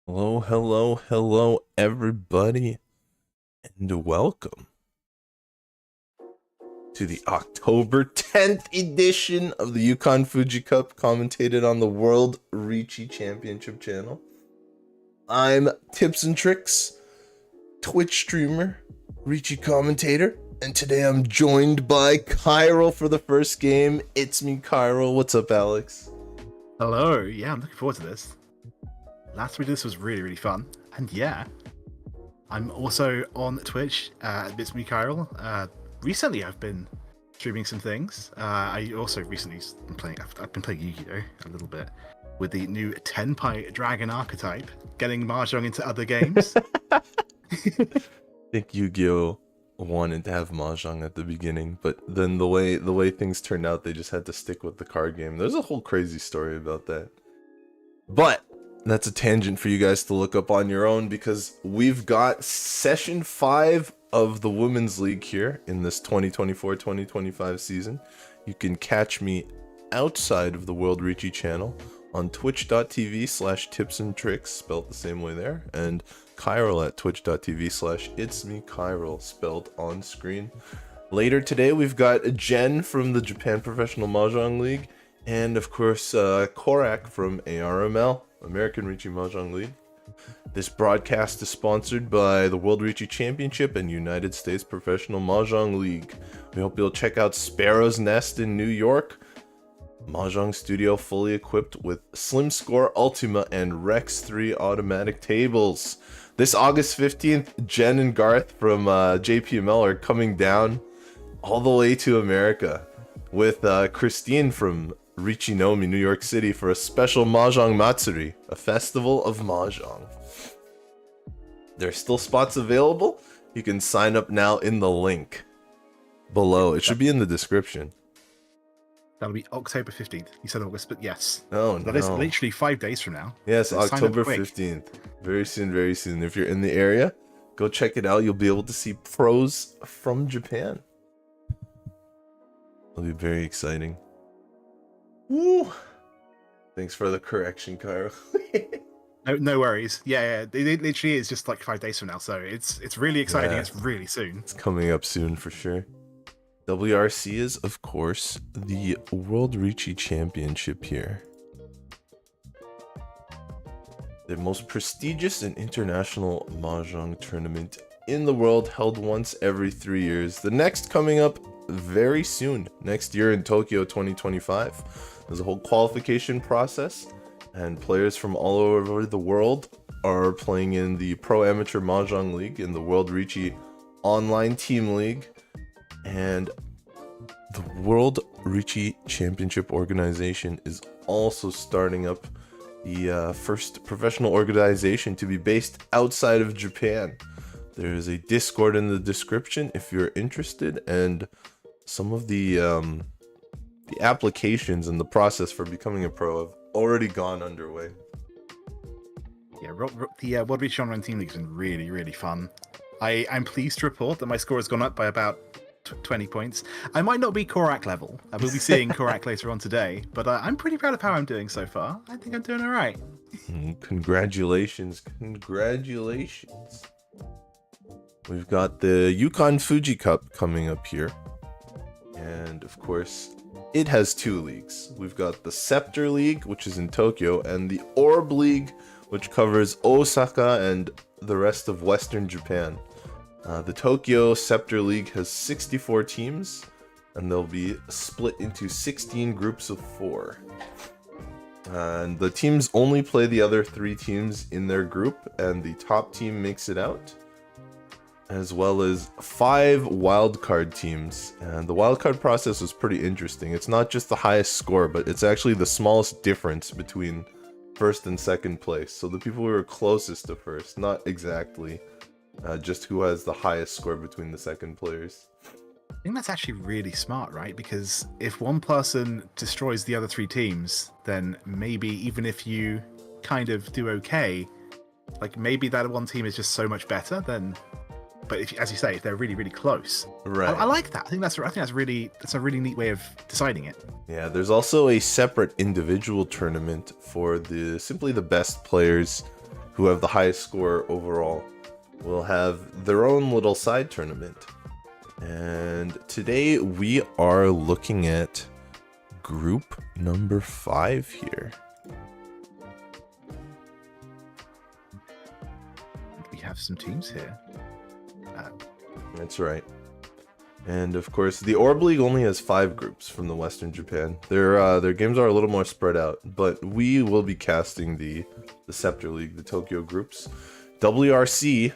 Hello, hello, hello, everybody, and welcome to the October 10th edition of the Yukan Fuji Cup, commentated on the World Riichi Championship channel. I'm Tipzntrix, Twitch streamer, Riichi commentator, and today I'm joined by Chiral for the first game. It's me, Chiral. What's up, Alex? Hello, yeah, I'm looking forward to this. Last week this was really fun, and yeah, I'm also on Twitch. It's me, Chiral. Recently, I've been streaming some things. I also recently been playing. I've been playing Yu-Gi-Oh a little bit with the new Tenpai Dragon archetype, getting Mahjong into other games. I think Yu-Gi-Oh wanted to have Mahjong at the beginning, but then the way things turned out, they just had to stick with the card game. There's a whole crazy story about that. But that's a tangent for you guys to look up on your own, because we've got session 5 of the Women's League here in this 2024-2025 season. You can catch me outside of the World Riichi channel on twitch.tv/tipsandtricks, spelled the same way there, and Chiral at twitch.tv/itsmechiral, spelled on screen. Later today, we've got Jenn from the Japan Professional Mahjong League, and of course, Corak from ARML, American Riichi Mahjong League. This broadcast is sponsored by the World Riichi Championship and United States Professional Mahjong League. We hope you'll check out Sparrow's Nest in New York, Mahjong Studio fully equipped with Slim Score Ultima and Rex 3 automatic tables. This August 15th, Jenn and Garth from JPML are coming down all the way to America with Christine from Riichi-Nomi, New York City, for a special Mahjong Matsuri, a festival of Mahjong. There are still spots available. You can sign up now in the link below. It should be in the description. That'll be October 15th. You said August, but yes. Oh, that no. is literally 5 days from now. Yes, So October 15th. Very soon, very soon. If you're in the area, go check it out. You'll be able to see pros from Japan. It'll be very exciting. Woo! Thanks for the correction, Cairo. No worries. Yeah, it literally is just like 5 days from now, so it's really exciting. Yeah. It's really soon. It's coming up soon for sure. WRC is, of course, the World Riichi Championship here. The most prestigious and international Mahjong tournament in the world, held once every 3 years. The next coming up very soon, next year in Tokyo 2025. There's a whole qualification process, and players from all over the world are playing in the Pro Amateur Mahjong League, in the World Riichi Online Team League, and the World Riichi Championship organization is also starting up the first professional organization to be based outside of Japan. There is a Discord in the description if you're interested, and some of the applications and the process for becoming a pro have already gone underway. Yeah, the World Riichi Online Team League has been really fun. I'm pleased to report that my score has gone up by about 20 points. I might not be Corak level. We'll be seeing Corak later on today, but I'm pretty proud of how I'm doing so far. I think I'm doing all right. Congratulations. We've got the Yukan Fuji Cup coming up here. And of course, it has 2 leagues. We've got the Scepter League, which is in Tokyo, and the Orb League, which covers Osaka and the rest of Western Japan. The Tokyo Scepter League has 64 teams, and they'll be split into 16 groups of 4. And the teams only play the other 3 teams in their group, and the top team makes it out, as well as 5 wildcard teams. And the wildcard process was pretty interesting. It's not just the highest score, but it's actually the smallest difference between first and second place. So the people who are closest to first, not exactly just who has the highest score between the second players. I think that's actually really smart, right? Because if one person destroys the other 3 teams, then maybe even if you kind of do okay, like maybe that one team is just so much better than. But if, as you say, if they're really close, right? I like that. I think that's a really neat way of deciding it. Yeah, there's also a separate individual tournament for simply the best players who who have the highest score overall will have their own little side tournament. And today we are looking at group number 5 here. We have some teams here. That's right. And of course, the Orb League only has 5 groups from the Western Japan. Their games are a little more spread out, but we will be casting the Scepter League, the Tokyo groups. WRC,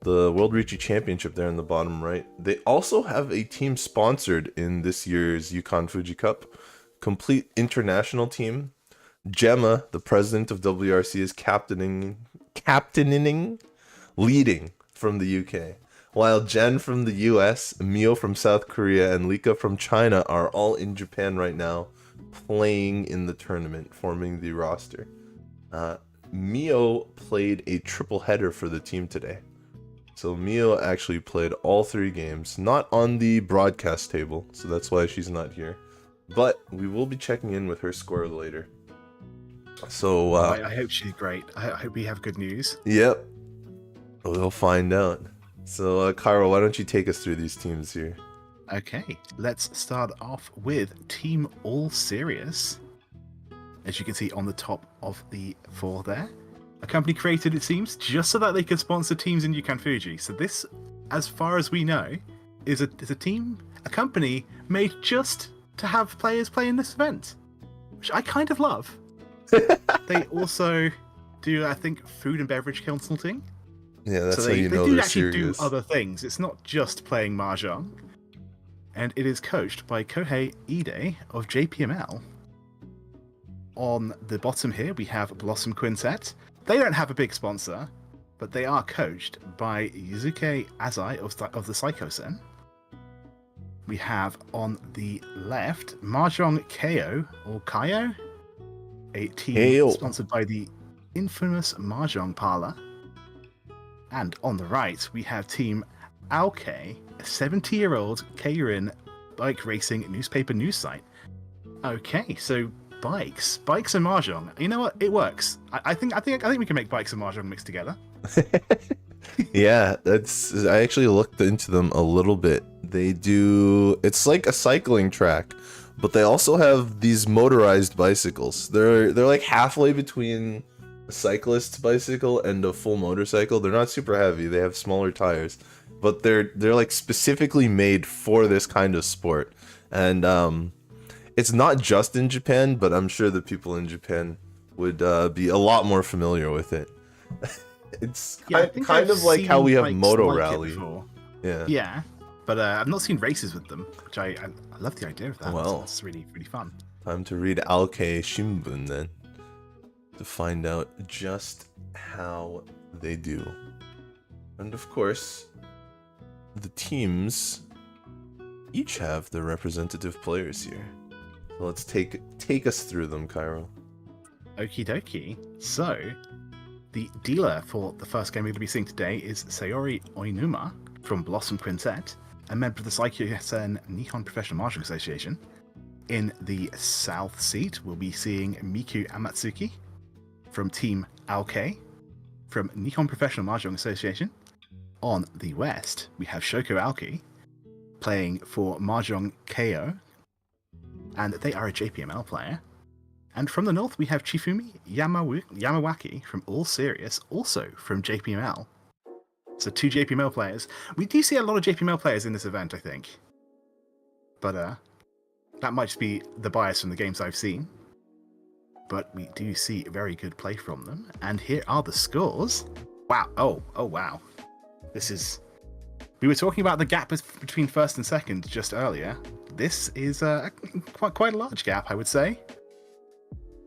the World Riichi Championship there in the bottom right. They also have a team sponsored in this year's Yukan Fuji Cup. Complete international team. Gemma, the president of WRC, is captaining, leading from the UK. While Jenn from the US, Mio from South Korea, and Lika from China are all in Japan right now, playing in the tournament, forming the roster. Mio played a triple header for the team today. So Mio actually played all 3 games, not on the broadcast table, so that's why she's not here. But we will be checking in with her score later. So I hope she's great. I hope we have good news. Yep. We'll find out. So, Cairo, why don't you take us through these teams here? Okay, let's start off with Team All Sirius. As you can see on the top of the 4 there. A company created, it seems, just so that they could sponsor teams in Yukan Fuji. So this, as far as we know, is a company made just to have players play in this event. Which I kind of love. They also do, I think, food and beverage consulting. Yeah, that's so how you know they do they're actually serious. do other things. It's not just playing Mahjong. And it is coached by Kohei Ide of JPML. On the bottom here, we have Blossom Quintet. They don't have a big sponsor, but they are coached by Yuzuki Azai of the Saikouisen. We have on the left Mahjong Keio, or Keio, a team sponsored by the infamous Mahjong Parlor. And on the right, we have Team Aokei, a 70-year-old Keirin bike racing newspaper news site. Okay, so bikes and Mahjong. You know what? It works. I think we can make bikes and Mahjong mixed together. Yeah, I actually looked into them a little bit. It's like a cycling track, but they also have these motorized bicycles. They're like halfway between a cyclist's bicycle and a full motorcycle. They're not super heavy. They have smaller tires, but they're like specifically made for this kind of sport. And it's not just in Japan, but I'm sure the people in Japan would be a lot more familiar with it. It's kind of like how we have Moto Rally. Yeah, but I've not seen races with them, which I love the idea of that. Well, it's really, really fun. Time to read Aokei Shimbun then, to find out just how they do. And of course, the teams each have their representative players here. So let's take us through them, Cairo. Okie dokie. So, the dealer for the first game we're going to be seeing today is Saori Oinuma from Blossom Quintet, a member of the Saikouisen Nihon Professional Mahjong Association. In the south seat, we'll be seeing Miku Amatsuki from Team Aokei from Nihon Professional Mahjong Association. On the west, we have Shoko Aoki playing for Mahjong Keio, and they are a JPML player. And from the north, we have Chifumi Yamawaki from All Sirius, also from JPML. So 2 JPML players. We do see a lot of JPML players in this event, I think. But that might just be the bias from the games I've seen. But we do see very good play from them. And here are the scores. Wow. Oh wow. This is... We were talking about the gap between first and second just earlier. This is quite a large gap, I would say.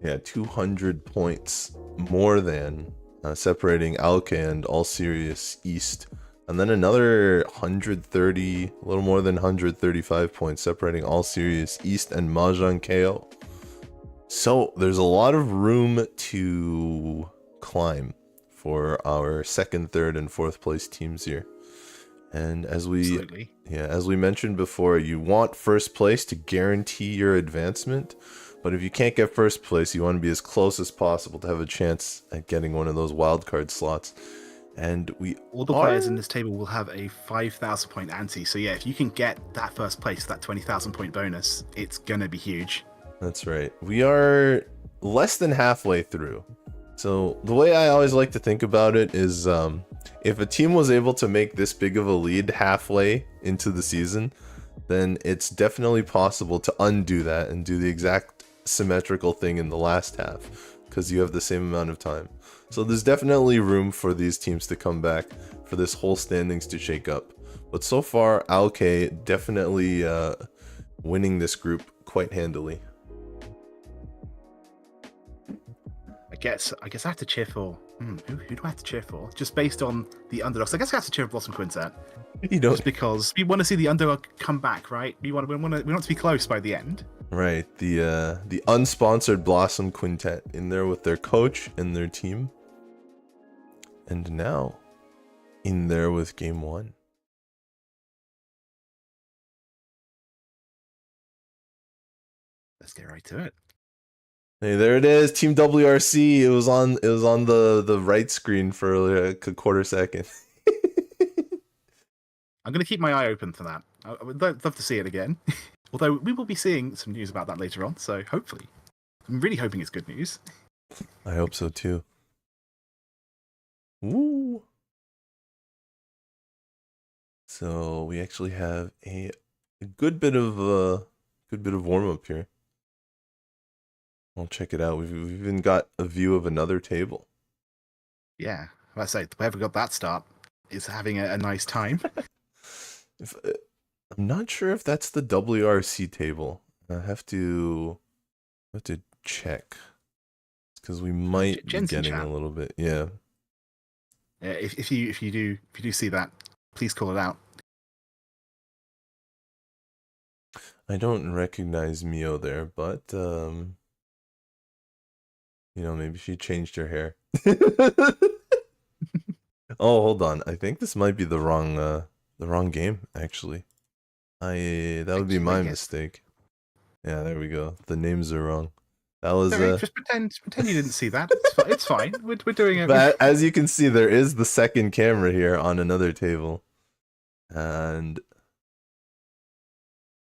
Yeah, 200 points more than separating Aokei and All Sirius East. And then another 130, a little more than 135 points separating All Sirius East and Mahjong Keio. So there's a lot of room to climb for our second, third, and fourth place teams here. And as we mentioned before, you want first place to guarantee your advancement. But if you can't get first place, you want to be as close as possible to have a chance at getting one of those wildcard slots. And all the players in this table will have a 5,000 point ante. So yeah, if you can get that first place, that 20,000 point bonus, it's gonna be huge. That's right. We are less than halfway through. So the way I always like to think about it is, if a team was able to make this big of a lead halfway into the season, then it's definitely possible to undo that and do the exact symmetrical thing in the last half, because you have the same amount of time. So there's definitely room for these teams to come back, for this whole standings to shake up. But so far, Aokei definitely winning this group quite handily. I guess I have to cheer for. Who do I have to cheer for? Just based on the underdogs, I guess I have to cheer for Blossom Quintet. You know, just because we want to see the underdog come back, right? We want to be close by the end. Right. The unsponsored Blossom Quintet in there with their coach and their team. And now, in there with Game 1. Let's get right to it. Hey, there it is, Team WRC. It was on the right screen for a quarter second. I'm going to keep my eye open for that. I would love to see it again. Although we will be seeing some news about that later on, so hopefully. I'm really hoping it's good news. I hope so too. Woo! So we actually have a good bit of warm up here. I'll check it out. We've even got a view of another table. Yeah, let's say whoever got that start is having a nice time. I'm not sure if that's the WRC table. I have to check, because we might be getting a little bit. Yeah. Yeah. If you do see that, please call it out. I don't recognize Mio there, but you know, maybe she changed her hair. Oh, hold on. I think this might be the wrong game, actually. That would be my mistake. Yeah, there we go. The names are wrong. That was just pretend you didn't see that. It's fine. We're doing it. But as you can see, there is the second camera here on another table, and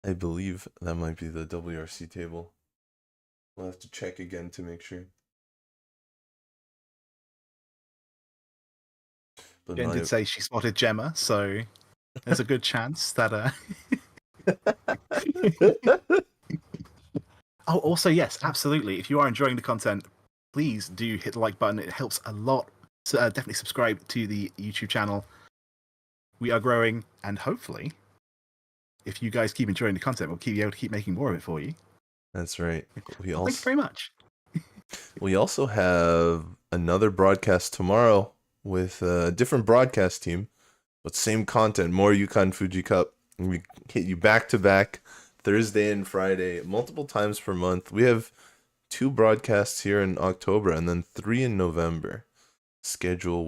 I believe that might be the WRC table. We'll have to check again to make sure. But Jenn did say she spotted Gemma, so there's a good chance that. Oh, also, yes, absolutely. If you are enjoying the content, please do hit the like button. It helps a lot. So, definitely subscribe to the YouTube channel. We are growing, and hopefully, if you guys keep enjoying the content, we'll be able to keep making more of it for you. That's right. Thank you very much. We also have another broadcast tomorrow with a different broadcast team, but same content, more Yukan Fuji Cup. And we hit you back to back, Thursday and Friday, multiple times per month. We have 2 broadcasts here in October and then 3 in November. Schedule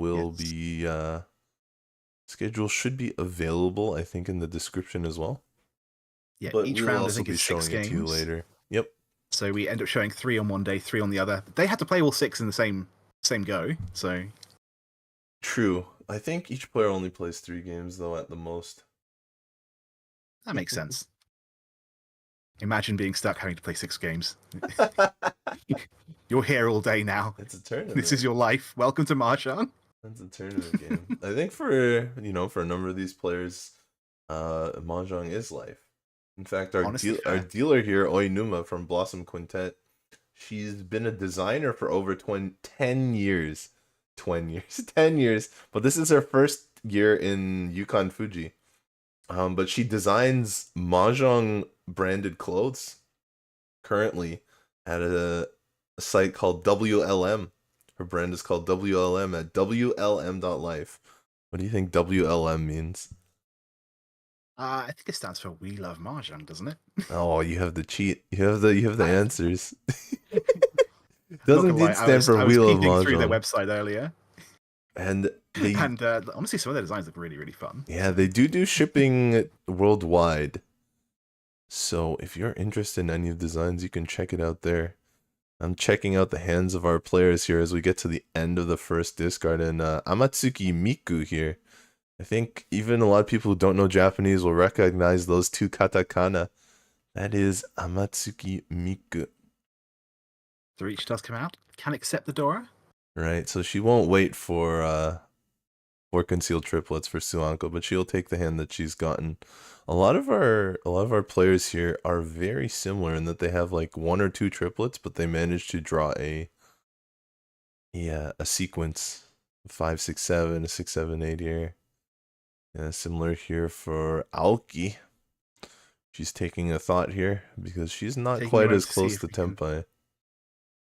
should be available, I think, in the description as well. Yeah, but each we'll round also I think be is showing 6 it to you games. later. Yep. So we end up showing 3 on one day, 3 on the other. They had to play all 6 in the same go. So true. I think each player only plays 3 games though at the most. That makes sense. Imagine being stuck having to play 6 games. You're here all day now. It's a tournament. This is your life. Welcome to Mahjong. It's a tournament game. I think for a number of these players, Mahjong is life. In fact, our dealer here, Oinuma from Blossom Quintet, she's been a designer for over 10 years. 10 years. But this is her first year in Yukan Fuji. But she designs Mahjong branded clothes currently at a site called WLM. Her brand is called WLM at WLM.life. What do you think WLM means? I think it stands for We Love Mahjong, doesn't it? Oh, you have the cheat. You have the answers. Doesn't indeed stand for We Love Mahjong. I was peeking through their website earlier. And honestly, some of their designs look really, really fun. Yeah, they do shipping worldwide. So if you're interested in any of the designs, you can check it out there. I'm checking out the hands of our players here as we get to the end of the first discard, and Amatsuki Miku here. I think even a lot of people who don't know Japanese will recognize those two katakana. That is Amatsuki Miku. The Riichi does come out. Can accept the Dora. Right, so she won't wait for concealed triplets for Suanko, but she'll take the hand that she's gotten. A lot of our players here are very similar in that they have like one or two triplets, but they manage to draw a sequence 5, 6, 7, a 6, 7, 8 here. Yeah, similar here for Aoki. She's taking a thought here because she's not Taking quite a as moment to see close if to we can Tempai.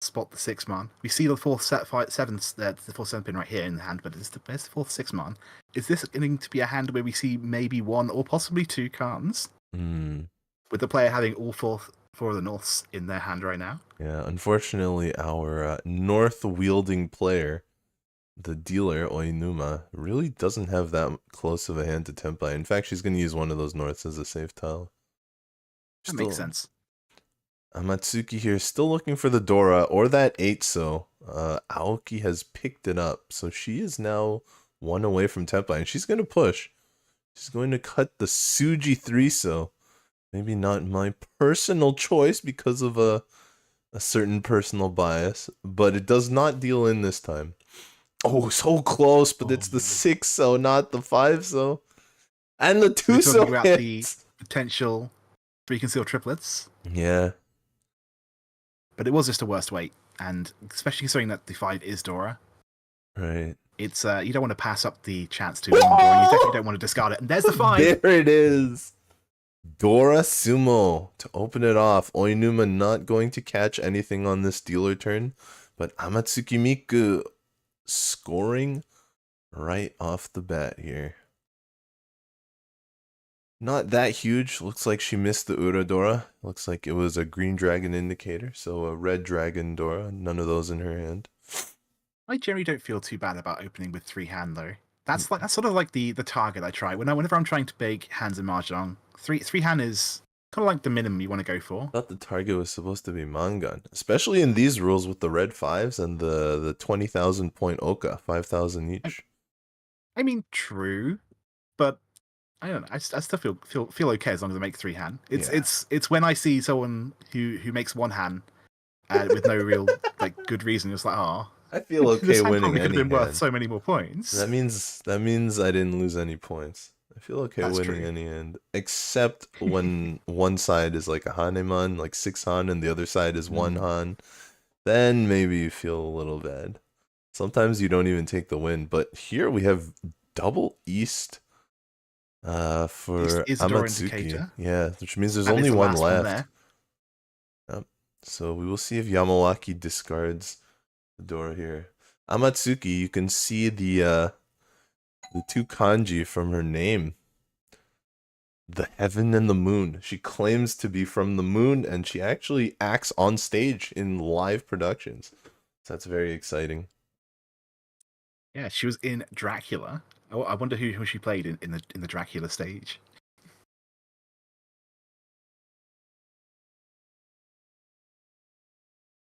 spot the 6-man. We see the fourth set 7, the fourth 7 pin right here in the hand, but there's the fourth 6-man. Is this going to be a hand where we see maybe one or possibly two cards? With the player having all four of the Norths in their hand right now? Yeah, unfortunately, our North-wielding player, the dealer, Oinuma, really doesn't have that close of a hand to Tempai. In fact, she's going to use one of those Norths as a safe tile. That makes sense. Amatsuki here, still looking for the Dora or that 8-so. Aoki has picked it up, so she is now one away from Tempai, and she's going to push. She's going to cut the Suji 3-so. Maybe not my personal choice because of a certain personal bias, but it does not deal in this time. Oh, so close, but it's the 6-so, not the 5-so. And the 2-so talking about hits. the potential 3 concealed triplets. Yeah. But it was just a worst weight, and especially considering that the 5 is Dora. Right. It's you don't want to pass up the chance to win Dora, and you definitely don't want to discard it. And there's the 5! There it is! Dora Sumo to open it off. Oinuma not going to catch anything on this dealer turn, but Amatsuki Miku scoring right off the bat here. Not that huge. Looks like she missed the Uradora. Looks like it was a green dragon indicator, so a red dragon Dora. None of those in her hand. I generally don't feel too bad about opening with 3 hand though. That's sort of like the target I try. Whenever I'm trying to bake hands in Mahjong, 3 hand is kind of like the minimum you want to go for. I thought the target was supposed to be Mangan, especially in these rules with the red 5s and the 20,000 point Oka, 5,000 each. I mean, true, but I don't know. I still feel okay as long as I make 3 hand. It's when I see someone who makes 1 hand with no real like good reason. It's like, oh, I feel okay this hand winning probably could any have been worth hand. so many more points. That means I didn't lose any points. I feel okay That's winning true. any hand, except when one side is like a Haneman, like 6 Han, and the other side is 1 Han. Then maybe you feel a little bad. Sometimes you don't even take the win, but here we have double East for Is a door Amatsuki. indicator. Yeah, which means there's And only it's the one last left. there. So we will see if Yamawaki discards the door here. Amatsuki, you can see the 2 kanji from her name. The heaven and the moon. She claims to be from the moon, and she actually acts on stage in live productions. So that's very exciting. Yeah, she was in Dracula. Oh, I wonder who she played in the Dracula stage.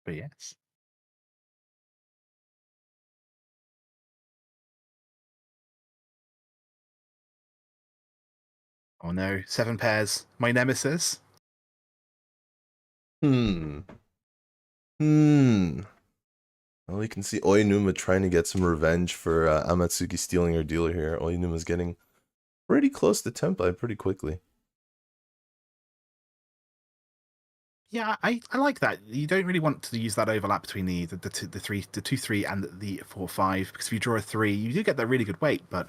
But yes. Oh no, 7 pairs. My nemesis. Well, you can see Oinuma trying to get some revenge for Amatsuki stealing her dealer here. Oinuma's getting pretty close to Tempai pretty quickly. Yeah, I like that. You don't really want to use that overlap between the 2 3 and the 4 5, because if you draw a 3, you do get that really good weight, but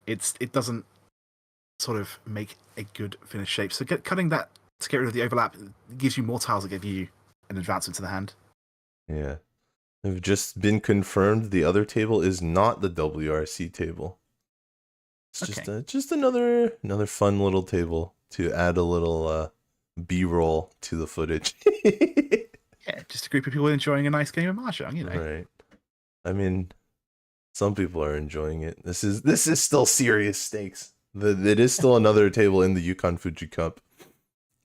it doesn't sort of make a good finish shape. So cutting that to get rid of the overlap gives you more tiles that give you an advancement to the hand. Yeah. They've just been confirmed the other table is not the WRC table. It's just another fun little table to add a little B-roll to the footage. Yeah, just a group of people enjoying a nice game of Mahjong, you know. Right. I mean, some people are enjoying it. This is still serious stakes. It is still another table in the Yukan Fuji Cup.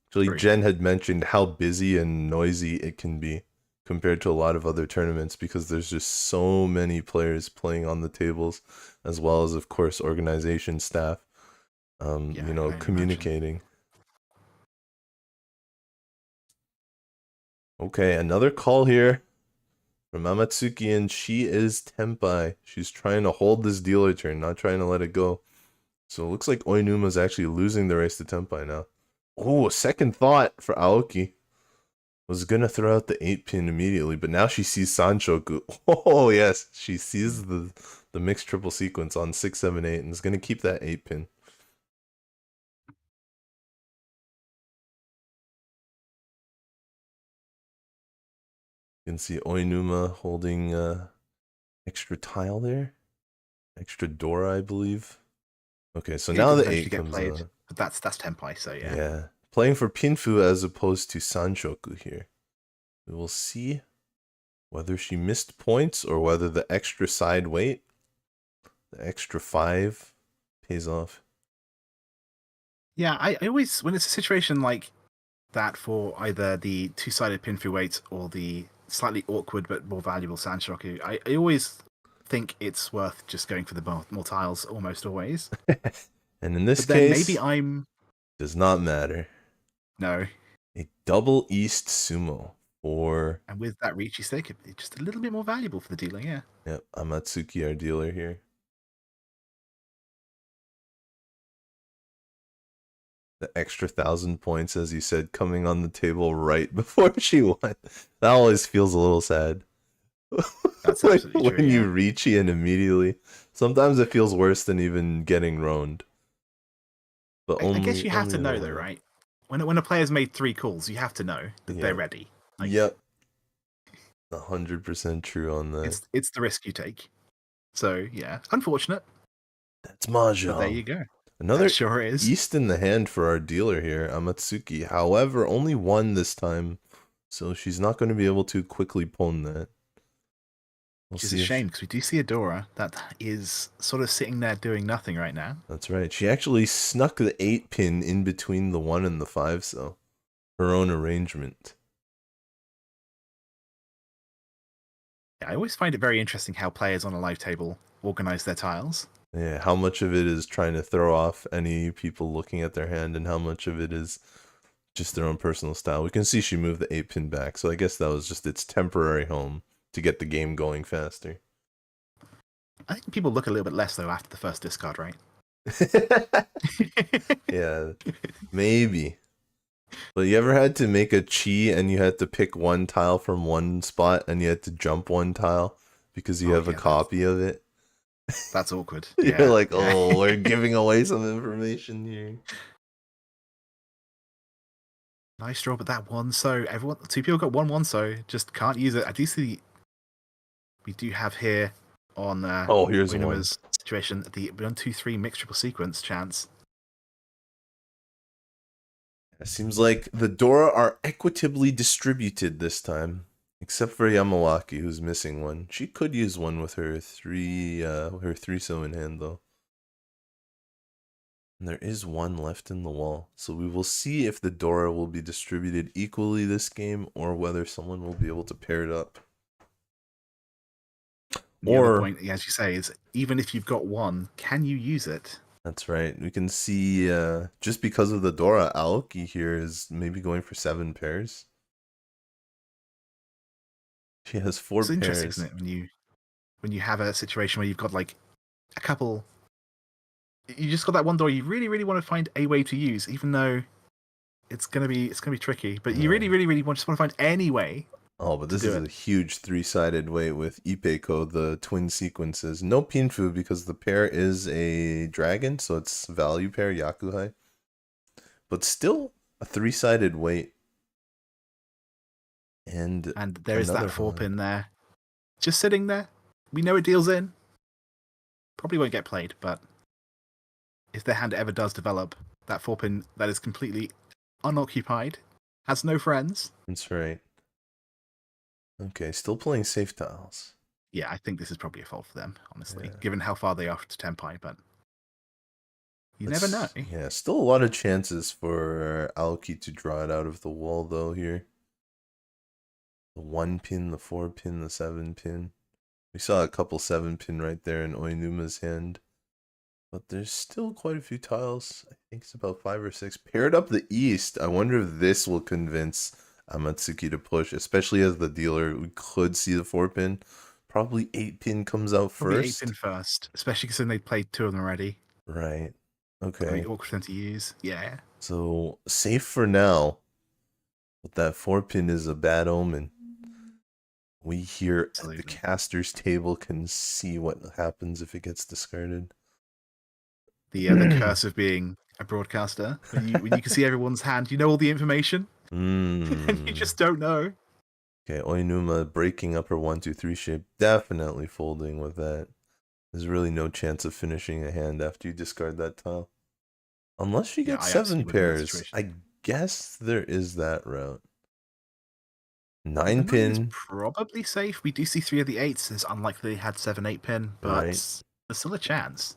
Actually, True. Jen had mentioned how busy and noisy it can be compared to a lot of other tournaments because there's just so many players playing on the tables, as well as, of course, organization staff, Yeah, I can only imagine. communicating. Okay, another call here from Amatsuki, and she is Tenpai. She's trying to hold this dealer turn, not trying to let it go. So it looks like Oinuma's actually losing the race to Tenpai now. Oh, a second thought for Aoki. Was gonna throw out the 8-pin immediately, but now she sees Sanshoku. Oh yes, she sees the mixed triple sequence on 6, 7, 8, and is gonna keep that 8-pin. You can see Oinuma holding extra tile there, extra Dora, I believe. Okay, so It now does the eventually 8 get comes played, out. but that's Tenpai, so yeah. Yeah, playing for Pinfu as opposed to Sanshoku here. We will see whether she missed points or whether the extra side weight, the extra 5, pays off. Yeah, I always, when it's a situation like that for either the two-sided Pinfu weight or the slightly awkward but more valuable Sanshoku, I always think it's worth just going for the more tiles almost always. And in this But then maybe case, I'm... does not matter. No. A double East Sumo for, And with that Riichi stick, it's just a little bit more valuable for the dealer, yeah. yep, Amatsuki, our dealer here. The extra 1,000 points, as you said, coming on the table right before she won. That always feels a little sad. That's absolutely true, when you yeah. reach in immediately. Sometimes it feels worse than even getting roaned. But I guess you have only to a know, little though, bit. right? When a player's made 3 calls, you have to know that they're Yep. ready. Like, Yep. 100% true on that. it's the risk you take. So, yeah, unfortunate, That's but there you Mahjong. go. That Another sure is. East in the hand for our dealer here, Amatsuki. However, only one this time, so she's not going to be able to quickly pwn that. We'll Which is a see if she... shame, because we do see Adora that is sort of sitting there doing nothing right now. That's right. She actually snuck the 8-pin in between the 1 and the 5, so her own arrangement. Yeah, I always find it very interesting how players on a live table organize their tiles. Yeah, how much of it is trying to throw off any people looking at their hand, and how much of it is just their own personal style. We can see she moved the 8-pin back, so I guess that was just its temporary home to get the game going faster. I think people look a little bit less, though, after the first discard, right? Yeah, maybe. But you ever had to make a chi and you had to pick one tile from one spot and you had to jump one tile because you Oh, have a yeah, copy of it? that's awkward. You're Yeah, like, yeah. oh, we're giving away some information here. Nice draw, but that one, so everyone, 2 people got 1-1, so just can't use it. I do see we do have here on Oh, here's one. Oinuma's situation the 1-2-3 mixed triple sequence chance. It seems like the Dora are equitably distributed this time, except for Yamawaki, who's missing one. She could use one with her 3-so in hand, though. And there is one left in the wall, so we will see if the Dora will be distributed equally this game, or whether someone will be able to pair it up. The other Or, point, as you say, is even if you've got one, can you use it? that's right, we can see, just because of the Dora, Aoki here is maybe going for 7 pairs. She has 4 It's interesting, isn't pairs. it, when you have a situation where you've got like a couple, you just got that one door you really, really want to find a way to use, even though it's gonna be tricky. But you Yeah. really, really, really just want to find any way Oh, but to this do is it. a huge 3-sided weight with Ipeko, the twin sequences. No Pinfu because the pair is a dragon, so it's value pair, Yakuhai. But still a 3-sided weight. And And there is another that 4 one. pin there, just sitting there. We know it deals in. Probably won't get played, but if their hand ever does develop, that 4 pin that is completely unoccupied, has no friends. That's right. Okay, still playing safe tiles. Yeah, I think this is probably a fault for them, honestly, Yeah. given how far they are to Tenpai. But You never know. Yeah, still a lot of chances for Aoki to draw it out of the wall, though, here. The 1 pin, the 4 pin, the 7 pin. We saw a couple 7 pin right there in Oinuma's hand. But there's still quite a few tiles. I think it's about 5 or 6. Paired up the east. I wonder if this will convince Amatsuki to push, especially as the dealer. We could see the 4 pin. Probably 8 pin comes out Probably first. 8 pin first, especially because then they played 2 of them already. Right. Okay. Very awkward for them to use. Yeah. So safe for now. But that 4 pin is a bad omen. We here at the caster's table can see what happens if it gets discarded. The curse of being a broadcaster. When you can see everyone's hand, you know all the information. And you just don't know. Okay, Oinuma breaking up her 1, 2, 3 shape. Definitely folding with that. There's really no chance of finishing a hand after you discard that tile. Unless she gets 7 pairs. I guess there is that route. 9 pin is probably safe. We do see 3 of the 8s. It's unlikely they had 7, 8 pin, but there's still a chance.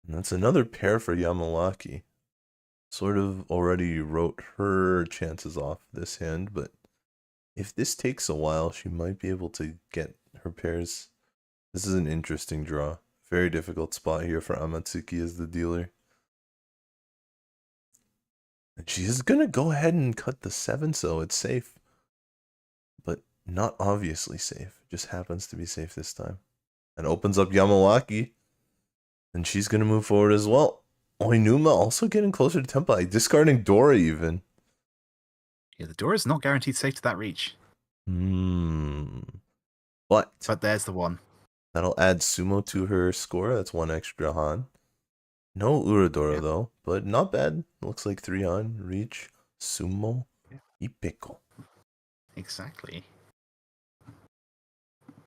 And that's another pair for Yamawaki. Sort of already wrote her chances off this hand, but if this takes a while, she might be able to get her pairs. This is an interesting draw. Very difficult spot here for Amatsuki as the dealer. And she is going to go ahead and cut the 7, so it's safe. But not obviously safe. It just happens to be safe this time. And opens up Yamawaki. And she's going to move forward as well. Oinuma also getting closer to Tempai, discarding Dora even. Yeah, the Dora is not guaranteed safe to that reach. But there's the one. That'll add Sumo to her score. That's 1 extra Han. No Uradora though, but not bad. Looks like 3 Han, reach, Sumo, Ipeko. Exactly.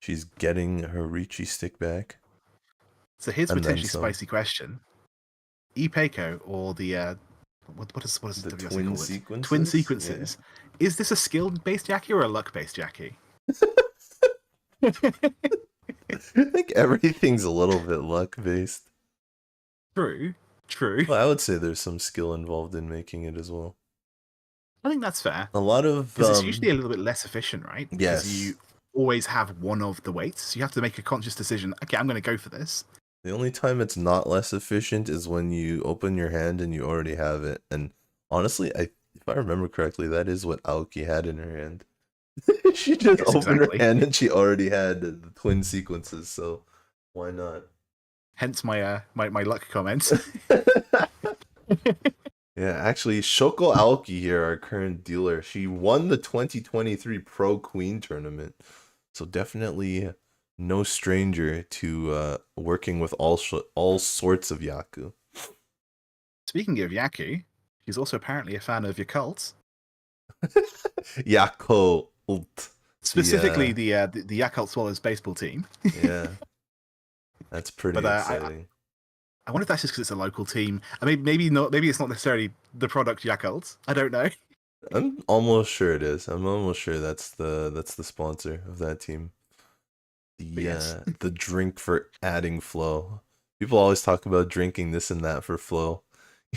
She's getting her Riichi stick back. So here's a potentially spicy question. Ipeko or the what is the WSC twin call sequences? Twin sequences. Yeah. Is this a skill-based Yaki or a luck-based Yaki? I think everything's a little bit luck-based. True. Well, I would say there's some skill involved in making it as well. I think that's fair. A lot of... Because it's usually a little bit less efficient, right? Yes. Because you always have one of the weights. So you have to make a conscious decision. Okay, I'm going to go for this. The only time it's not less efficient is when you open your hand and you already have it. And honestly, if I remember correctly, that is what Aoki had in her hand. She just opened her hand and she already had the twin sequences, so why not? Hence my my luck comments. Yeah, actually, Shoko Aoki here, our current dealer, she won the 2023 Pro Queen tournament, so definitely no stranger to working with all sorts of Yaku. Speaking of Yaku, she's also apparently a fan of your cult. Yako Ult. Specifically the Yakult Swallows baseball team. Yeah. That's pretty exciting. I wonder if that's just because it's a local team. I mean, maybe not. Maybe it's not necessarily the product Yakult. I don't know. I'm almost sure it is. I'm almost sure that's the sponsor of that team. The drink for adding flow. People always talk about drinking this and that for flow.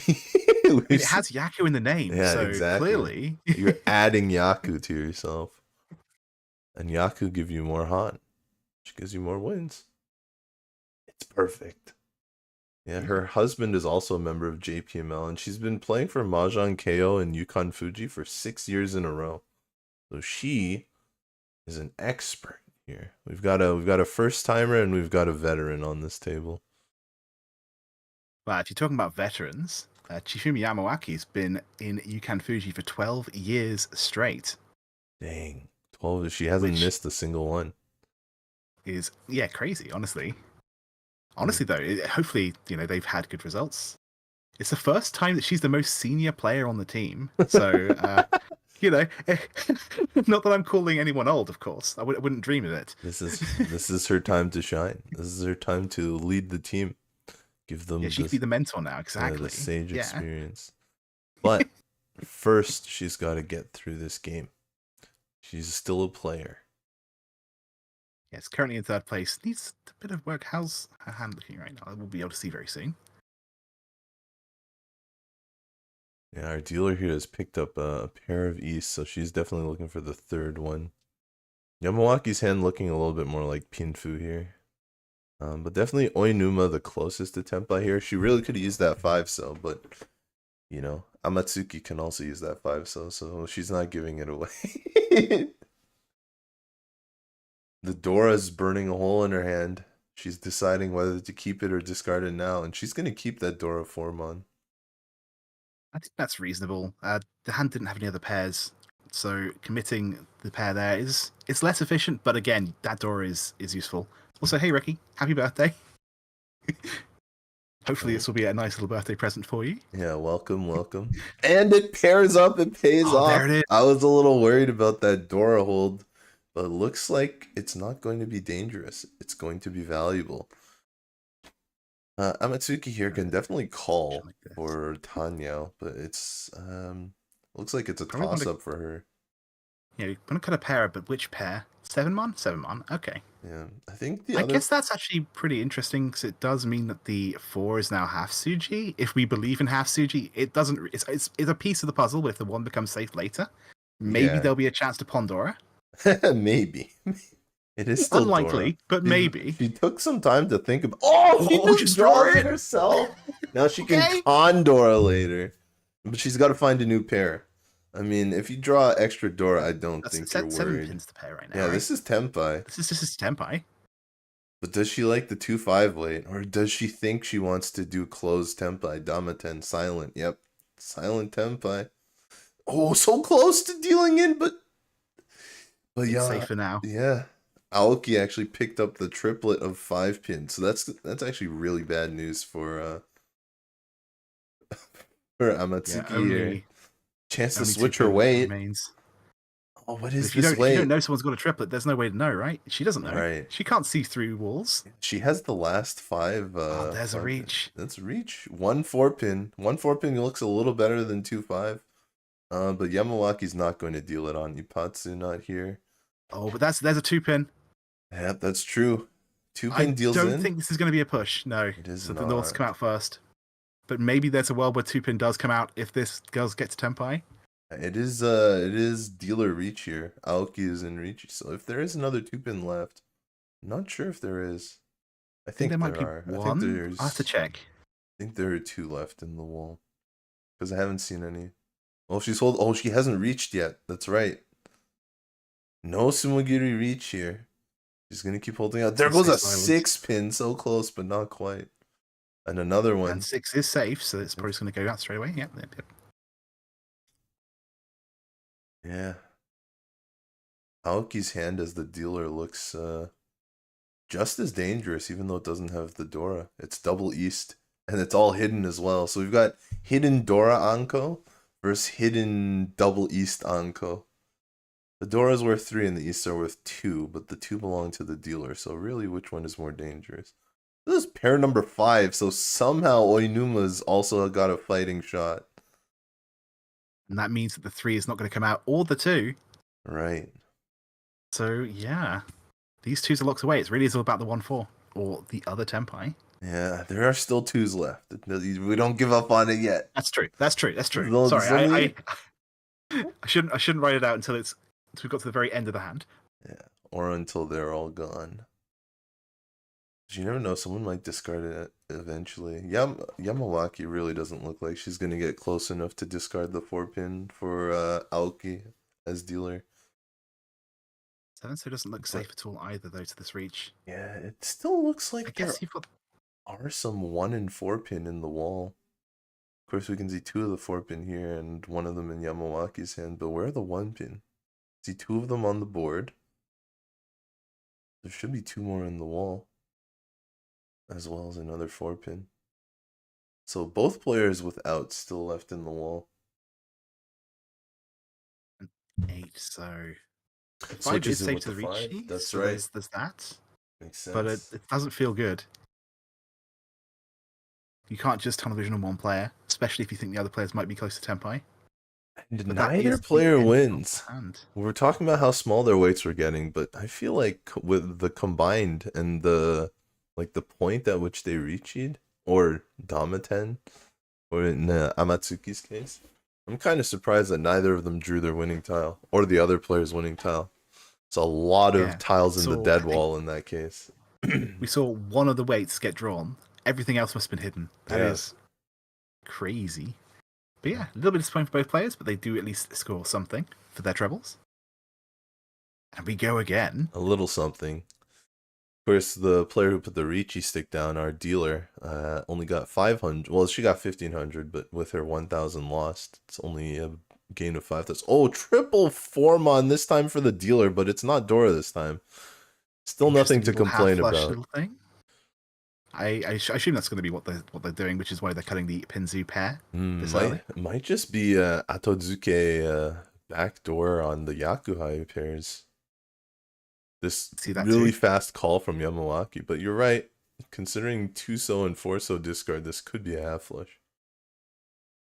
It has Yaku in the name, yeah, so exactly. clearly You're adding Yaku to yourself. And Yaku give you more Han, which gives you more wins. It's perfect. Yeah, her husband is also a member of JPML, and she's been playing for Mahjong Keio and Yukan Fuji for 6 years in a row. So she is an expert here. We've got a first timer and we've got a veteran on this table. Well, if you're talking about veterans, Chifumi Yamawaki's been in Yukan Fuji for 12 years straight. Dang, 12. She hasn't missed a single one. Is crazy, honestly. Honestly, though, hopefully, they've had good results. It's the first time that she's the most senior player on the team. So, not that I'm calling anyone old, of course. I wouldn't dream of it. This is her time to shine. This is her time to lead the team. Give them. She could be the mentor now. Exactly. The sage experience. But first, she's got to get through this game. She's still a player. Yes, currently in 3rd place. Needs a bit of work. How's her hand looking right now? We'll be able to see very soon. Yeah, our dealer here has picked up a pair of East, so she's definitely looking for the third one. Yamawaki's hand looking a little bit more like Pinfu here. But definitely Oinuma the closest to Tempai here. She really could use that 5-cell, but, you know, Amatsuki can also use that 5-cell, so she's not giving it away. The Dora's burning a hole in her hand. She's deciding whether to keep it or discard it now, and she's going to keep that Dora form on. I think that's reasonable. The hand didn't have any other pairs, so committing the pair there is it's less efficient, but again, that door is useful. Also, hey Ricky, happy birthday! Hopefully, this will be a nice little birthday present for you. Yeah, welcome, welcome. And it pairs up, it pays off. There it is. I was a little worried about that Dora hold, but it looks like it's not going to be dangerous. It's going to be valuable. Amatsuki here can definitely call for Tanya, but it's looks like it's a toss-up for her. Yeah, you're gonna cut a pair, but which pair? 7-mon? 7-mon, okay. Yeah, I think I guess that's actually pretty interesting, because it does mean that the 4 is now half Suji. If we believe in half Suji, it doesn't. It's a piece of the puzzle, but if the 1 becomes safe later, maybe there'll be a chance to Pandora. Maybe. It is still unlikely, Dora. but maybe. She took some time to think about. Oh, she just draws it herself. Now she can con Dora later, but she's got to find a new pair. I mean, if you draw extra Dora, I don't think you're worried. 7 pins to pair right now. Yeah, this is Tempai. This is Tempai. But does she like the 2-5 late, or does she think she wants to do closed Tempai? Damaten silent. Yep, silent Tempai. Oh, so close to dealing in, but yeah, safer now. Yeah. Aoki actually picked up the triplet of 5 pins, so that's actually really bad news for Amatsuki here. Chance to switch her weight. Oh, what is this weight? If you don't know someone's got a triplet, there's no way to know, right? She doesn't know. Right. She can't see through walls. She has the last 5. There's a reach. That's a reach. 1 4-pin. 1 4-pin looks a little better than 2-5. But Yamawaki's not going to deal it on Ipatsu, not here. Oh, but there's a 2-pin. Yeah, that's true. 2-pin deals in. I don't think this is going to be a push. No, it is not. The Norths come out first. But maybe there's a world where 2-pin does come out if this girl gets Tempai. It is dealer reach here. Aoki is in reach, so if there is another 2-pin left, I'm not sure if there is. I think there might be one. I'll have to check. I think there are 2 left in the wall, because I haven't seen any. Oh, she hasn't reached yet. That's right. No Sumogiri reach here. She's gonna keep holding out. There goes a 6-pin, so close, but not quite. And another one. And 6 is safe, so it's probably going to go out straight away. Yep. Yeah. Aoki's hand as the dealer looks just as dangerous, even though it doesn't have the Dora. It's double East, and it's all hidden as well. So we've got hidden Dora Anko versus hidden double East Anko. The Dora's worth 3 and the East are worth 2, but the 2 belong to the dealer, so really which one is more dangerous? This is pair number 5, so somehow Oinuma's also got a fighting shot. And that means that the 3 is not going to come out, or the 2. Right. So, yeah. These 2s are locked away. It really is all about the 1-4, or the other Tempai. Yeah, there are still 2s left. We don't give up on it yet. That's true. Sorry, I shouldn't write it out until we've got to the very end of the hand. Yeah, or until they're all gone. You never know, someone might discard it eventually. Yamawaki really doesn't look like she's going to get close enough to discard the 4-pin for Aoki as dealer. 7-so doesn't look safe at all either, though, to this reach. Yeah, it still looks like there are some 1 and 4-pin in the wall. Of course, we can see 2 of the 4-pin here and 1 of them in Yamawaki's hand, but where are the 1-pin? See 2 of them on the board. There should be 2 more in the wall, as well as another 4-pin. So both players without still left in the wall. 8, so 5 is safe to the reach. That's so right. There's that. Makes sense. But it doesn't feel good. You can't just tunnel vision on one player, especially if you think the other players might be close to Tempai. And neither player wins. We were talking about how small their weights were getting, but I feel like with the combined and the point at which they reached, or Damaten, or in Amatsuki's case, I'm kind of surprised that neither of them drew their winning tile or the other player's winning tile. It's a lot of Yeah. tiles in the So I dead think wall in that case. we saw one of the weights get drawn. Everything else must have been hidden. That Yeah, is crazy. But yeah, a little bit disappointing for both players, but they do at least score something for their trebles. And we go again. a little something. Of course, the player who put the Riichi stick down, our dealer, only got 500. Well, she got 1,500, but with her 1,000 lost, it's only a gain of 5,000. Oh, triple Formon this time for the dealer, but it's not Dora this time. Still nothing to Little complain half-flush about. little thing. I assume that's going to be what they're doing, which is why they're cutting the Pinzu pair this early. Might just be Atozuke backdoor on the Yakuhai pairs. This See that really too. fast call from Yamawaki, but you're right. Considering 2-so and 4-so discard, this could be a half flush.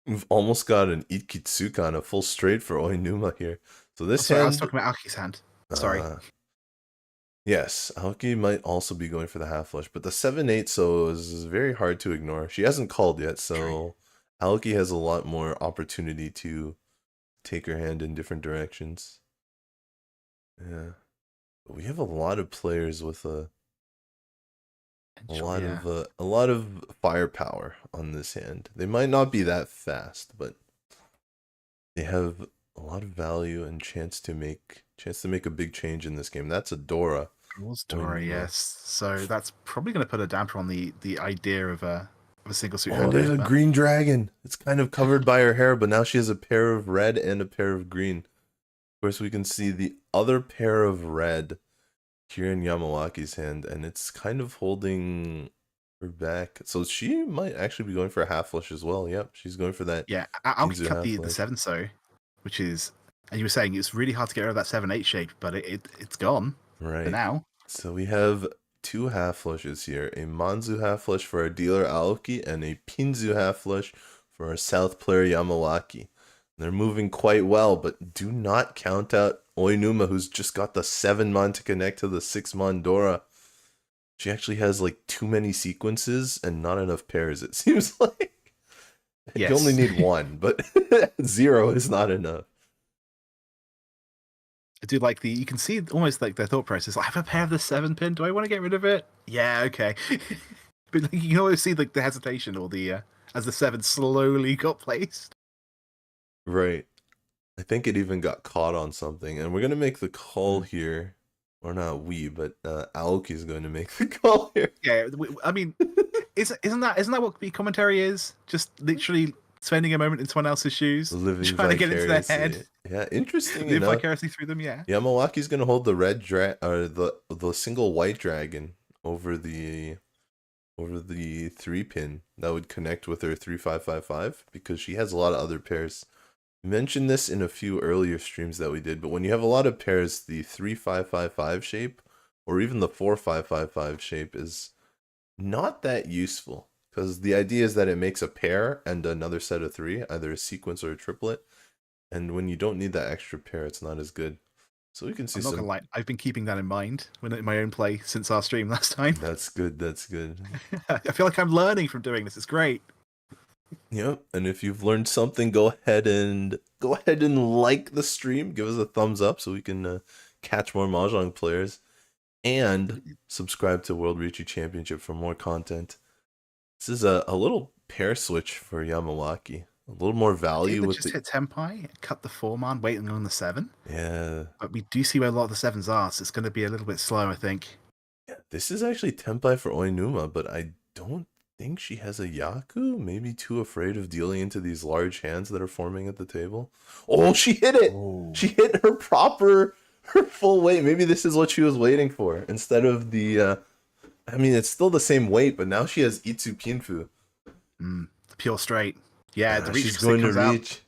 We've almost got an Ikitsukan, a full straight for Oinuma here. So this Sorry, I was hand, talking about Aoki's hand. Sorry. yes, Aoki might also be going for the half flush, but the 7-8 so is very hard to ignore. She hasn't called yet, so Aoki has a lot more opportunity to take her hand in different directions. Yeah. But we have a lot of players with a lot of firepower on this hand. They might not be that fast, but they have a lot of value and chance to make a big change in this game. That's a Dora. Dora, yes. So that's probably going to put a damper on the idea of a single suit Oh, hand. there's a green dragon. It's kind of covered by her hair, but now she has a pair of red and a pair of green. Of course, we can see the other pair of red here in Yamawaki's hand, and it's kind of holding her back. So she might actually be going for a half flush as well. Yep, she's going for that. Yeah, Aoki cut the 7-so, which is, and you were saying it's really hard to get rid of that 7-8 shape, but it's gone right for now. So we have two half flushes here: a Manzu half flush for our dealer Aoki, and a Pinzu half flush for our South player Yamawaki. They're moving quite well, but do not count out Oinuma, who's just got the 7-mon to connect to the 6-mon Dora. She actually has like too many sequences and not enough pairs, it seems like. Yes. You only need one, but 0 is not enough. I do like you can see almost like their thought process. I have a pair of the 7-pin. Do I want to get rid of it? Yeah, okay. But like, you can always see like the hesitation or the as the 7 slowly got placed. Right. I think it even got caught on something, and we're gonna make the call here, or not we, but Aoki is going to make the call here. Yeah, I mean, isn't that what the commentary is? Just literally spending a moment in someone else's shoes, Living trying to get into their head. Yeah, interesting Live enough. vicariously through them. Yeah. Yamawaki's gonna hold the red or the single white dragon over the 3-pin that would connect with her 3555 because she has a lot of other pairs. We mentioned this in a few earlier streams that we did, but when you have a lot of pairs, the 3555 shape or even the 4555 shape is not that useful because the idea is that it makes a pair and another set of 3, either a sequence or a triplet, and when you don't need that extra pair, it's not as good. So we can see I'm not gonna lie, I've been keeping that in mind in my own play since our stream last time. That's good. That's good. I feel like I'm learning from doing this. It's great. Yep. And if you've learned something, go ahead and like the stream. Give us a thumbs up so we can catch more Mahjong players, and subscribe to World Riichi Championship for more content. This is a little pair switch for Yamawaki. A little more value with just hit Tenpai, cut the 4-man, waiting on the 7. Yeah. But we do see where a lot of the 7s are, so it's going to be a little bit slow, I think. Yeah, this is actually Tenpai for Oinuma, but I don't think she has a Yaku. Maybe too afraid of dealing into these large hands that are forming at the table. Oh, she hit it! Oh. She hit her full weight. Maybe this is what she was waiting for. Instead of the, I mean, it's still the same weight, but now she has Itsu Pinfu. Pure straight. Yeah, the reach she's going to reach.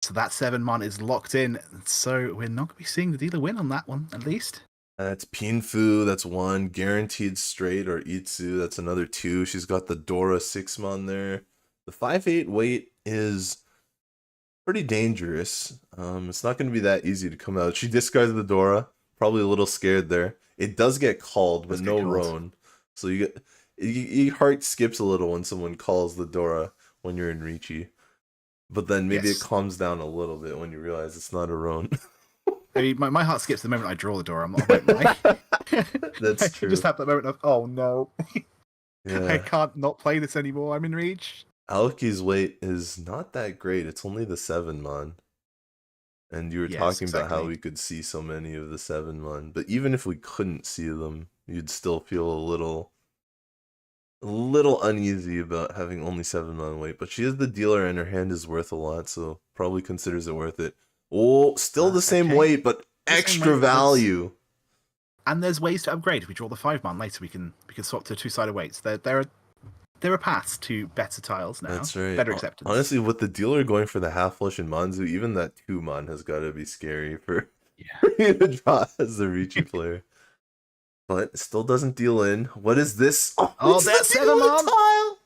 So that 7-man is locked in. So we're not going to be seeing the dealer win on that one, at least. That's Pinfu, that's 1. Guaranteed straight or Itsu, that's another 2. She's got the Dora 6-man there. The 5-8 weight is pretty dangerous. It's not going to be that easy to come out. She discards the Dora, probably a little scared there. It does get called, but no Roan. So your heart skips a little when someone calls the Dora when you're in Riichi. But then maybe it Yes. calms down a little bit when you realize it's not a Roan. I mean, my heart skips the moment I draw the door. I'm not won't lie. That's I true. just have that moment of, oh no, I Yeah. can't not play this anymore. I'm in Reach. Aoki's weight is not that great. It's only the 7 mon. And you were Yes, talking about how exactly. we could see so many of the 7 mon. But even if we couldn't see them, you'd still feel a little uneasy about having only 7 mon weight. But she is the dealer and her hand is worth a lot, so probably considers it worth it. Oh, still the same Okay. weight, but The same extra weight, but value. and there's ways to upgrade. If we draw the 5 man later, we can swap to 2-sided weights. There are paths to better tiles now. That's right. Better acceptance. Honestly, with the dealer going for the half flush in Manzu, even that 2 mon has got to be scary for Yeah. you to draw as the Riichi player. But it still doesn't deal in. What is this? Oh, it's that's the dealer 7 mon. tile!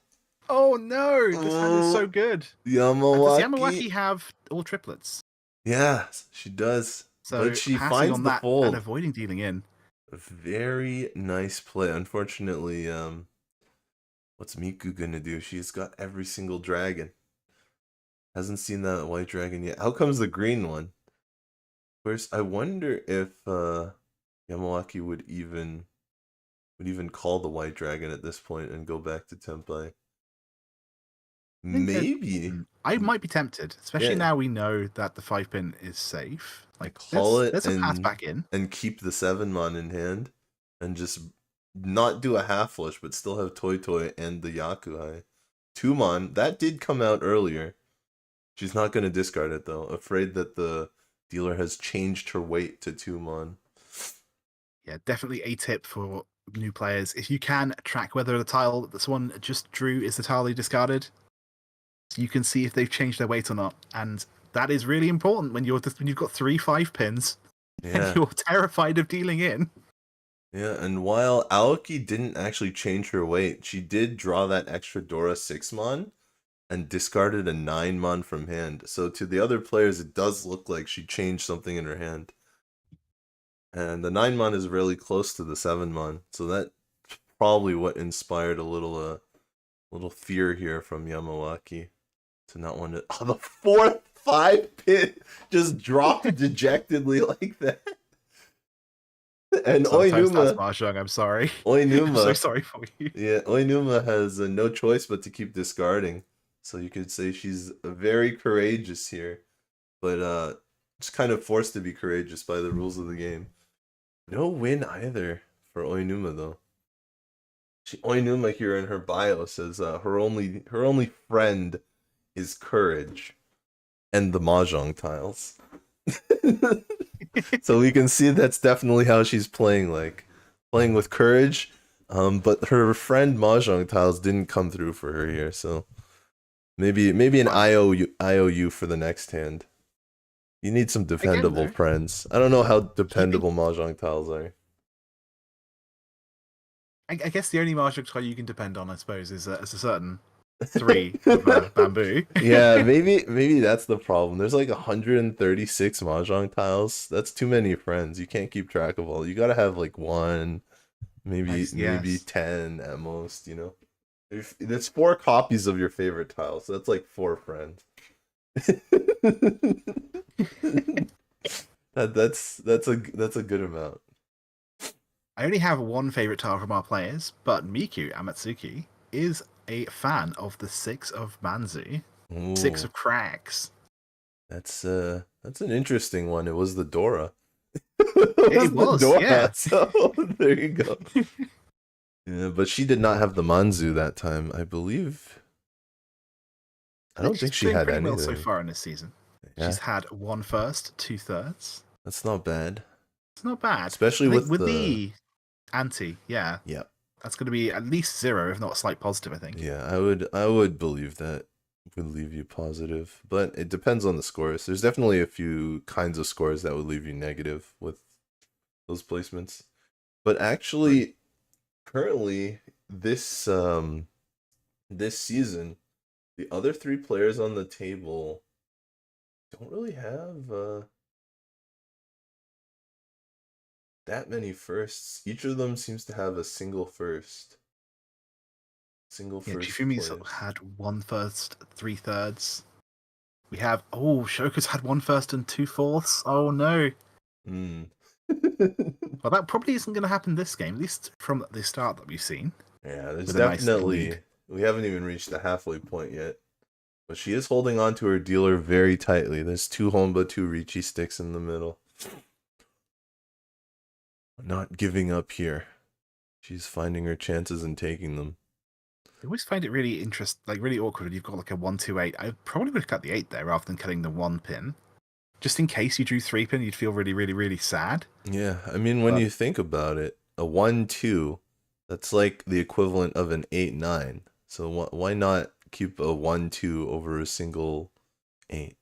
Oh no, this hand is so good. And does Yamawaki have all triplets? Yeah, she does. So But she passing finds on the that and fold. avoiding dealing in. Very nice play. Unfortunately, what's Miku gonna do? She's got every single dragon. Hasn't seen that white dragon yet. How comes the green one? First, I wonder if Yamawaki would even call the white dragon at this point and go back to Tempai. Maybe. I might be tempted, especially Yeah. now we know that the 5-pin is safe. Like, Call it there's a path back in. and keep the 7 mon in hand and just not do a half flush but still have Toy Toy and the Yakuhai. 2 mon, that did come out earlier. She's not going to discard it though, afraid that the dealer has changed her weight to 2 mon. Yeah, definitely a tip for new players. If you can track whether the tile that someone just drew is the tile they discarded, so you can see if they've changed their weight or not. And that is really important when you've got 3 5-pins and you're terrified of dealing in. Yeah, and while Aoki didn't actually change her weight, she did draw that extra Dora 6 mon and discarded a 9 mon from hand. So to the other players, it does look like she changed something in her hand. And the 9 mon is really close to the 7 mon. So that's probably what inspired a little fear here from Yamawaki to not want to. Oh, the 4th 5-pin just dropped dejectedly like that. And Sometimes Oinuma, that's Mahjong, I'm sorry. Oinuma, I'm so sorry for you. Yeah, Oinuma has no choice but to keep discarding. So you could say she's very courageous here, but just kind of forced to be courageous by the rules of the game. No win either for Oinuma though. Oinuma here in her bio says her only friend is courage and the Mahjong tiles. So we can see that's definitely how she's playing with courage. But her friend Mahjong tiles didn't come through for her here, so maybe an IOU for the next hand. You need some dependable friends. I don't know how dependable Mahjong tiles are. I guess the only Mahjong tile you can depend on, I suppose, is a certain 3 of bamboo. Yeah, maybe that's the problem. There's like 136 Mahjong tiles. That's too many friends. You can't keep track of all. You gotta have like 1, maybe 10 at most. There's 4 copies of your favorite tile, so that's like 4 friends. that's a good amount. I only have 1 favorite tile from our players, but Miku Amatsuki is a fan of the 6 of Manzu. Ooh. 6 of cracks. That's an interesting one. It was the Dora. It was Dora, yeah. So there you go. Yeah, but she did not have the Manzu that time, I believe. I don't think she had anything. Well so far in this season. Yeah. She's had 1 first, 2 thirds. That's not bad. It's not bad, especially with the anti. Yeah. Yeah. That's going to be at least 0, if not a slight positive, I think. Yeah, I would believe that would leave you positive, but it depends on the scores. There's definitely a few kinds of scores that would leave you negative with those placements. But actually, currently this season, the other 3 players on the table don't really have that many firsts. Each of them seems to have a single first. Chifumi's had 1 first, 3 thirds. We have Shoko's had 1/1 and 2/4. Oh no. Mm. Well, that probably isn't going to happen this game, at least from the start that we've seen. Yeah, there's With a nice definitely lead. we haven't even reached the halfway point yet. But she is holding on to her dealer very tightly. There's 2 Honba, 2 Riichi sticks in the middle. Not giving up here. She's finding her chances and taking them. I always find it really really awkward when you've got like a 1-2-8. I probably would have cut the 8 there rather than cutting the 1 pin. Just in case you drew 3 pin, you'd feel really, really, really sad. Yeah, I mean, when you think about it, a 1-2, that's like the equivalent of an 8-9. So why not keep a 1-2 over a single 8?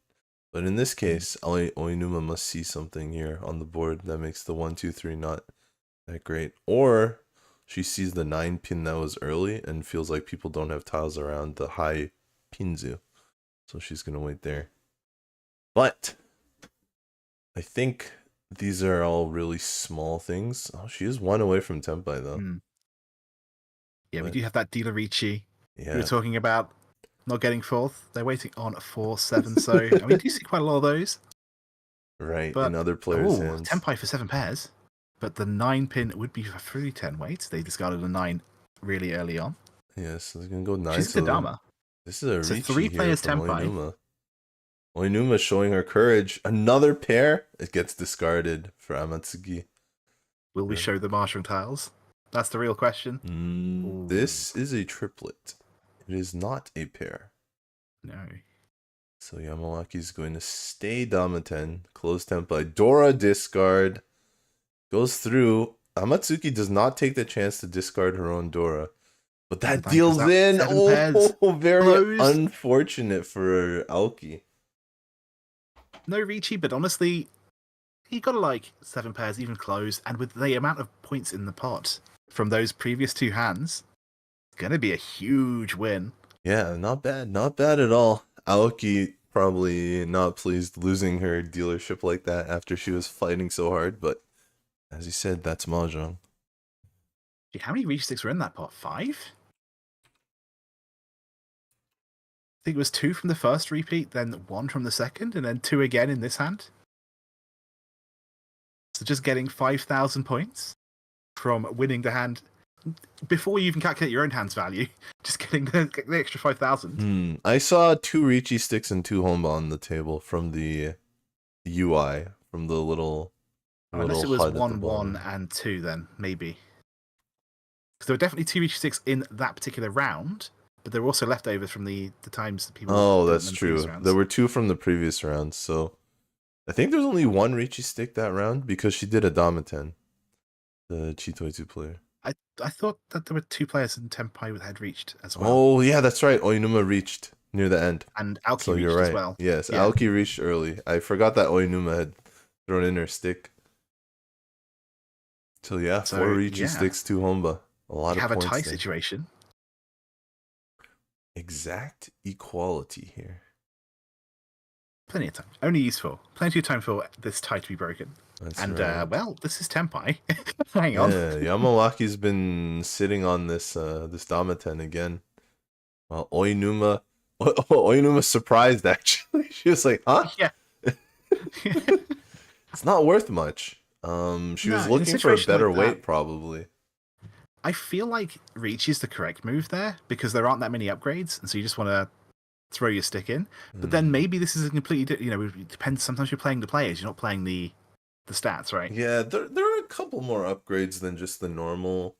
But in this case, Oinuma must see something here on the board that makes the 1-2-3 not that great. Or she sees the 9 pin that was early and feels like people don't have tiles around the high pinzu. So she's going to wait there. But I think these are all really small things. Oh, she is 1 away from Tempai, though. Yeah, we do have that dealer Riichi. Yeah. We were talking about not getting 4th. They're waiting on a 4-7, so I mean, we do see quite a lot of those. Right, But, in other players' hands. Tempai for 7 pairs. But the 9 pin would be for 3-10 weights. They discarded a 9 really early on. Yes, they're going to go 9. She's Kodama. This is a So Riichi 3 here players from Tempai. Oinuma. Oinuma showing her courage. Another pair. It gets discarded for Amatsuki. Will we show the Mahjong tiles? That's the real question. This is a triplet. It is not a pair. No. So Yamawaki is going to stay Damaten. Close Tempai. Dora discard. Goes through. Amatsuki does not take the chance to discard her own Dora. But that deals in. Very closed. Unfortunate for Aoki. No Riichi, but honestly, he got like 7 pairs, even closed, and with the amount of points in the pot from those previous 2 hands, it's gonna be a huge win. Yeah, not bad. Not bad at all. Aoki probably not pleased losing her dealership like that after she was fighting so hard, but as you said, that's Mahjong. How many Riichi sticks were in that pot? 5? I think it was 2 from the first repeat, then 1 from the second, and then 2 again in this hand. So just getting 5,000 points from winning the hand before you even calculate your own hand's value. Just getting the extra 5,000. I saw 2 Riichi sticks and 2 Honba on the table from the UI, from the little. Unless it was 1-1 and 2, then maybe. Because there were definitely 2 Riichi sticks in that particular round. But there were also leftovers from the times that people. Oh, that's true. There were 2 from the previous rounds, so I think there's only 1 Riichi stick that round because she did a Damaten, the Chitoitsu player. I thought that there were 2 players in Tempai that had reached as well. Oh yeah, that's right. Oinuma reached near the end, and Aoki so reached you're right as well. Yes, yeah. Aoki reached early. I forgot that Oinuma had thrown in her stick. So yeah, 4 Riichi sticks, 2 Honba. A lot of points. Have a tie situation. Exact equality here. Plenty of time. Only useful. Plenty of time for this tie to be broken. That's and right. Well, this is Tempai. Hang on. Yeah, Yamawaki's been sitting on this this Damaten again. Well, Oinuma surprised actually. She was like, "Huh? Yeah. It's not worth much." She was looking for a better weight, probably. I feel like Reach is the correct move there because there aren't that many upgrades, and so you just want to throw your stick in. But then maybe this is a completely it depends. Sometimes you're playing the players, you're not playing the stats, right? Yeah, there are a couple more upgrades than just the normal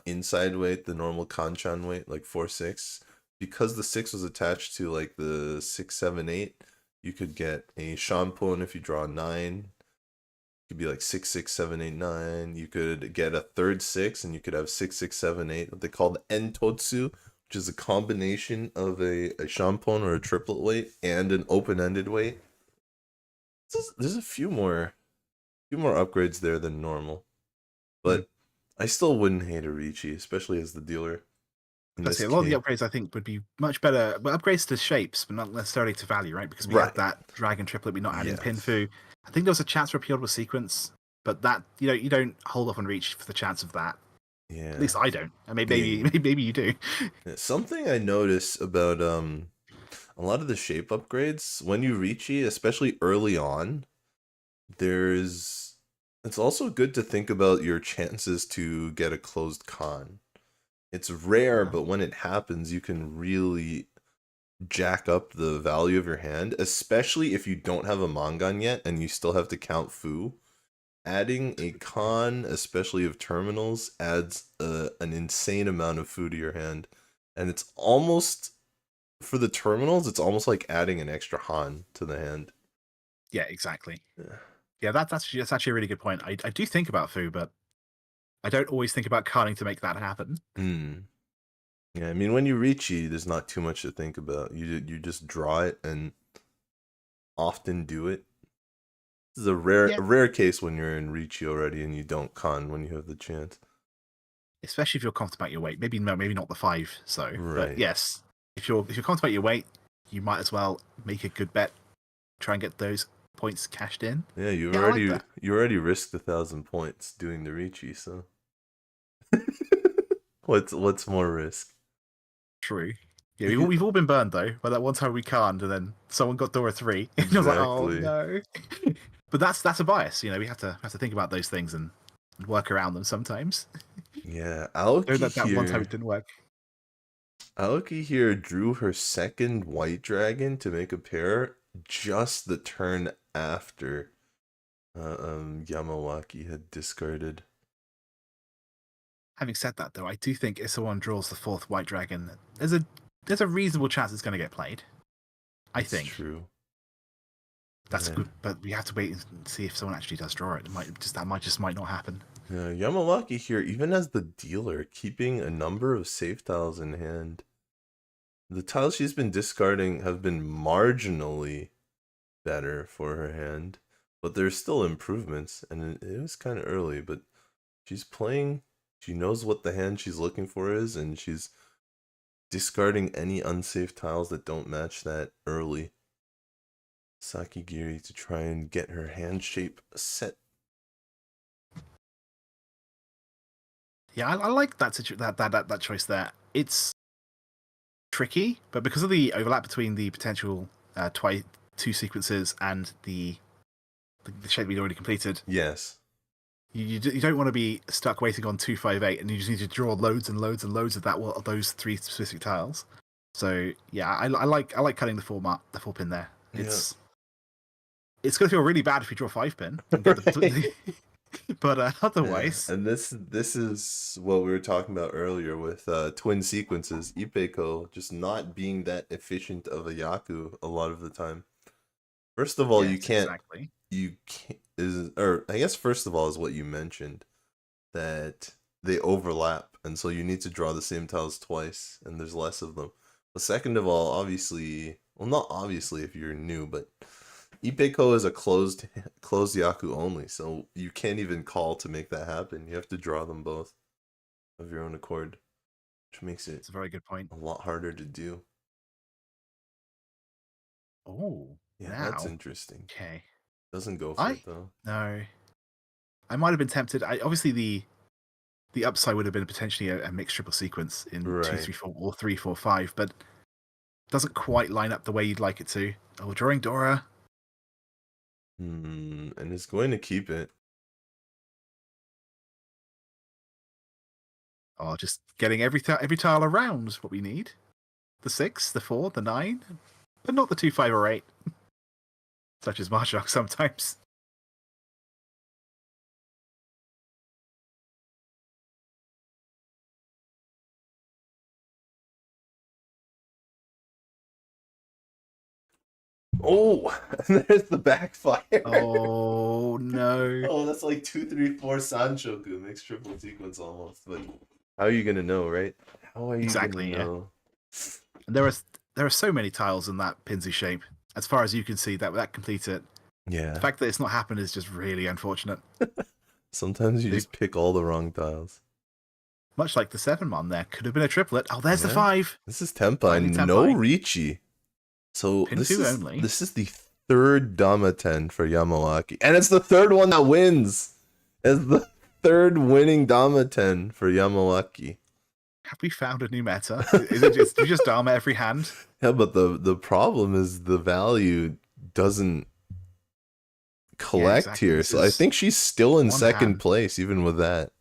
inside weight, the normal Kanchan weight, like 4-6. Because the 6 was attached to like the 6, 7, 8, you could get a Shampoo if you draw a 9. Could be like 6, 6, 7, 8, 9. You could get a third 6, and you could have 6, 6, 7, 8. What they call the Entotsu, which is a combination of a shampoo or a triplet weight and an open-ended weight. There's a few more upgrades there than normal, but I still wouldn't hate a Riichi, especially as the dealer. A lot of the upgrades I think would be much better, but upgrades to shapes, but not necessarily to value, right? Because we had that dragon triplet, we're not adding Pinfu. I think there was a chance for a Pure sequence, but that you don't hold off on Reach for the chance of that. Yeah. At least I don't. I mean, maybe you do. Something I notice about a lot of the shape upgrades, when you Riichi, especially early on, it's also good to think about your chances to get a closed con. It's rare, but when it happens, you can really jack up the value of your hand, especially if you don't have a Mangan yet and you still have to count Fu. Adding a con, especially of terminals, adds an insane amount of Fu to your hand. And it's almost, for the terminals, it's almost like adding an extra Han to the hand. Yeah, exactly. Yeah, that's actually a really good point. I do think about Fu, but I don't always think about canning to make that happen. Yeah, I mean, when you Riichi, there's not too much to think about. You just draw it and often do it. This is a rare case when you're in Riichi already and you don't con when you have the chance. Especially if you're confident about your weight. Maybe not the 5, so. Right. But yes, if you're confident about your weight, you might as well make a good bet. Try and get those points cashed in. Yeah, you already risked 1,000 points doing the Riichi, so what's more risk? True. Yeah, we've all been burned though. By that one time we can't, and then someone got Dora 3, and Exactly. I was like, oh no. But that's a bias. We have to think about those things and work around them sometimes. Yeah, Aoki that one time it didn't work. Aoki here drew her second white dragon to make a pair just the turn after Yamawaki had discarded. Having said that, though, I do think if someone draws the 4th white dragon, there's a reasonable chance it's going to get played. I think. True. That's good, but we have to wait and see if someone actually does draw it. That might not happen. Yeah, Yamawaki here, even as the dealer, keeping a number of safe tiles in hand. The tiles she's been discarding have been marginally better for her hand, but there's still improvements, and it was kind of early, but she's playing, she knows what the hand she's looking for is, and she's discarding any unsafe tiles that don't match that early. Sakigiri to try and get her hand shape set. Yeah, I like that choice there. It's tricky, but because of the overlap between the potential 2 sequences and the shape we'd already completed. Yes. You don't want to be stuck waiting on 258, and you just need to draw loads and loads and loads of those 3 specific tiles. So yeah, I like cutting the 4 pin there. It's going to feel really bad if you draw 5 pin. But otherwise, and this is what we were talking about earlier with twin sequences. Ipeco just not being that efficient of a Yaku a lot of the time. First of all, yes, exactly. I guess first of all is what you mentioned, that they overlap, and so you need to draw the same tiles twice, and there's less of them. But second of all, obviously, well, not obviously if you're new, but Ipeco is a closed Yaku only, so you can't even call to make that happen. You have to draw them both of your own accord, which makes it It's a very good point. a lot harder to do. Oh, yeah, that's interesting. Okay, doesn't go for it though. No, I might have been tempted. Obviously the upside would have been potentially a mixed triple sequence in 2, 3, 4 or 3, 4, 5, but doesn't quite line up the way you'd like it to. Oh, drawing Dora. And it's going to keep it. Oh, just getting every tile around is what we need. The 6, the 4, the 9, but not the 2, 5, or 8. Such as Mahjong sometimes. Oh, there's the backfire. Oh no. Oh, that's like 2, 3, 4 Sanchoku mixed triple sequence almost. But how are you gonna know, right? How are you gonna know? And there are so many tiles in that Pinsy shape. As far as you can see, that complete it. Yeah. The fact that it's not happened is just really unfortunate. Sometimes you just pick all the wrong tiles. Much like the 7 one there. Could have been a triplet. Oh, there's the 5. This is Tenpai. No Riichi. So this is the 3rd Dama 10 for Yamawaki. And it's the 3rd one that wins. It's the 3rd winning Dama 10 for Yamawaki. Have we found a new meta? Is it just, do you just Dama every hand? Yeah, but the problem is the value doesn't Yeah, collect exactly. here. This So I is think she's still in one second hand. place, even with that.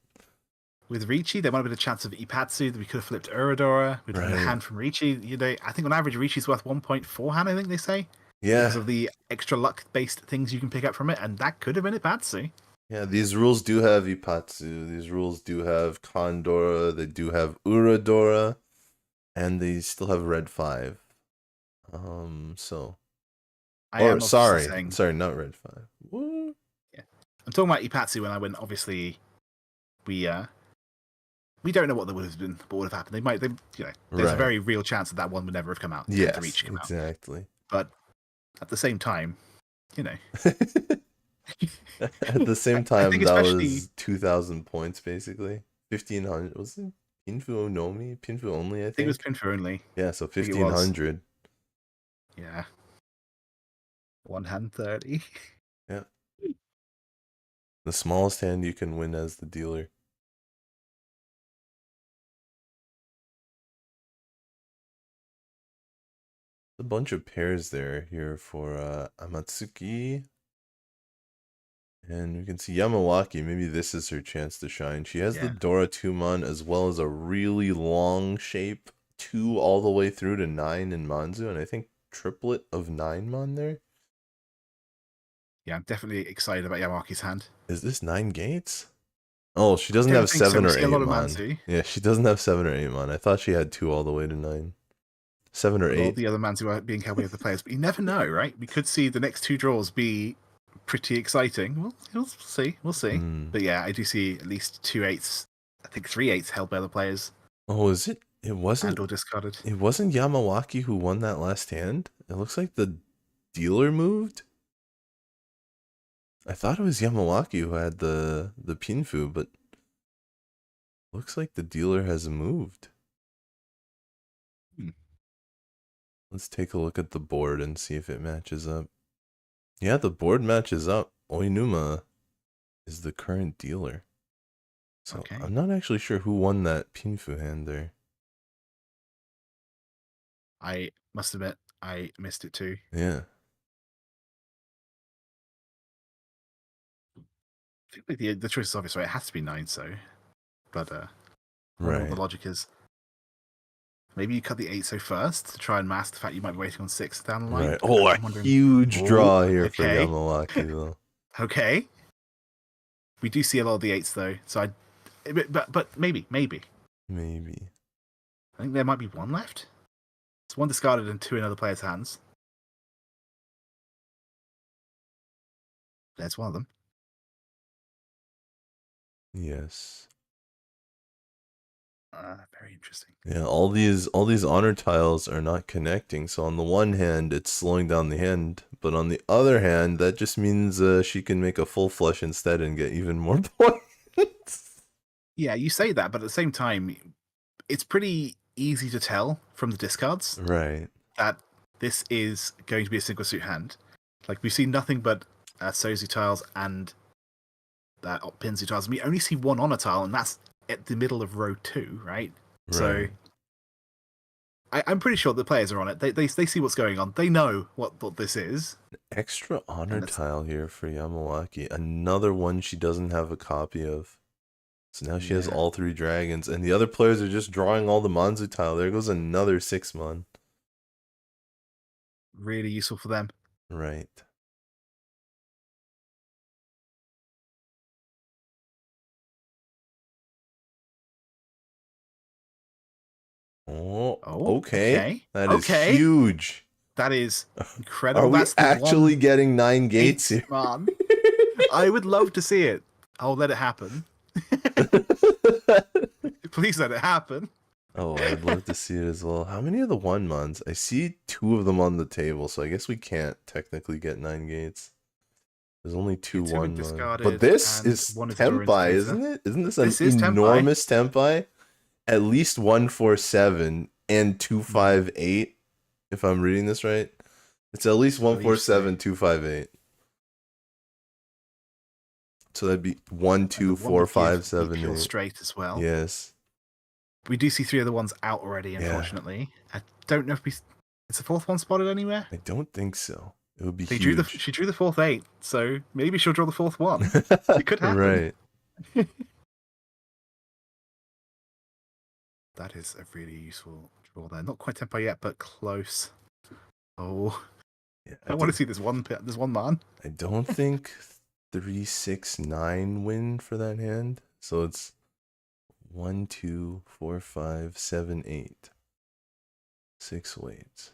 With Riichi, there might have been a chance of Ipatsu that we could have flipped Uradora. We'd have a Right. hand from Riichi. You know, I think on average Riichi's worth 1.4 hand, I think they say. Because Yeah. of the extra luck-based things you can pick up from it, and that could have been Ipatsu. Yeah, these rules do have Ipatsu. These rules do have Condora. They do have Uradora. And they still have Red 5. So. I Or, am obviously sorry. saying, Sorry, not Red 5. What? yeah. I'm talking about Ipatsu when I went, obviously, we don't know what would have happened. There's a Right. very real chance that one would never have come out. The Yes, Riichi come out. exactly. But at the same time, At the same I time, think that especially was 2,000 points, basically. 1,500. Was it Pinfu Nomi? Pinfu only, I it was think. Pinfu only. Yeah, so I think it was. 1,500. Yeah. One hand 30. Yeah. The smallest hand you can win as the dealer. A bunch of pairs there here for Amatsuki. And we can see Yamawaki. Maybe this is her chance to shine. She has the Yeah. Dora Tumon as well as a really long shape 2 all the way through to 9 in Manzu. And I think triplet of 9 mon there. Yeah, I'm definitely excited about Yamawaki's hand. Is this 9 gates? Oh, she I doesn't don't have think so. 7 We or see a 8 lot of mon. Manzu. Yeah, she doesn't have 7 or 8 mon. I thought she had 2 all the way to 9. 7 or A lot 8. of the other Manzu are being held by other players, but you never know, right? We could see the next 2 draws be pretty exciting. We'll see. We'll see. But yeah, I do see at least 2 8s. I think 3 8s held by other players. Oh, is it? It wasn't. And or discarded. It wasn't Yamawaki who won that last hand. It looks like the dealer moved. I thought it was Yamawaki who had the Pinfu, but looks like the dealer has moved. Let's take a look at the board and see if it matches up. Yeah, the board matches up. Oinuma is the current dealer. So Okay. I'm not actually sure who won that Pinfu hand there. I must admit, I missed it too. Yeah. I think the choice is obvious, right? It has to be 9, so. But I wonder what Right. the logic is. Maybe you cut the 8 so first to try and mask the fact you might be waiting on 6 down the line. Right. Oh, a huge draw here for okay. Yamawaki, though. Okay. We do see a lot of the 8s though, so but maybe. Maybe. I think there might be 1 left. It's 1 discarded and 2 in other players' hands. There's 1 of them. Yes. Very interesting. Yeah, all these honor tiles are not connecting. So on the one hand, it's slowing down the hand, but on the other hand, that just means she can make a full flush instead and get even more points. Yeah, you say that, but at the same time, it's pretty easy to tell from the discards, right, that this is going to be a single suit hand. Like we see nothing but Sozu tiles and Pinzu tiles. We only see 1 honor tile, and that's at the middle of row 2, right? So I'm pretty sure the players are on it. They see what's going on. They know what this is. Extra honor tile here for Yamawaki. Another one she doesn't have a copy of. So now she has all 3 dragons, and the other players are just drawing all the Manzu tile. There goes another 6 mon. Really useful for them. Right. Oh, okay. That is huge. That is incredible. Are we That's actually getting 9 gates here? Man. I would love to see it. I'll let it happen. Please let it happen. Oh, I'd love to see it as well. How many are the 1 mons? I see 2 of them on the table, so I guess we can't technically get 9 gates. There's only 2 1 mons. But this is Tempai, isn't it? Isn't this an enormous Tempai? At least 147 and 258, if I'm reading this right. It's at least 147, 258. So that'd be 1, 2, 4, 5, 7, 8. Straight as well. Yes. We do see 3 other ones out already, unfortunately. I don't know if we Is the fourth one spotted anywhere? I don't think so. It would be She huge. drew the fourth 8, so maybe she'll draw the fourth one. It could happen. Right. That is a really useful draw there. Not quite tempo yet, but close. Oh, Yeah, I want to see this one man. I don't think 3, 6, 9 win for that hand. So it's 1, 2, 4, 5, 7, 8. 6 waits.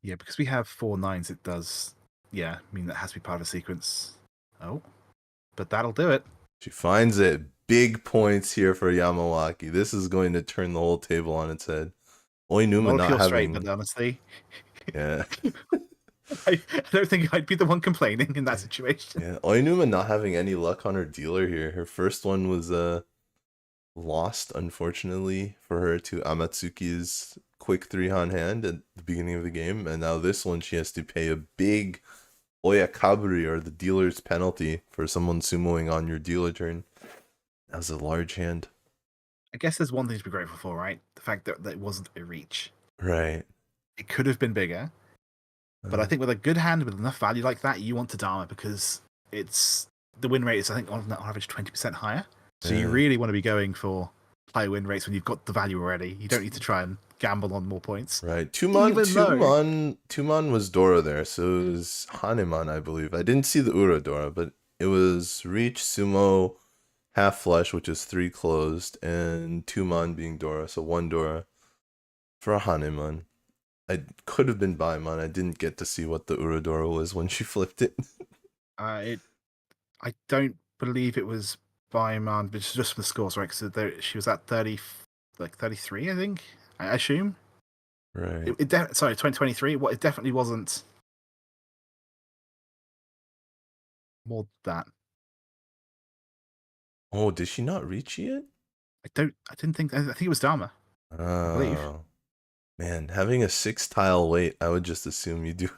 Yeah, because we have 4 9s, it does. Yeah, I mean that has to be part of a sequence. Oh, but that'll do it. She finds it. Big points here for Yamawaki. This is going to turn the whole table on its head. Oinuma not having. Straight, honestly. Yeah. I don't think I'd be the one complaining in that situation. Yeah, Oinuma not having any luck on her dealer here. Her first one was lost, unfortunately, for her to Amatsuki's quick 3-han hand at the beginning of the game, and now this one she has to pay a big oyakaburi, or the dealer's penalty, for someone sumoing on your dealer turn. That was a large hand. I guess there's one thing to be grateful for, right? The fact that it wasn't a reach. Right. It could have been bigger. But I think with a good hand with enough value like that, you want to Dharma because it's the win rate is, I think, on average 20% higher. So you really want to be going for high win rates when you've got the value already. You don't need to try and gamble on more points. Right. Tumon was Dora there, so it was Haneman, I believe. I didn't see the Ura Dora, but it was Reach, Sumo, Half Flush, which is 3 closed, and Tumon being Dora, so 1 Dora for a Haneman. I could have been Baimon. I didn't get to see what the Uradora was when she flipped it. I don't believe it was Baimon, but it's just for the scores, right? Because she was at 33, I think. I assume. Right. Sorry, 2023. It definitely wasn't more than that. Oh, did she not reach yet? I think it was Dharma. I believe. Man, having a 6-tile weight, I would just assume you do.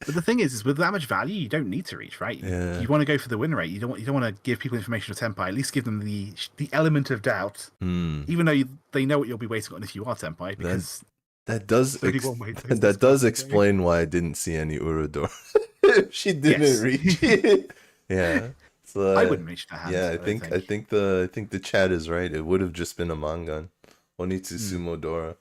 But the thing is with that much value, you don't need to reach, right? Yeah. You want to go for the win rate. You don't want to give people information of Tempai. At least give them the element of doubt, even though they know what you'll be waiting on if you are Tempai. Because that does explain why I didn't see any Urador. She didn't reach it. Yeah. So, I wouldn't reach that hand. Yeah, I think the chat is right. It would have just been a Mangan. Onitsu Sumo Dora.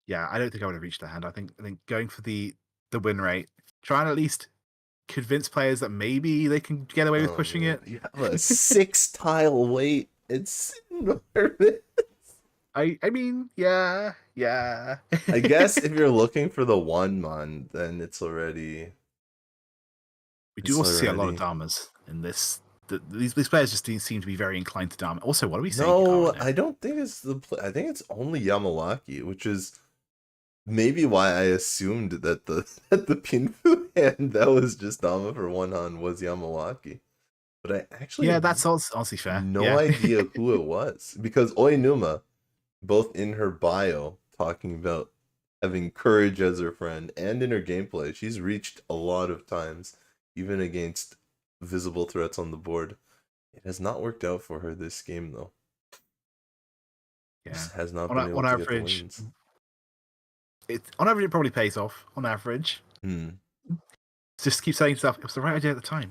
Yeah, I don't think I would have reached that hand. I think going for the win rate, trying to at least convince players that maybe they can get away with pushing it. You have a 6-tile weight. It's enormous. I mean, yeah. I guess if you're looking for the 1-man, then it's already. We do also see a lot of Dharmas in this. These players just seem to be very inclined to Dharma. Also, what are we seeing? No, I don't think it's I think it's only Yamawaki, which is maybe why I assumed that the Pinfu hand that was just Dharma for 1-han was Yamawaki. But I actually that's honestly fair. No idea who it was, because Oinuma, both in her bio talking about having courage as her friend and in her gameplay, she's reached a lot of times, even against visible threats on the board. It has not worked out for her this game, though. Yeah, has not been able on to average, get the wins. On average, it probably pays off. On average, just keep saying stuff. It was the right idea at the time.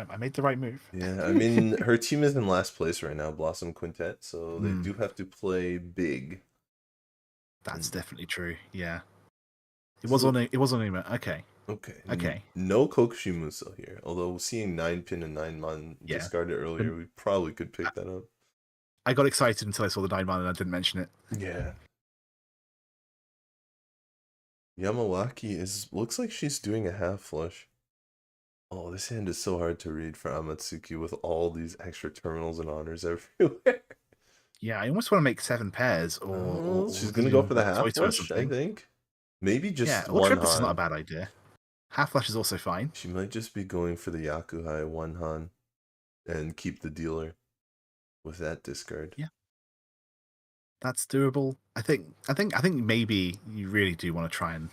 I made the right move. Yeah, I mean, her team is in last place right now, Blossom Quintet, so they do have to play big. That's definitely true. Yeah, it was on Uma. Okay. No Kokushimuso here. Although seeing 9-pin and 9-man discarded earlier, we probably could pick that up. I got excited until I saw the 9-man and I didn't mention it. Yeah. Yamawaki looks like she's doing a half flush. Oh, this hand is so hard to read for Amatsuki with all these extra terminals and honors everywhere. Yeah, I almost want to make 7 pairs or she's gonna go for the half flush, I think. Maybe just one trips is not a bad idea. Half flush is also fine. She might just be going for the Yakuhai 1-han and keep the dealer with that discard. Yeah. That's doable. I think maybe you really do want to try and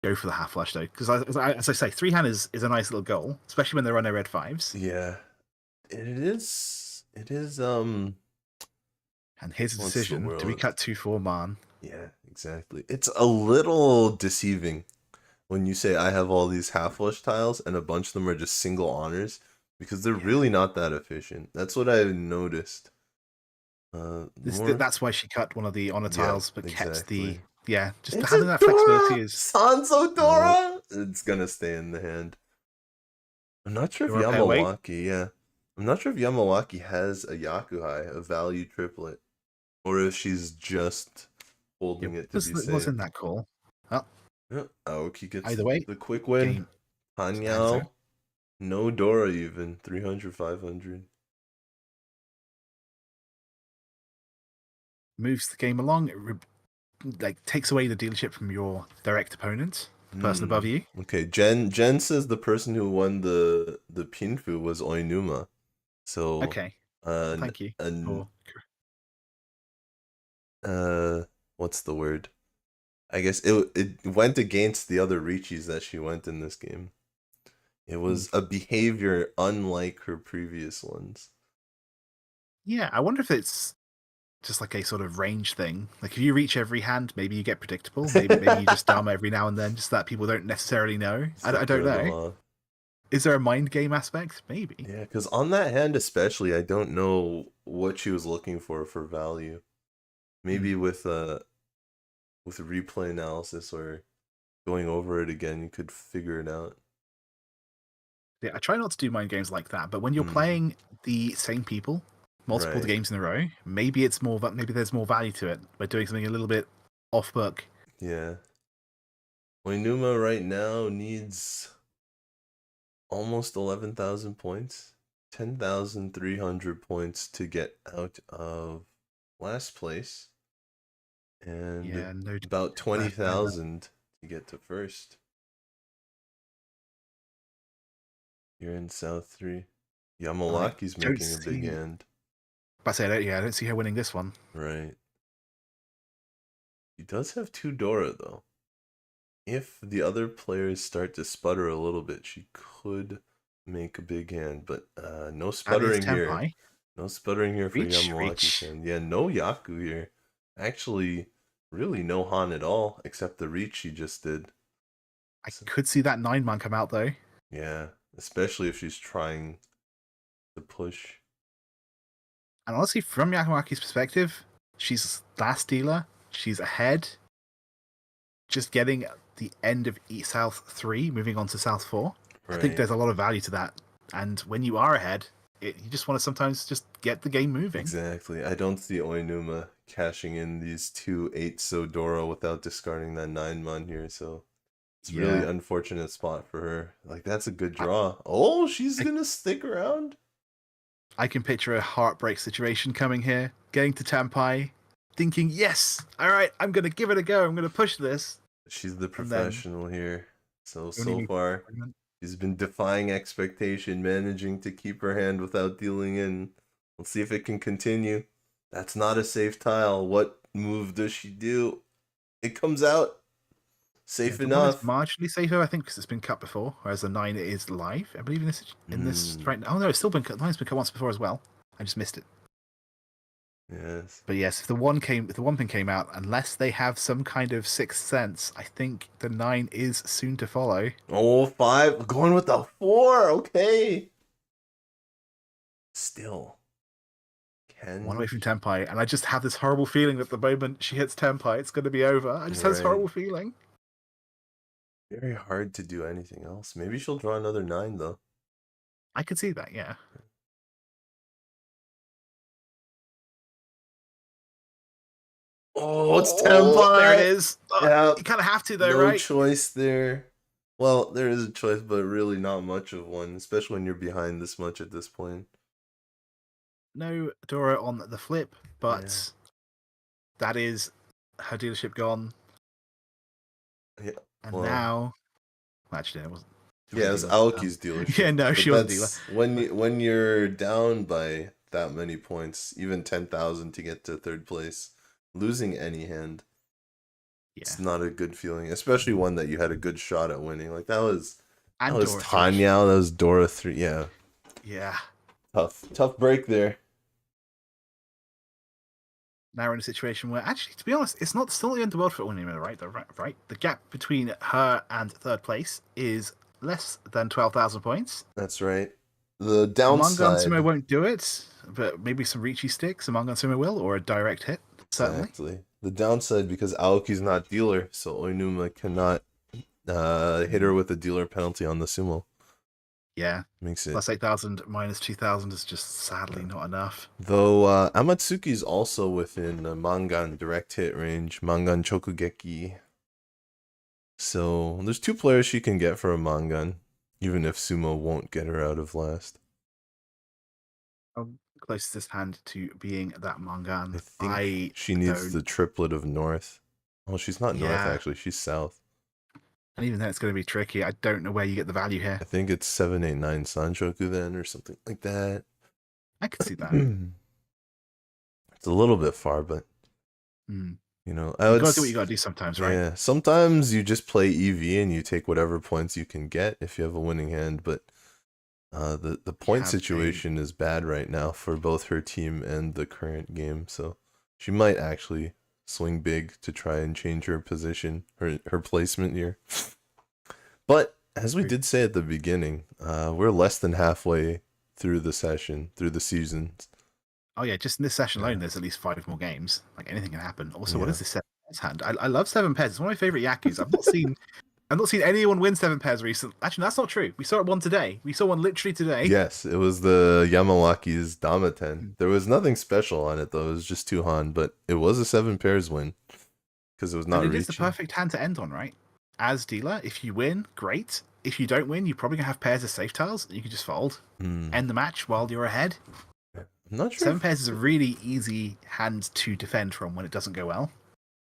go for the half flush though, because as I say, 3-han is a nice little goal, especially when there are no red 5s. Yeah, it is. And here's a What's the decision. Do we world? cut 2-4 man? Yeah, exactly. It's a little deceiving when you say I have all these half flush tiles and a bunch of them are just single honors because they're Yeah. really not that efficient. That's what I've noticed. More, That's why she cut one of the honor yeah, tiles, but kept the exactly. just It's having a that flexibility Dora! is Sanzo oh, Dora! It's gonna stay in the hand. I'm not sure if Dora pair weight. Yamawaki, yeah. I'm not sure if Yamawaki has a Yakuhai, a value triplet, or if she's just holding it to be Was safe. in that call. Oh, Yeah, Aoki gets either way, the quick win. game hands down. Hanyao, no Dora even, 300, 500. Moves the game along. Like takes away the dealership from your direct opponent, the person above you. Okay, Jenn says the person who won the Pinfu was Oinuma. So, Okay, uh, thank you. an, Or what's the word? I guess it went against the other Riichis that she went in this game. It was a behavior unlike her previous ones. yeah, I wonder if it's just like a sort of range thing. Like if you reach every hand, maybe you get predictable. Maybe you just dumb every now and then, just that people don't necessarily know. I don't know. Off. Is there a mind game aspect? Maybe. Yeah, because on that hand especially, I don't know what she was looking for value. Maybe with replay analysis or going over it again, you could figure it out. Yeah, I try not to do mind games like that, but when you're playing the same people multiple Right. games in a row, maybe it's more. Maybe there's more value to it by doing something a little bit off book. Yeah. Oinuma right now needs almost 11,000 points. 10,300 points to get out of last place. And Yeah, no. about 20,000 to get to first. You're in South 3. Yamawaki's making a big hand. I say, I don't see her winning this one. Right. He does have 2 Dora, though. If the other players start to sputter a little bit, she could make a big hand. But no sputtering here. No sputtering here for Yamawaki-san. Yeah, no Yaku here. Actually, really no Han at all, except the reach she just did. I could see that 9-man come out, though. Yeah, especially if she's trying to push. And honestly, from Yamawaki's perspective, she's last dealer. She's ahead. Just getting the end of South 3, moving on to South 4. Right. I think there's a lot of value to that. And when you are ahead, you just want to sometimes just get the game moving. Exactly. I don't see Oinuma cashing in these 2 8 Sodora without discarding that 9-man here, so it's really unfortunate spot for her. Like, that's a good draw. She's gonna stick around? I can picture a heartbreak situation coming here, getting to Tampai, thinking, yes, all right, I'm going to give it a go. I'm going to push this. She's the professional here. So far, she's been defying expectation, managing to keep her hand without dealing in. Let's see if it can continue. That's not a safe tile. What move does she do? It comes out. Safe enough. Marginally safer, I think, because it's been cut before, whereas the 9 is live. I believe in this right now. Oh no, it's still been cut. The 9's been cut once before as well. I just missed it. Yes. But yes, if the 1 pin came out, unless they have some kind of sixth sense, I think the 9 is soon to follow. 5. Going with the 4. Okay. Still. 1 away from Tenpai, and I just have this horrible feeling that the moment she hits Tenpai, it's going to be over. I just have this horrible feeling. Very hard to do anything else. Maybe she'll draw another 9, though. I could see that, yeah. It's Tenpai! There it is! Yeah. You kind of have to, though, right? No choice there. Well, there is a choice, but really not much of one, especially when you're behind this much at this point. No Dora on the flip, but that is her dealership gone. Yeah. And now... Actually, it wasn't. It was Aoki's dealership. Yeah, no, she wasn't dealer. When you're down by that many points, even 10,000 to get to third place, losing any hand, it's not a good feeling, especially one that you had a good shot at winning. Like that was Tanya, that was Dora 3. Yeah. Yeah. Tough break there. now we're in a situation where, actually, to be honest, it's not still the end of the world for Oinuma, right? Right. The gap between her and third place is less than 12,000 points. That's right. The Among Gun downside. Sumo won't do it, but maybe some Riichi sticks Among Gun Sumo will, or a direct hit, certainly. Exactly. The downside, because Aoki's not dealer, so Oinuma cannot hit her with a dealer penalty on the sumo. Yeah. Makes it. Plus 8,000 minus 2,000 is just sadly not enough. Though Amatsuki's also within Mangan direct hit range, Mangan Chokugeki. So there's 2 players she can get for a Mangan, even if Sumo won't get her out of last. Closest hand to being that Mangan. I think she needs the triplet of North. Oh, she's not North, actually. She's South. And even then, it's going to be tricky. I don't know where you get the value here. I think it's 789 Sanchoku then, or something like that. I could see that. It's a little bit far, but you know, I would gotta do what you gotta do sometimes, right? Yeah, sometimes you just play EV and you take whatever points you can get if you have a winning hand. But the point situation is bad right now for both her team and the current game, so she might actually swing big to try and change her position, her placement here. But as we did say at the beginning, we're less than halfway through the session, through the seasons. Oh yeah, just in this session alone, there's at least 5 more games. Like, anything can happen. Also, what is this 7 pairs hand? I love 7 pairs. It's one of my favorite Yakus. I've not seen anyone win 7 pairs recently. Actually, that's not true. We saw one today. We saw one literally today. Yes, it was the Yamawaki's Damaten. There was nothing special on it though. It was just 2 Han, but it was a 7 pairs win because it was not. And it is the perfect hand to end on, right? As dealer, if you win, great. If you don't win, you're probably gonna have pairs of safe tiles that you can just fold. End the match while you're ahead. I'm not sure. 7 pairs is a really easy hand to defend from when it doesn't go well.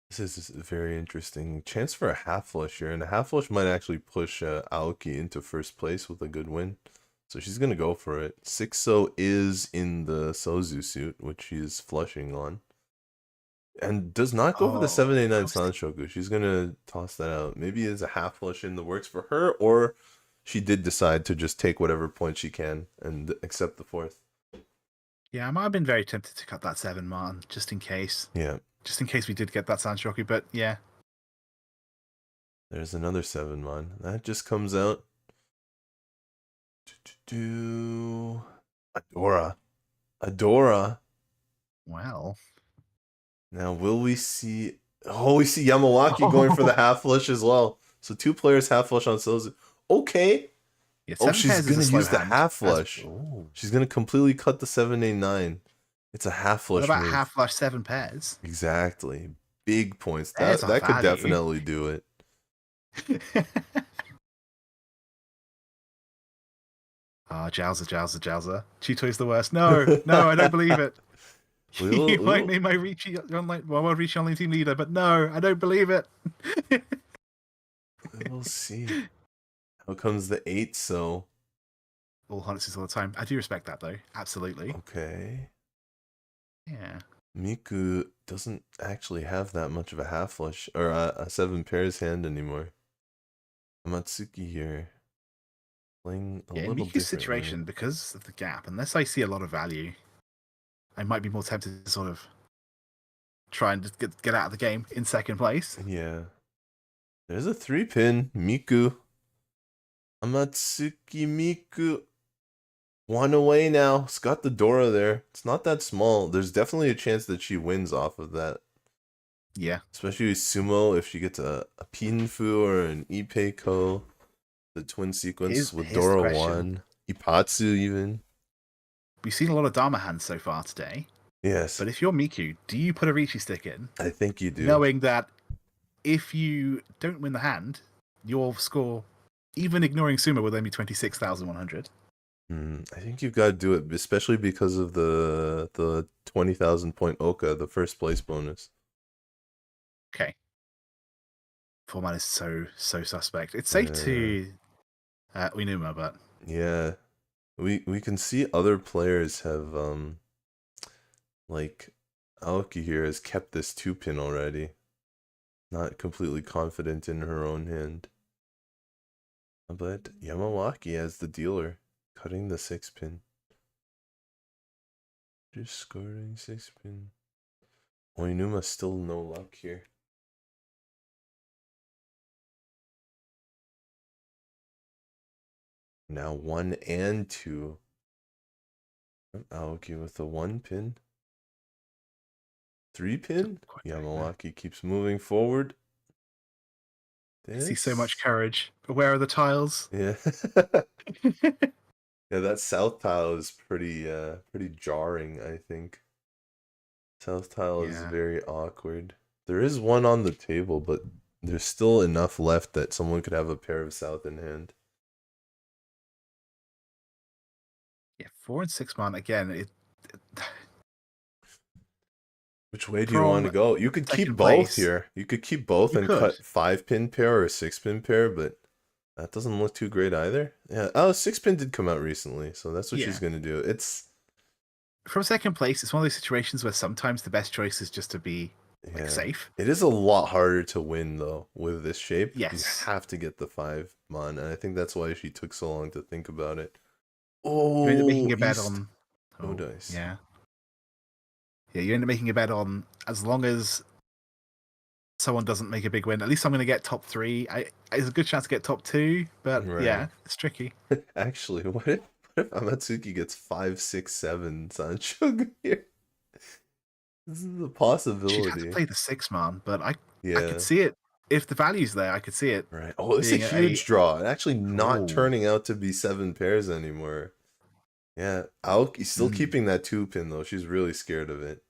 This is very interesting. Chance for a half flush here, and a half flush might actually push Aoki into first place with a good win. So she's gonna go for it. 6-0 is in the Sozu suit, which she's flushing on. And does not go for the 789 Sanshoku. She's gonna toss that out. Maybe it's a half flush in the works for her, or she did decide to just take whatever point she can and accept the 4th. Yeah, I might have been very tempted to cut that 7 man, just in case. Yeah. Just in case we did get that Sanshoku, but yeah. There's another 7 man. That just comes out. Adora. Well. Now, will we see... Oh, we see Yamawaki going for the half flush as well. So 2 players half flush on Sozu. Okay. Yeah, she's going to use the half flush. She's going to completely cut the 789. It's a half flush. What about half flush 7 pairs? Exactly. Big points. That could definitely do it. Jowza. Chito's the worst. No, I don't believe it. You might name my Riichi online team leader, but no, I don't believe it. We'll see. How comes the 8 so? All harnesses all the time. I do respect that though. Absolutely. Okay. Yeah. Miku doesn't actually have that much of a half flush or a 7 pairs hand anymore. Amatsuki here. Playing a little different. Miku's situation, because of the gap, unless I see a lot of value, I might be more tempted to sort of try and just get out of the game in second place. Yeah. There's a 3-pin. Miku. Amatsuki Miku. 1 away now. It's got the Dora there. It's not that small. There's definitely a chance that she wins off of that. Yeah. Especially Sumo, if she gets a Pinfu or an Ipeiko. The twin sequence with Dora 1. Ipatsu even. We've seen a lot of Dharma hands so far today. Yes. But if you're Miku, do you put a Riichi stick in? I think you do. Knowing that if you don't win the hand, your score, even ignoring Sumo, will then be 26,100. I think you've got to do it, especially because of the 20,000 point Oka, the first place bonus. Okay. Format is so suspect. It's safe to Oinuma, but yeah, we can see other players have like Aoki here has kept this 2-pin already. Not completely confident in her own hand, but Yamawaki as the dealer. Cutting the 6-pin. Just scoring 6-pin. Oinuma still no luck here. Now 1 and 2. Aoki with a 1 pin. 3 pin. Yamawaki keeps moving forward. I see so much courage. But where are the tiles? Yeah. Yeah, that south tile is pretty jarring, I think. South tile is very awkward. There is one on the table, but there's still enough left that someone could have a pair of south in hand. Yeah, 4 and 6 man again. Which way do you want to go? You could keep both here. You could keep both and cut 5-pin pair or a 6-pin pair, but that doesn't look too great either. Yeah. Oh, 6-pin did come out recently, so that's what she's gonna do. It's from second place. It's one of those situations where sometimes the best choice is just to be safe. It is a lot harder to win though with this shape. Yes, you have to get the 5 mon, and I think that's why she took so long to think about it. Oh, you end up making a bet on no dice. Yeah, you end up making a bet on as long as someone doesn't make a big win. At least I'm going to get top 3. It's a good chance to get top 2, but yeah, it's tricky. Actually, what if Amatsuki gets 5, 6, 7 Sanchogu here? This is a possibility. She'd have to play the 6 man, but I could see it. If the value's there, I could see it. Right. Oh, it's a huge draw. And actually not turning out to be 7 pairs anymore. Yeah. Aoki's still keeping that 2 pin, though. She's really scared of it.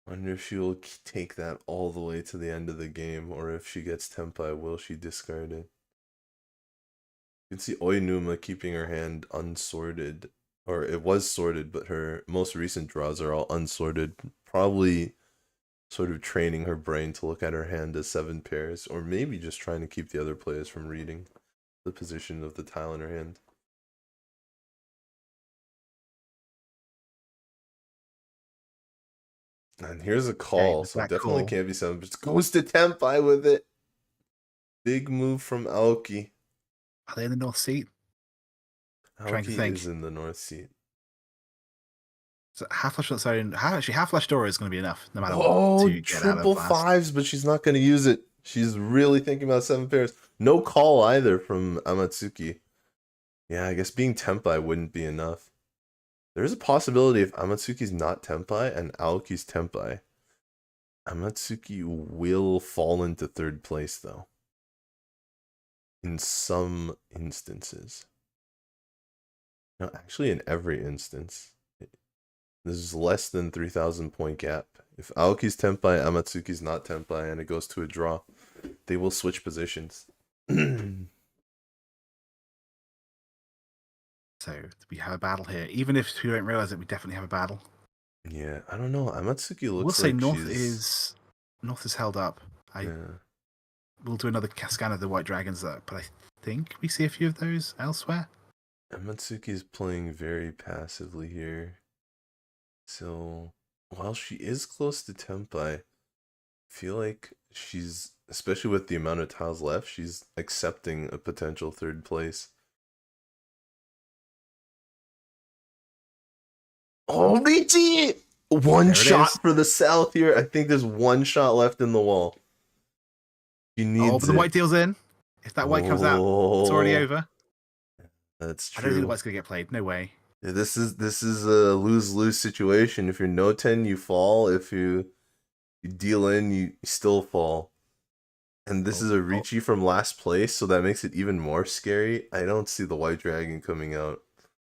Wonder if she'll take that all the way to the end of the game, or if she gets Tenpai, will she discard it? You can see Oinuma keeping her hand unsorted. Or it was sorted, but her most recent draws are all unsorted. Probably sort of training her brain to look at her hand as 7 pairs, or maybe just trying to keep the other players from reading the position of the tile in her hand. And here's a call, so definitely can't be 7, but just goes to Tenpai with it. Big move from Aoki. Are they in the north seat? Aoki is in the north seat. So half flush zone. Actually, half flush door is going to be enough, no matter what. To triple get out of 5s, but she's not going to use it. She's really thinking about 7 pairs. No call either from Amatsuki. Yeah, I guess being Tenpai wouldn't be enough. There's a possibility if Amatsuki's not Tenpai and Aoki's Tenpai, Amatsuki will fall into 3rd place, though. In some instances. No, actually in every instance. This is less than 3,000 point gap. If Aoki's Tenpai, Amatsuki's not Tenpai, and it goes to a draw, they will switch positions. So we have a battle here. Even if we don't realize it, we definitely have a battle. Yeah, I don't know. Amatsuki looks we'll say North is held up. We'll do another scan of the White Dragons, but I think we see a few of those elsewhere. Amatsuki is playing very passively here. So, while she is close to Tenpai, I feel like she's, especially with the amount of tiles left, she's accepting a potential 3rd place. Oh, Riichi! One shot for the south here. I think there's 1 shot left in the wall. She needs but the white deal's in. If that white comes out, it's already over. That's true. I don't think the white's going to get played. No way. Yeah, this is a lose-lose situation. If you're no 10, you fall. If you deal in, you still fall. And this is a Riichi from last place, so that makes it even more scary. I don't see the white dragon coming out.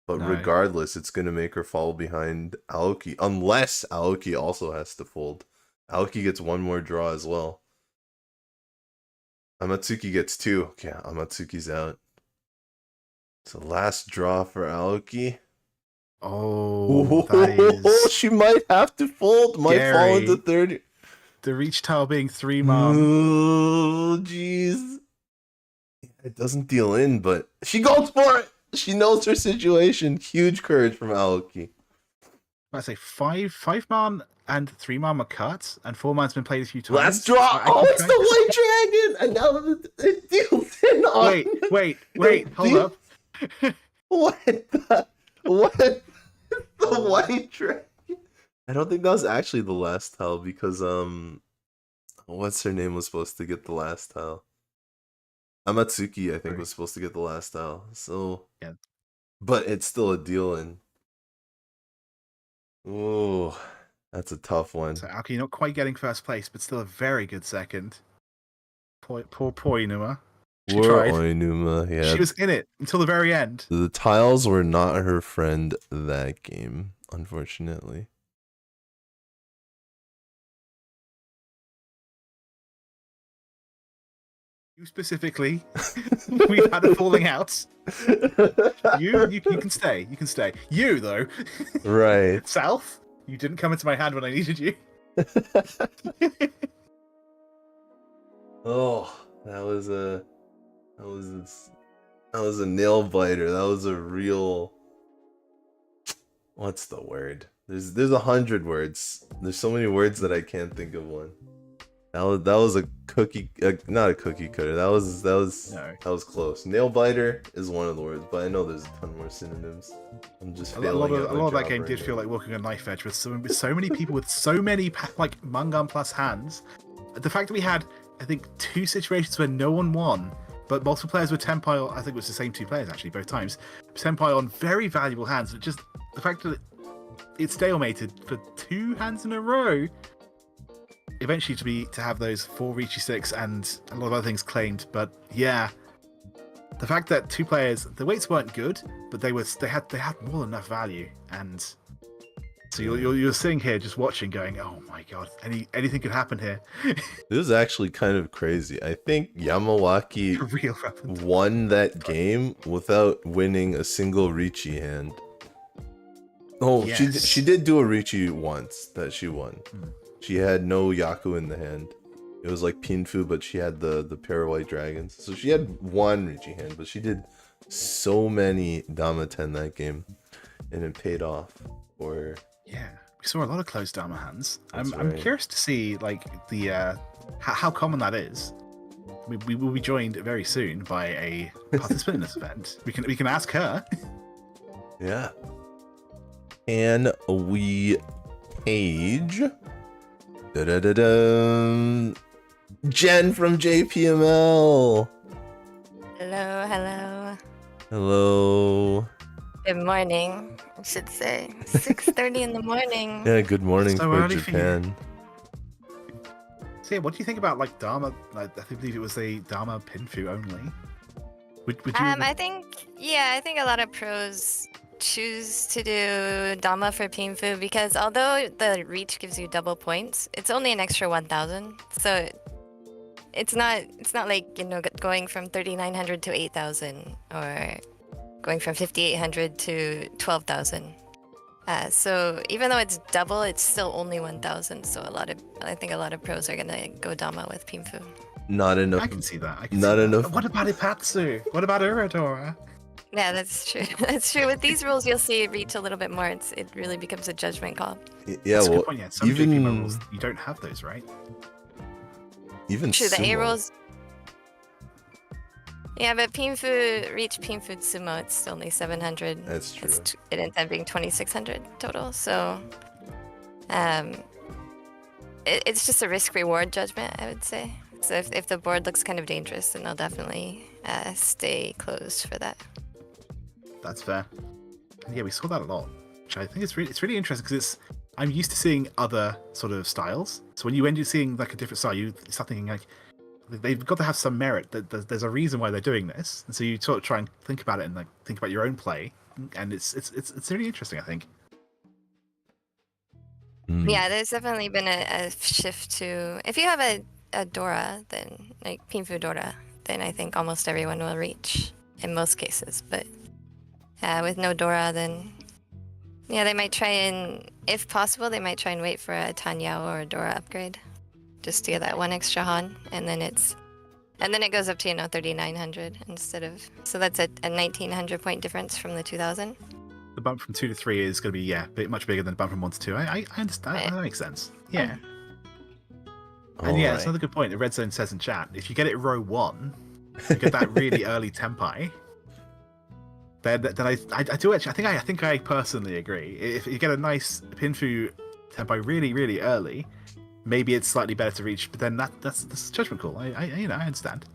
But regardless, it's going to make her fall behind Aoki. Unless Aoki also has to fold. Aoki gets 1 more draw as well. Amatsuki gets 2. Okay, Amatsuki's out. It's the last draw for Aoki. Oh, that is... She might have to fold. Might fall into 30. The reach tile being 3 mom. Oh, jeez. It doesn't deal in, but she goes for it. She knows her situation. Huge courage from Aoki. I say 5 man and 3 man are cut, and 4 man's been played a few times. Last draw. Oh, it's the white dragon, and now it deals in on. Wait. Hold up. What? The white dragon? I don't think that was actually the last tile because what's her name was supposed to get the last tile. Amatsuki, I think, was supposed to get the last tile. So Yeah. but it's still a deal and oh, that's a tough one. So Aoki not quite getting first place, but still a very good second. Poor Oinuma. She Poor tried. Oinuma, yeah. She was in it until the very end. The tiles were not her friend that game, unfortunately. You specifically, we've had a falling out. You can stay. You can stay. You though, Right. South. You didn't come into my hand when I needed you. Oh, that was a nail biter. That was a real. What's the word? There's 100 words. There's so many words that I can't think of one. That was a cookie, not a cookie cutter. That was close. Nail biter is one of the words, but I know there's a ton more synonyms. I'm just a failing. lot of that game did feel like walking a knife edge with so many people with so many like Mangan plus hands. The fact that we had, I think, 2 situations where no one won, but multiple players with Tenpai. I think it was the same 2 players actually both times. Tenpai on very valuable hands. But just the fact that it stalemated for 2 hands in a row. Eventually to have those 4 Riichi 6 and a lot of other things claimed, but yeah, the fact that 2 players, the weights weren't good, but they had more than enough value, and so you're sitting here just watching, going, oh my god, anything could happen here. This is actually kind of crazy. I think Yamawaki won that game without winning a single Riichi hand. Oh, yes. She did do a Riichi once that she won. She had no Yaku in the hand. It was like Pinfu, but she had the pair of white dragons. So she had 1 Riichi hand, but she did so many Dama 10 that game, and it paid off for her. Yeah, we saw a lot of closed Dama hands. I'm curious to see like the how common that is. We will be joined very soon by a participant in this event. We can ask her. Yeah. And we page. Da-da-da-da. Jenn from JPML. Hello. Hello. Good morning, I should say. 6:30 in the morning. Yeah, good morning so for Japan. So yeah, what do you think about like Dama? Like, I believe it was a Dama Pinfu only. Would you? I think a lot of pros choose to do Dama for Pinfu because although the reach gives you double points, it's only an extra 1,000. So it's not like, you know, going from 3,900 to 8,000 or going from 5,800 to 12,000. So even though it's double, it's still only 1,000. So I think a lot of pros are gonna go Dama with Pinfu. Not enough. I can see that. Enough. What about Ipatsu? What about Uradora? Yeah, that's true. That's true. With these rules, you'll see it reach a little bit more. It really becomes a judgment call. Yeah, that's well, a good point. Yeah, some JPML rules, you don't have those, right? Even true, the sumo. A rules. Yeah, but Pinfu reach Pinfu Sumo, it's only 700. That's true. It ends up being 2,600 total. So, it's just a risk-reward judgment, I would say. So if the board looks kind of dangerous, then I'll definitely stay closed for that. That's fair. And yeah, we saw that a lot, which I think it's really interesting because I'm used to seeing other sort of styles. So when you're seeing like a different style, you start thinking like they've got to have some merit. That there's a reason why they're doing this, and so you sort of try and think about it and like think about your own play, and it's really interesting, I think. Yeah, there's definitely been a shift to if you have a Dora, then like Pinfu Dora, then I think almost everyone will reach in most cases. But with no Dora, then yeah, they might try and, if possible, they might try and wait for a Tanyao or a Dora upgrade, just to get that 1 extra Han, and then it goes up to 3,900 instead of, so that's a 1,900 point difference from the 2,000. The bump from 2 to 3 is going to be much bigger than the bump from 1 to 2. I understand. Right. That makes sense. Yeah. And yeah, it's another good point. The Red Zone says in chat, if you get it row 1, you get that really early Tenpai. Then I do actually. I think I personally agree. If you get a nice Pinfu tempo really, really early, maybe it's slightly better to reach. But then that's a judgment call. I understand.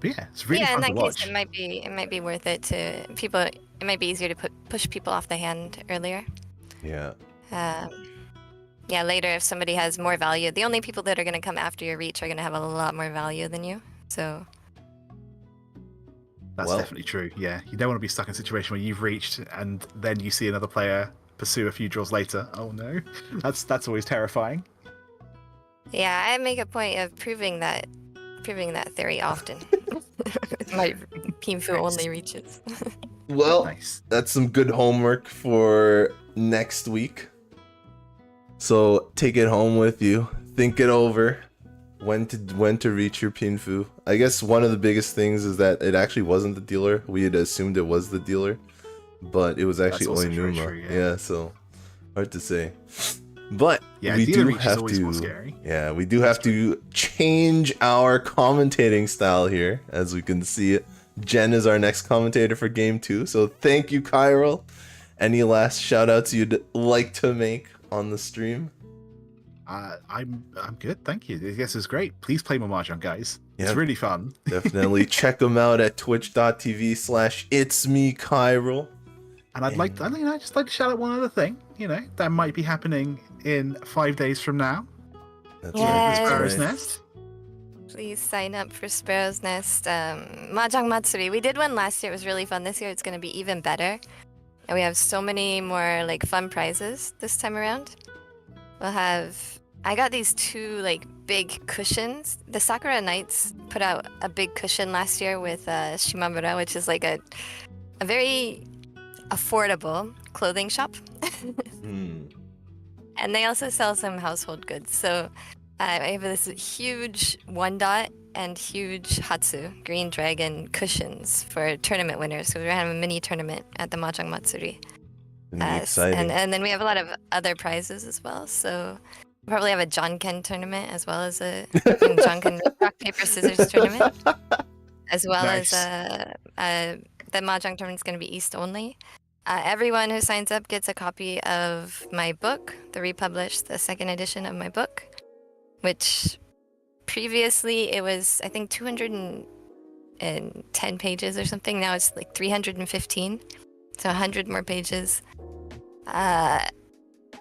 But yeah, it's really Yeah, in fun to that watch. case, it might be worth it to people. It might be easier to push people off the hand earlier. Yeah. Yeah, later if somebody has more value, the only people that are going to come after your reach are going to have a lot more value than you. So That's definitely true. Yeah, you don't want to be stuck in a situation where you've reached and then you see another player pursue a few draws later. Oh no, that's always terrifying. yeah, I make a point of proving that theory often. My Pinfu only reaches. Well, Nice. that's some good homework for next week. So take it home with you. Think it over. When to reach your Pinfu. I guess one of the biggest things is that it actually wasn't the dealer. We had assumed it was the dealer, but it was actually also very Oinuma. true, Yeah, so hard to say. But Yeah, we dealer do reach is have always more to. scary. Yeah, we do have to change our commentating style here, as we can see it. Jenn is our next commentator for Game 2. So thank you, Chiral. Any last shout-outs you'd like to make on the stream? I'm good, thank you. This is great. Please play more Mahjong, guys. It's Yep. really fun. Definitely check them out at twitch.tv/itsmechiral. And I'd just like to shout out one other thing. That might be happening in 5 days from now. That's Yes. right. Sparrow's That's right. Nest. Please sign up for Sparrow's Nest. Mahjong Matsuri. We did one last year. It was really fun. This year it's going to be even better. And we have so many more fun prizes this time around. I got these 2 big cushions. The Sakura Knights put out a big cushion last year with Shimamura, which is a very affordable clothing shop. And they also sell some household goods. So I have this huge 1-dot and huge Hatsu green dragon cushions for tournament winners. So we're gonna have a mini tournament at the Mahjong Matsuri. Gonna be exciting. And then we have a lot of other prizes as well. So we'll probably have a Jonken tournament as well as a Jonken rock paper scissors tournament, as well Nice. as the Mahjong tournament's going to be East only. Everyone who signs up gets a copy of my book, the republished, the 2nd edition of my book, which previously it was, I think, 210 pages or something. Now it's 315, so 100 more pages.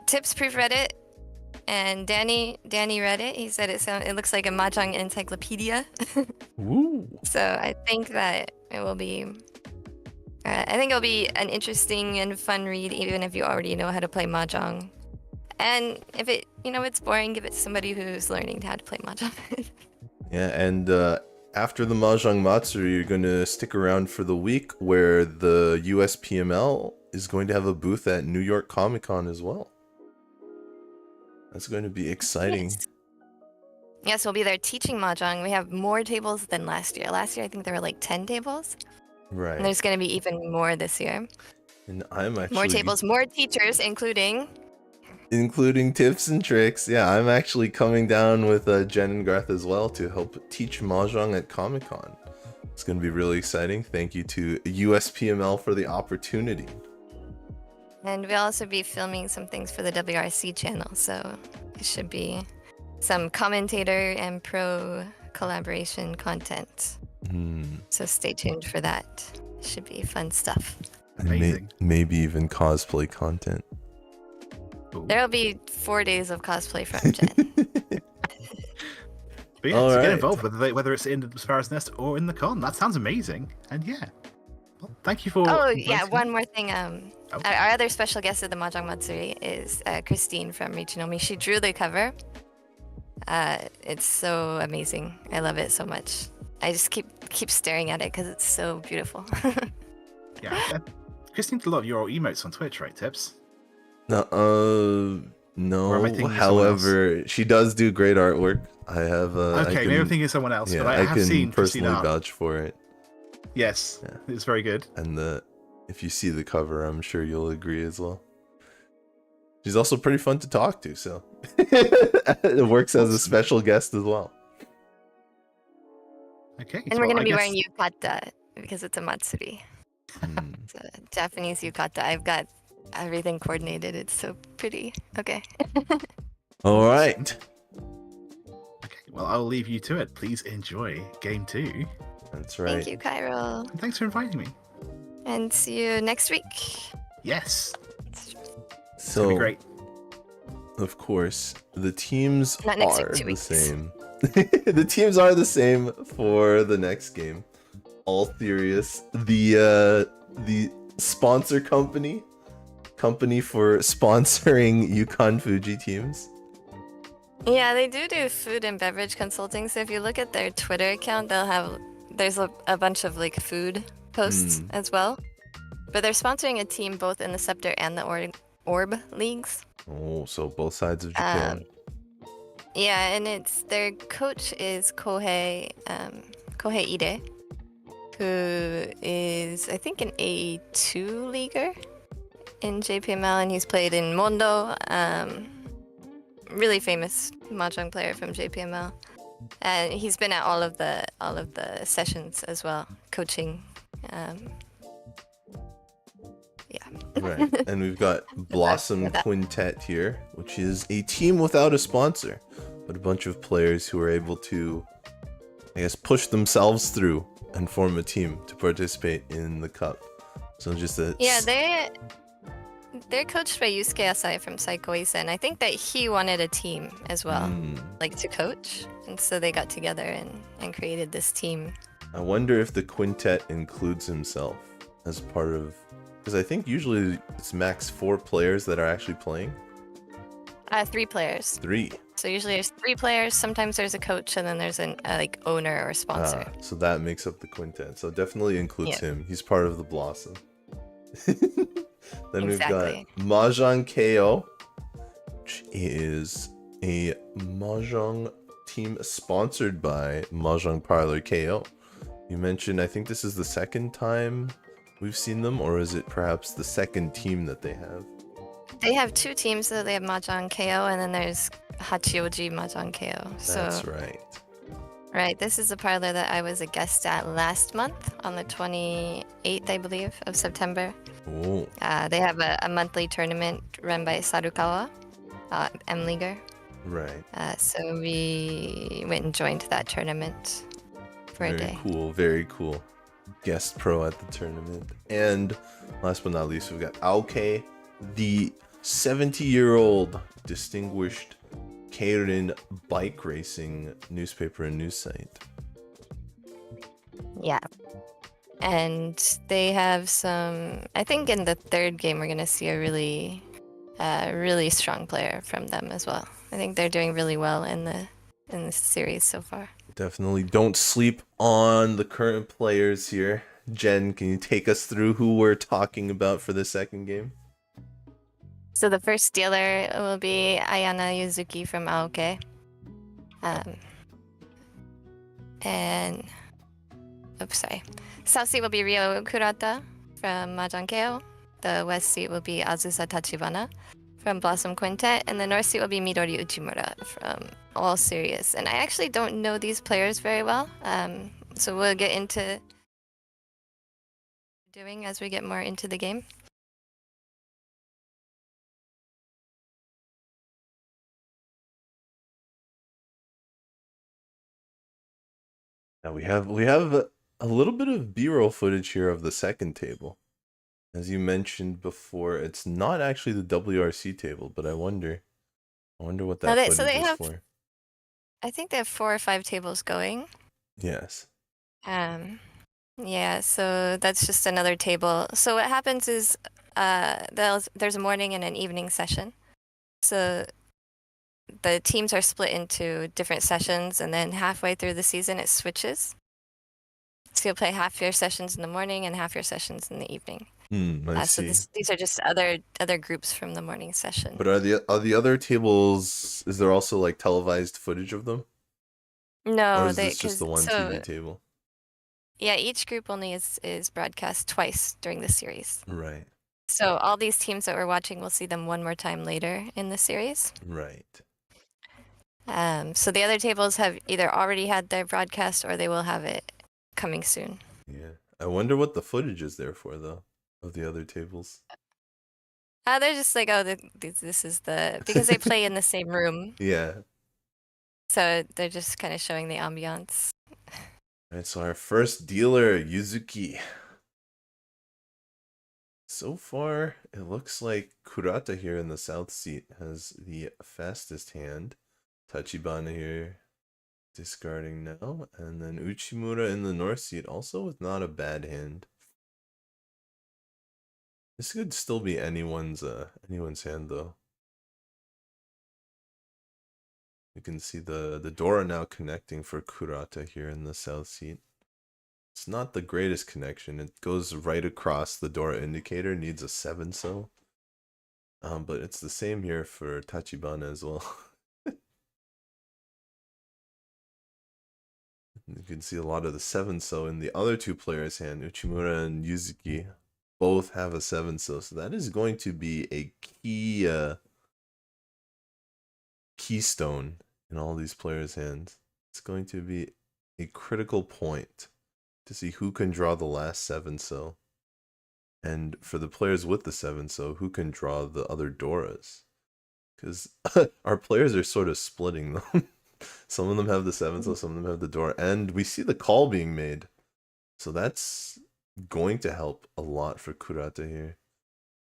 Tips proofread it, and Danny read it. He said it looks like a Mahjong encyclopedia. Woo. So I think that it will be. I think it'll be an interesting and fun read, even if you already know how to play Mahjong. And if it's boring, give it to somebody who's learning how to play Mahjong. Yeah, and after the Mahjong Matsuri, you're going to stick around for the week where the USPML is going to have a booth at New York Comic Con as well. That's going to be exciting. Yes, we'll be there teaching Mahjong. We have more tables than last year. Last year, I think there were 10 tables. Right. And there's going to be even more this year. And I'm actually... More tables, more teachers, including Tipzntrix. Yeah, I'm actually coming down with Jenn and Garth as well to help teach Mahjong at Comic Con. It's going to be really exciting. Thank you to USPML for the opportunity. And we'll also be filming some things for the WRC channel, so it should be some commentator and pro collaboration content. So stay tuned for that. Should be fun stuff. Amazing. Maybe even cosplay content. There'll be 4 days of cosplay from Jenn. But yeah, so get involved, whether it's in the Sparrow's Nest or in the con. That sounds amazing. And yeah, well, thank you for. Oh yeah, one more thing. Our other special guest at the Mahjong Matsuri is Christine from Riichi. She drew the cover. It's so amazing. I love it so much. I just keep staring at it because it's so beautiful. Yeah, Christine did a lot of your emotes on Twitch, right, Tips? No. However, she does do great artwork. I have. Okay, maybe I'm thinking of someone else, Yeah, but I have seen personally Christine vouch for it. Yes, yeah. It's very good. And if you see the cover, I'm sure you'll agree as well. She's also pretty fun to talk to, so it works as a special guest as well. Okay, and we're going to be wearing yukata because it's a Matsuri. It's a Japanese yukata. I've got everything coordinated. It's so pretty. Okay. All right. Okay, well, I'll leave you to it. Please enjoy game 2. That's right. Thank you, Cairo. And thanks for inviting me. And see you next week. Yes, it's gonna So, be great. of course, the teams Not next week, are 2 the weeks. same. The teams are the same for the next game. All Sirius, the sponsor company for sponsoring Yukan Fuji teams. Yeah, they do food and beverage consulting. So if you look at their Twitter account, there's a bunch of like food posts as well. But they're sponsoring a team both in the Scepter and the Orb leagues. Oh, so both sides of Japan. Yeah, and their coach is Kohei Ide, who is I think an A2 leaguer in JPML, and he's played in Mondo. Really famous mahjong player from JPML, and he's been at all of the sessions as well, coaching. Right. And we've got Blossom Quintet here, which is a team without a sponsor, but a bunch of players who are able to, I guess, push themselves through and form a team to participate in the cup. So just a they're coached by Yusuke Asai from Saikouisen. I think that he wanted a team as well, like to coach, and so they got together and created this team. I wonder if the quintet includes himself as part of, because I think usually it's max 4 players that are actually playing. 3 players. 3. So usually there's 3 players. Sometimes there's a coach, and then there's a like owner or sponsor. So that makes up the quintet. So definitely includes him. He's part of the Blossom. Then we've got Mahjong Keio, which is a mahjong team sponsored by Mahjong Parlor Keio. You mentioned, I think this is the second time we've seen them, or is it perhaps the second team that they have? They have 2 teams, so they have Mahjong Keio, and then there's Hachioji Mahjong Keio. That's right. Right, this is a parlor that I was a guest at last month on the 28th, I believe, of September. Oh. They have a monthly tournament run by Sarukawa, M-Leaguer. Right. So we went and joined that tournament for a day. Very cool, very cool. Guest pro at the tournament. And last but not least, we've got Aokei, the 70-year-old distinguished Keirin bike racing newspaper and news site. Yeah. And they have some, I think in the 3rd game we're going to see a really strong player from them as well. I think they're doing really well in the series so far. Definitely don't sleep on the current players here. Jen, can you take us through who we're talking about for the second game? So the first dealer will be Ayana Yuzuki from Aokei. And South seat will be Ryo Kurata from Mahjong Keio. The west seat will be Azusa Tachibana from Blossom Quintet, and the north seat will be Midori Uchimura from All Sirius. And I actually don't know these players very well, so we'll get into doing as we get more into the game. Now we have a little bit of B-roll footage here of the second table. As you mentioned before, it's not actually the WRC table, but I wonder what that footage is for. I think they have 4 or 5 tables going. Yes. Yeah, so that's just another table. So what happens is there's a morning and an evening session. So the teams are split into different sessions, and then halfway through the season it switches. So you'll play half your sessions in the morning and half your sessions in the evening. I see. So these are just other groups from the morning session. But are the other tables, is there also like televised footage of them? No, or is this just the one TV table? Yeah, each group only is broadcast twice during the series. Right. So all these teams that we're watching, we'll see them one more time later in the series. Right. So the other tables have either already had their broadcast or they will have it coming soon. Yeah. I wonder what the footage is there for, though, of the other tables. They're just like, oh, this is because they play in the same room, Yeah. so they're just kind of showing the ambiance. Alright, so our first dealer, Yuzuki. So far, it looks like Kurata here in the south seat has the fastest hand. Tachibana here discarding now, and then Uchimura in the north seat also with not a bad hand. This could still be anyone's hand though. You can see the Dora now connecting for Kurata here in the south seat. It's not the greatest connection. It goes right across the Dora indicator, needs a 7 so. But it's the same here for Tachibana as well. You can see a lot of the 7 so in the other two players' hand. Uchimura and Yuzuki both have a 7 so that is going to be a keystone in all these players' hands. It's going to be a critical point to see who can draw the last 7 so. And for the players with the 7 so, who can draw the other Doras? Because our players are sort of splitting them. Some of them have the 7 so, some of them have the Dora. And we see the call being made. So that's going to help a lot for Kurata here.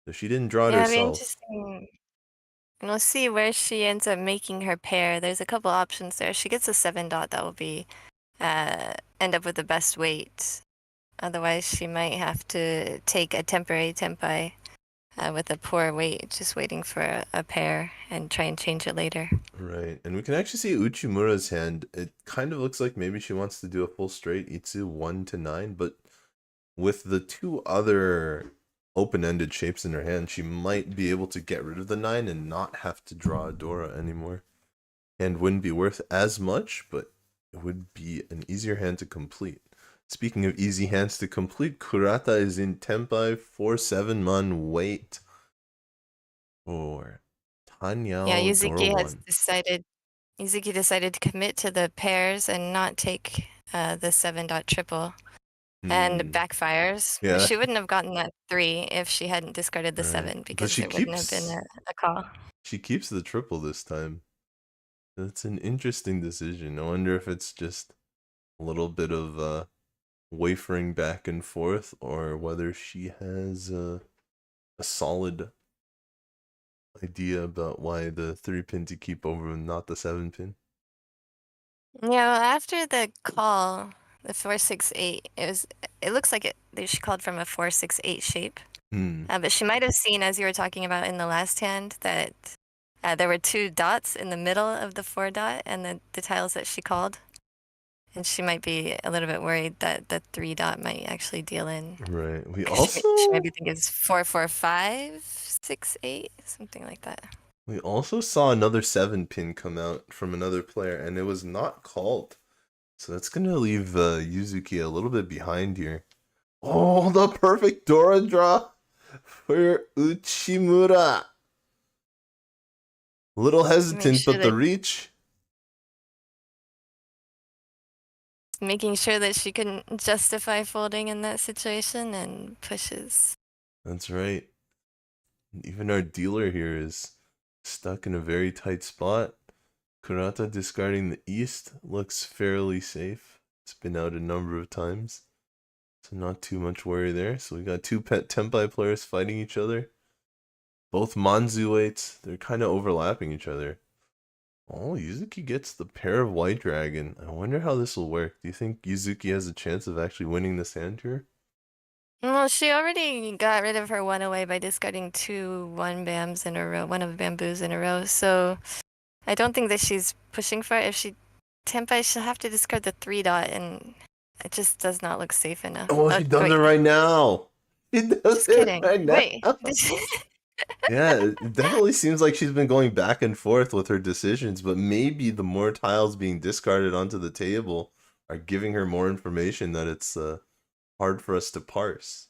So she didn't draw it Yeah, it'd be herself. interesting. And we'll see where she ends up making her pair. There's a couple options there. She gets a 7 dot, that will be end up with the best weight. Otherwise, she might have to take a temporary tempai with a poor weight, just waiting for a pair and try and change it later. Right, and we can actually see Uchimura's hand. It kind of looks like maybe she wants to do a full straight Itsu 1 to 9, but with the two other open-ended shapes in her hand, she might be able to get rid of the 9 and not have to draw a Dora anymore. And wouldn't be worth as much, but it would be an easier hand to complete. Speaking of easy hands to complete, Kurata is in Tenpai 4-7 man wait for Tanyao Yeah, Yuzuki decided to commit to the pairs and not take the 7 dot triple. And backfires. Yeah. She wouldn't have gotten that 3 if she hadn't discarded the 7 because it wouldn't have been a call. She keeps the triple this time. That's an interesting decision. I wonder if it's just a little bit of wafering back and forth, or whether she has a solid idea about why the 3-pin to keep over and not the 7-pin. Yeah, well, after the call, the 4-6-8, it looks like she called from a 4-6-8 shape. But she might have seen, as you were talking about in the last hand, that there were 2 dots in the middle of the 4 dot and the tiles that she called. And she might be a little bit worried that the 3 dot might actually deal in. Right. She maybe think it's 4-4-5-6-8, something like that. We also saw another 7-pin come out from another player, and it was not called. So that's going to leave Yuzuki a little bit behind here. Oh, the perfect Dora draw for Uchimura. A little hesitant, but the reach. Making sure that she can justify folding in that situation and pushes. That's right. Even our dealer here is stuck in a very tight spot. Kurata discarding the east looks fairly safe. It's been out a number of times, so not too much worry there. So we got 2 pet Tenpai players fighting each other. Both Manzu weights, they're kind of overlapping each other. Oh, Yuzuki gets the pair of White Dragon. I wonder how this will work. Do you think Yuzuki has a chance of actually winning this hand here? Well, she already got rid of her 1 away by discarding 2 1-bams in a row, 1 of bamboos in a row, so I don't think that she's pushing for it. If she Tenpai, she'll have to discard the 3 dot, and it just does not look safe enough. Oh, he does it right now. He does it right now. Wait. Yeah, it definitely seems like she's been going back and forth with her decisions, but maybe the more tiles being discarded onto the table are giving her more information that it's hard for us to parse.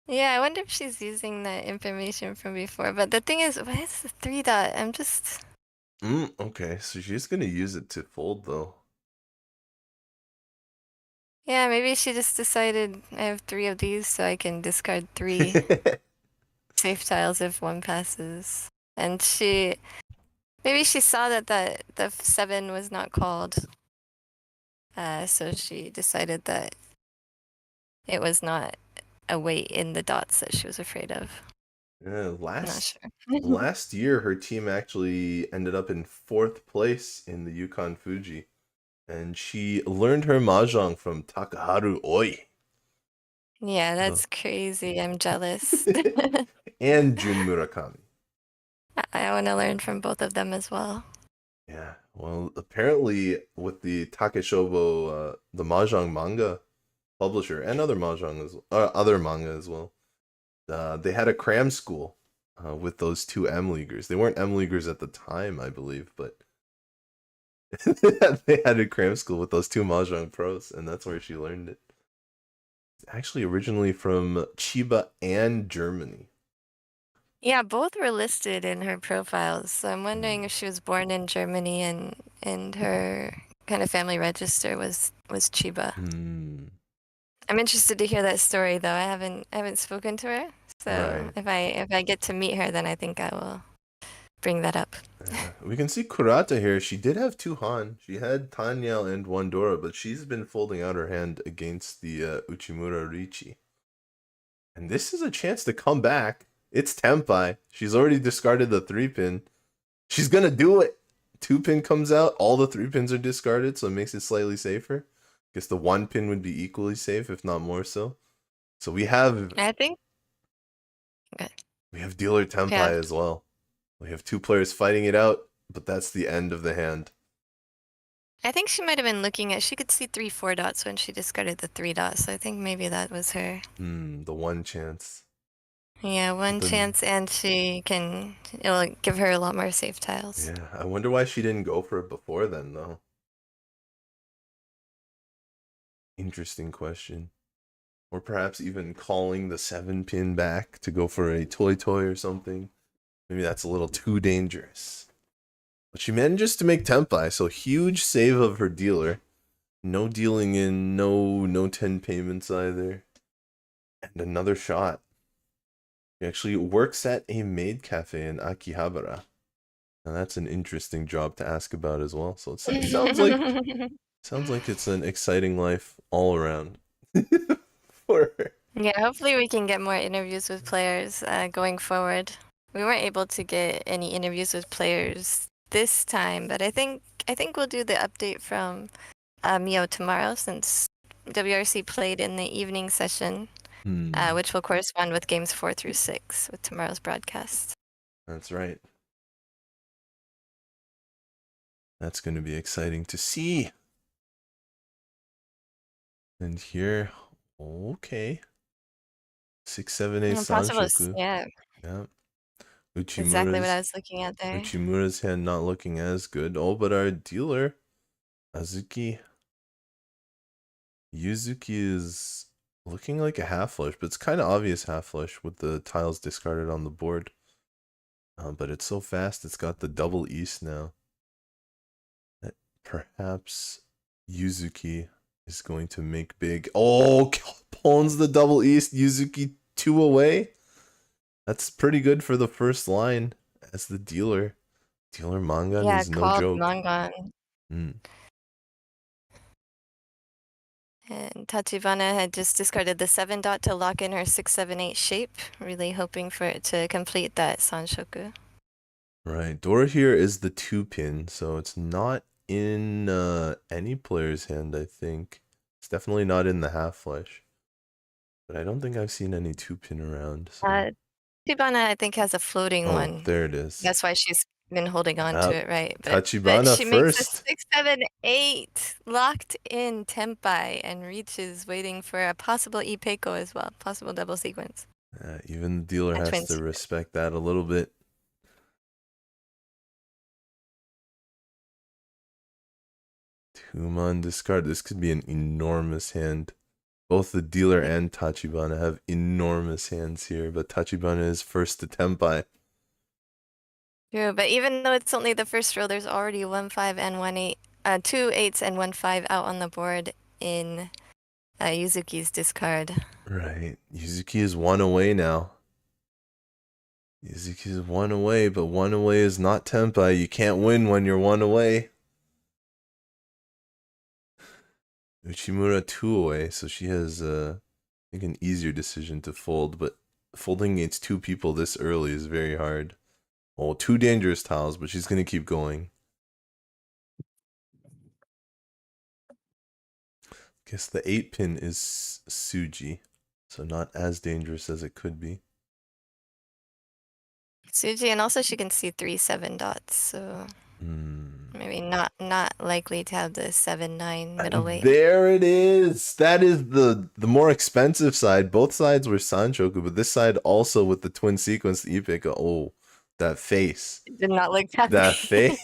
Yeah, I wonder if she's using that information from before. But the thing is, why is the 3 dot? I'm just... Okay, so she's going to use it to fold, though. Yeah, maybe she just decided I have 3 of these, so I can discard 3. safe tiles if one passes. And maybe she saw that the 7 was not called. So she decided that it was not a weight in the dots that she was afraid of. Yeah, I'm not sure. last year her team actually ended up in 4th place in the Yukan Fuji, and she learned her mahjong from Takaharu Oi. Yeah, that's crazy. I'm jealous. And Jun Murakami. I want to learn from both of them as well. Yeah, well, apparently with the Takeshobo, the mahjong manga publisher and other other manga as well, they had a cram school with those 2 M leaguers. They weren't M leaguers at the time, I believe, but they had a cram school with those 2 mahjong pros, and that's where she learned it. It's actually originally from Chiba and Germany. Yeah, both were listed in her profiles. So I'm wondering if she was born in Germany and her kind of family register was Chiba. I'm interested to hear that story though. I haven't spoken to her. So Right. if I get to meet her, then I think I will bring that up. We can see Kurata here. She did have 2 Han. She had Tanyao and Wandora, but she's been folding out her hand against the Uchimura Riichi. And this is a chance to come back. It's Tenpai. She's already discarded the 3-pin. She's gonna do it. 2-pin comes out. All the 3-pins are discarded, so it makes it slightly safer. Guess the 1-pin would be equally safe, if not more so. So we have... I think... Okay. We have dealer Tenpai as well. We have 2 players fighting it out, but that's the end of the hand. I think she might have been looking at... She could see 3-4 dots when she discarded the 3 dots, so I think maybe that was her. The 1 chance. Yeah, 1 chance, and it'll give her a lot more safe tiles. Yeah, I wonder why she didn't go for it before then, though. Interesting question. Or perhaps even calling the 7-pin back to go for a toy or something. Maybe that's a little too dangerous. But she manages to make Tenpai, so huge save of her dealer. No dealing in, no 10 payments either. And another shot. She actually works at a maid cafe in Akihabara. Now that's an interesting job to ask about as well. So it sounds like it's an exciting life all around for her. Yeah, hopefully we can get more interviews with players going forward. We weren't able to get any interviews with players this time, but I think we'll do the update from Mio tomorrow since WRC played in the evening session, which will correspond with games 4 through 6 with tomorrow's broadcast. That's right. That's going to be exciting to see. And here, okay. 6, 7, 8 Sanshoku. Yeah. Uchimura's, exactly what I was looking at there. Uchimura's hand not looking as good. Oh, but our dealer, Yuzuki is looking like a half flush, but it's kind of obvious half flush with the tiles discarded on the board. But it's so fast, it's got the double east now. Perhaps Yuzuki is going to make big. Oh, pawns the double east. Yuzuki 2 away. That's pretty good for the first line as the dealer. Dealer Mangan is no joke. Mangan. And Tachibana had just discarded the 7 dot to lock in her 6, 7, 8 shape, really hoping for it to complete that Sanshoku. Right. Dora here is the 2-pin, so it's not in any player's hand, I think. It's definitely not in the half flush. But I don't think I've seen any 2-pin around. So. Tachibana, I think, has a floating one. There it is. That's why she's been holding on to it, right? Tachibana she first. Makes a 6, 7, 8 locked in Tenpai and reaches waiting for a possible Ipeiko as well, possible double sequence. Even the dealer has to respect that a little bit. Tuman discard. This could be an enormous hand. Both the dealer and Tachibana have enormous hands here, but Tachibana is first to Tenpai. True, but even though it's only the first row, there's already 1, 5, and 1, 8, 2 8s and 1, 5 out on the board in Yuzuki's discard. Right. Yuzuki is 1 away now. Yuzuki's one away, but one away is not Tenpai. You can't win when you're one away. Uchimura 2 away, so she has, I think, an easier decision to fold, but folding against 2 people this early is very hard. Oh, 2 dangerous tiles, but she's going to keep going. Guess the 8 pin is Suji, so not as dangerous as it could be. Suji, and also she can see 3-7 dots, so maybe not likely to have the 7-9 middleweight. There it is. That is the more expensive side. Both sides were Sanchoku, but this side also with the twin sequence, the Ippei. Oh, that face. It did not look happy. That face.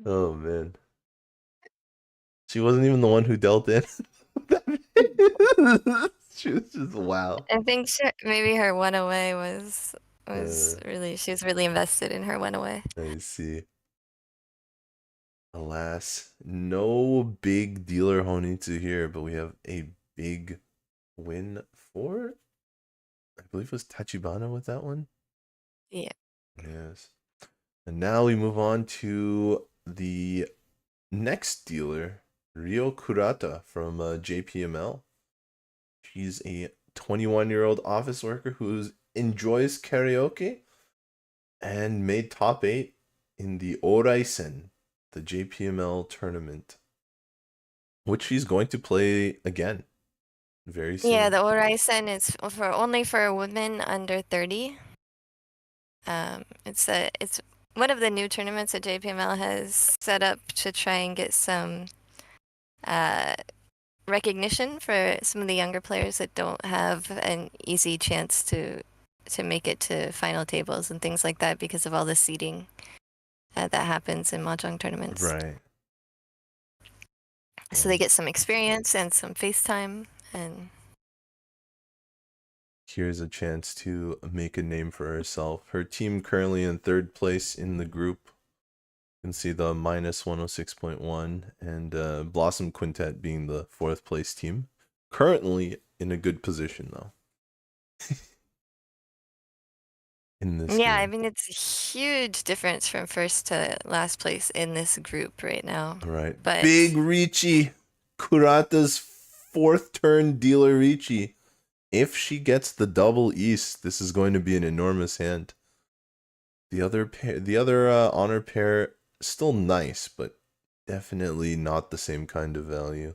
Oh man. She wasn't even the one who dealt in. She was just wow. I think maybe her one away was really, she was really invested in her one away. I see. Alas, no big dealer Honitsu here, but we have a big win for, I believe it was Tachibana with that one. Yeah. Yes. And now we move on to the next dealer, Ryo Kurata from JPML. She's a 21-year-old office worker who enjoys karaoke and made top 8 in the Oraisen, the JPML tournament, which she's going to play again very soon. Yeah, the Oraisen is only for women under 30. It's one of the new tournaments that JPML has set up to try and get some recognition for some of the younger players that don't have an easy chance to make it to final tables and things like that because of all the seeding that happens in Mahjong tournaments. Right. So they get some experience and some face time, and here's a chance to make a name for herself. Her team currently in 3rd place in the group. You can see the minus 106.1 and Blossom Quintet being the 4th place team. Currently in a good position though. In this game. I mean, it's a huge difference from 1st to last place in this group right now. Right. But Big Riichi. Kurata's 4th turn dealer Riichi. If she gets the double East, this is going to be an enormous hand. The other honor pair, still nice, but definitely not the same kind of value.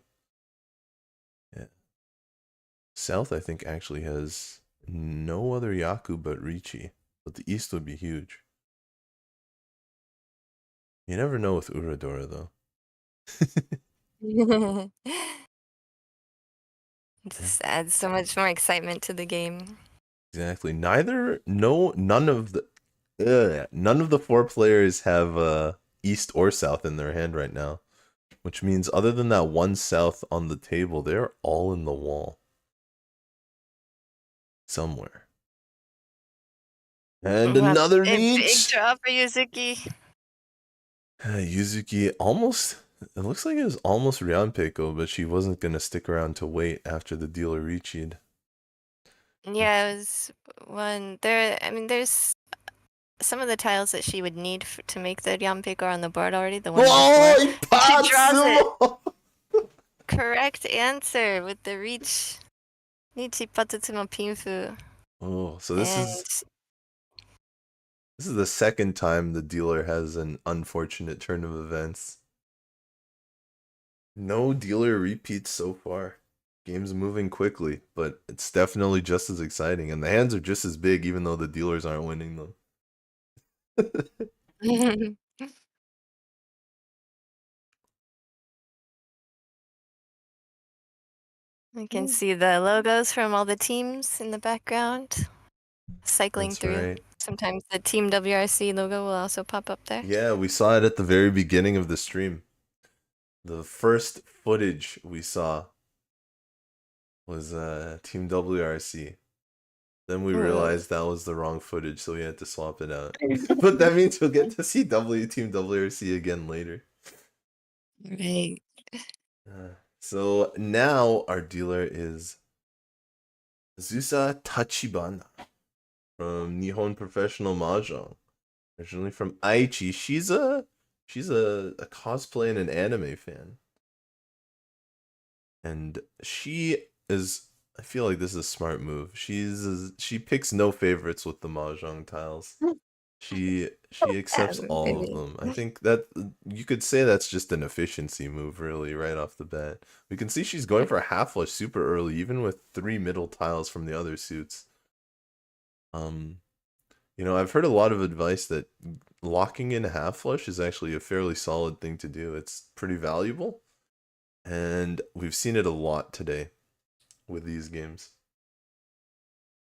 Yeah. South, I think, actually has no other Yaku but Riichi, but the East would be huge. You never know with Uradora, though. Just adds so much more excitement to the game. Exactly. None of the 4 players have East or South in their hand right now, which means other than that one South on the table, they're all in the wall somewhere. And another reach. Big draw for Yuzuki. Yuzuki almost. It looks like it was almost Ryanpeiko, but she wasn't gonna stick around to wait after the dealer reached. Yeah, it was one there. I mean, there's some of the tiles that she would need to make the Ryanpeiko are on the board already. The one before. She draws it. Correct answer with the reach. Nichi Patsutsumo Pinfu. Oh, so this is the 2nd time the dealer has an unfortunate turn of events. No dealer repeats so far. Game's moving quickly, but it's definitely just as exciting, and the hands are just as big even though the dealers aren't winning them. You can see the logos from all the teams in the background cycling That's through. right. Sometimes the Team WRC logo will also pop up there. Yeah, we saw it at the very beginning of the stream. The first footage we saw was Team WRC. Then we realized that was the wrong footage, so we had to swap it out. But that means we'll get to see Team WRC again later. Right. So now our dealer is Azusa Tachibana from Nihon Professional Mahjong. Originally from Aichi. She's a cosplay and an anime fan. And she is, I feel like this is a smart move. She picks no favorites with the Mahjong tiles. She accepts all of Maybe. them. I think that you could say that's just an efficiency move, really, right off the bat. We can see she's going for a half flush super early, even with 3 middle tiles from the other suits. I've heard a lot of advice that locking in a half flush is actually a fairly solid thing to do. It's pretty valuable, and we've seen it a lot today with these games.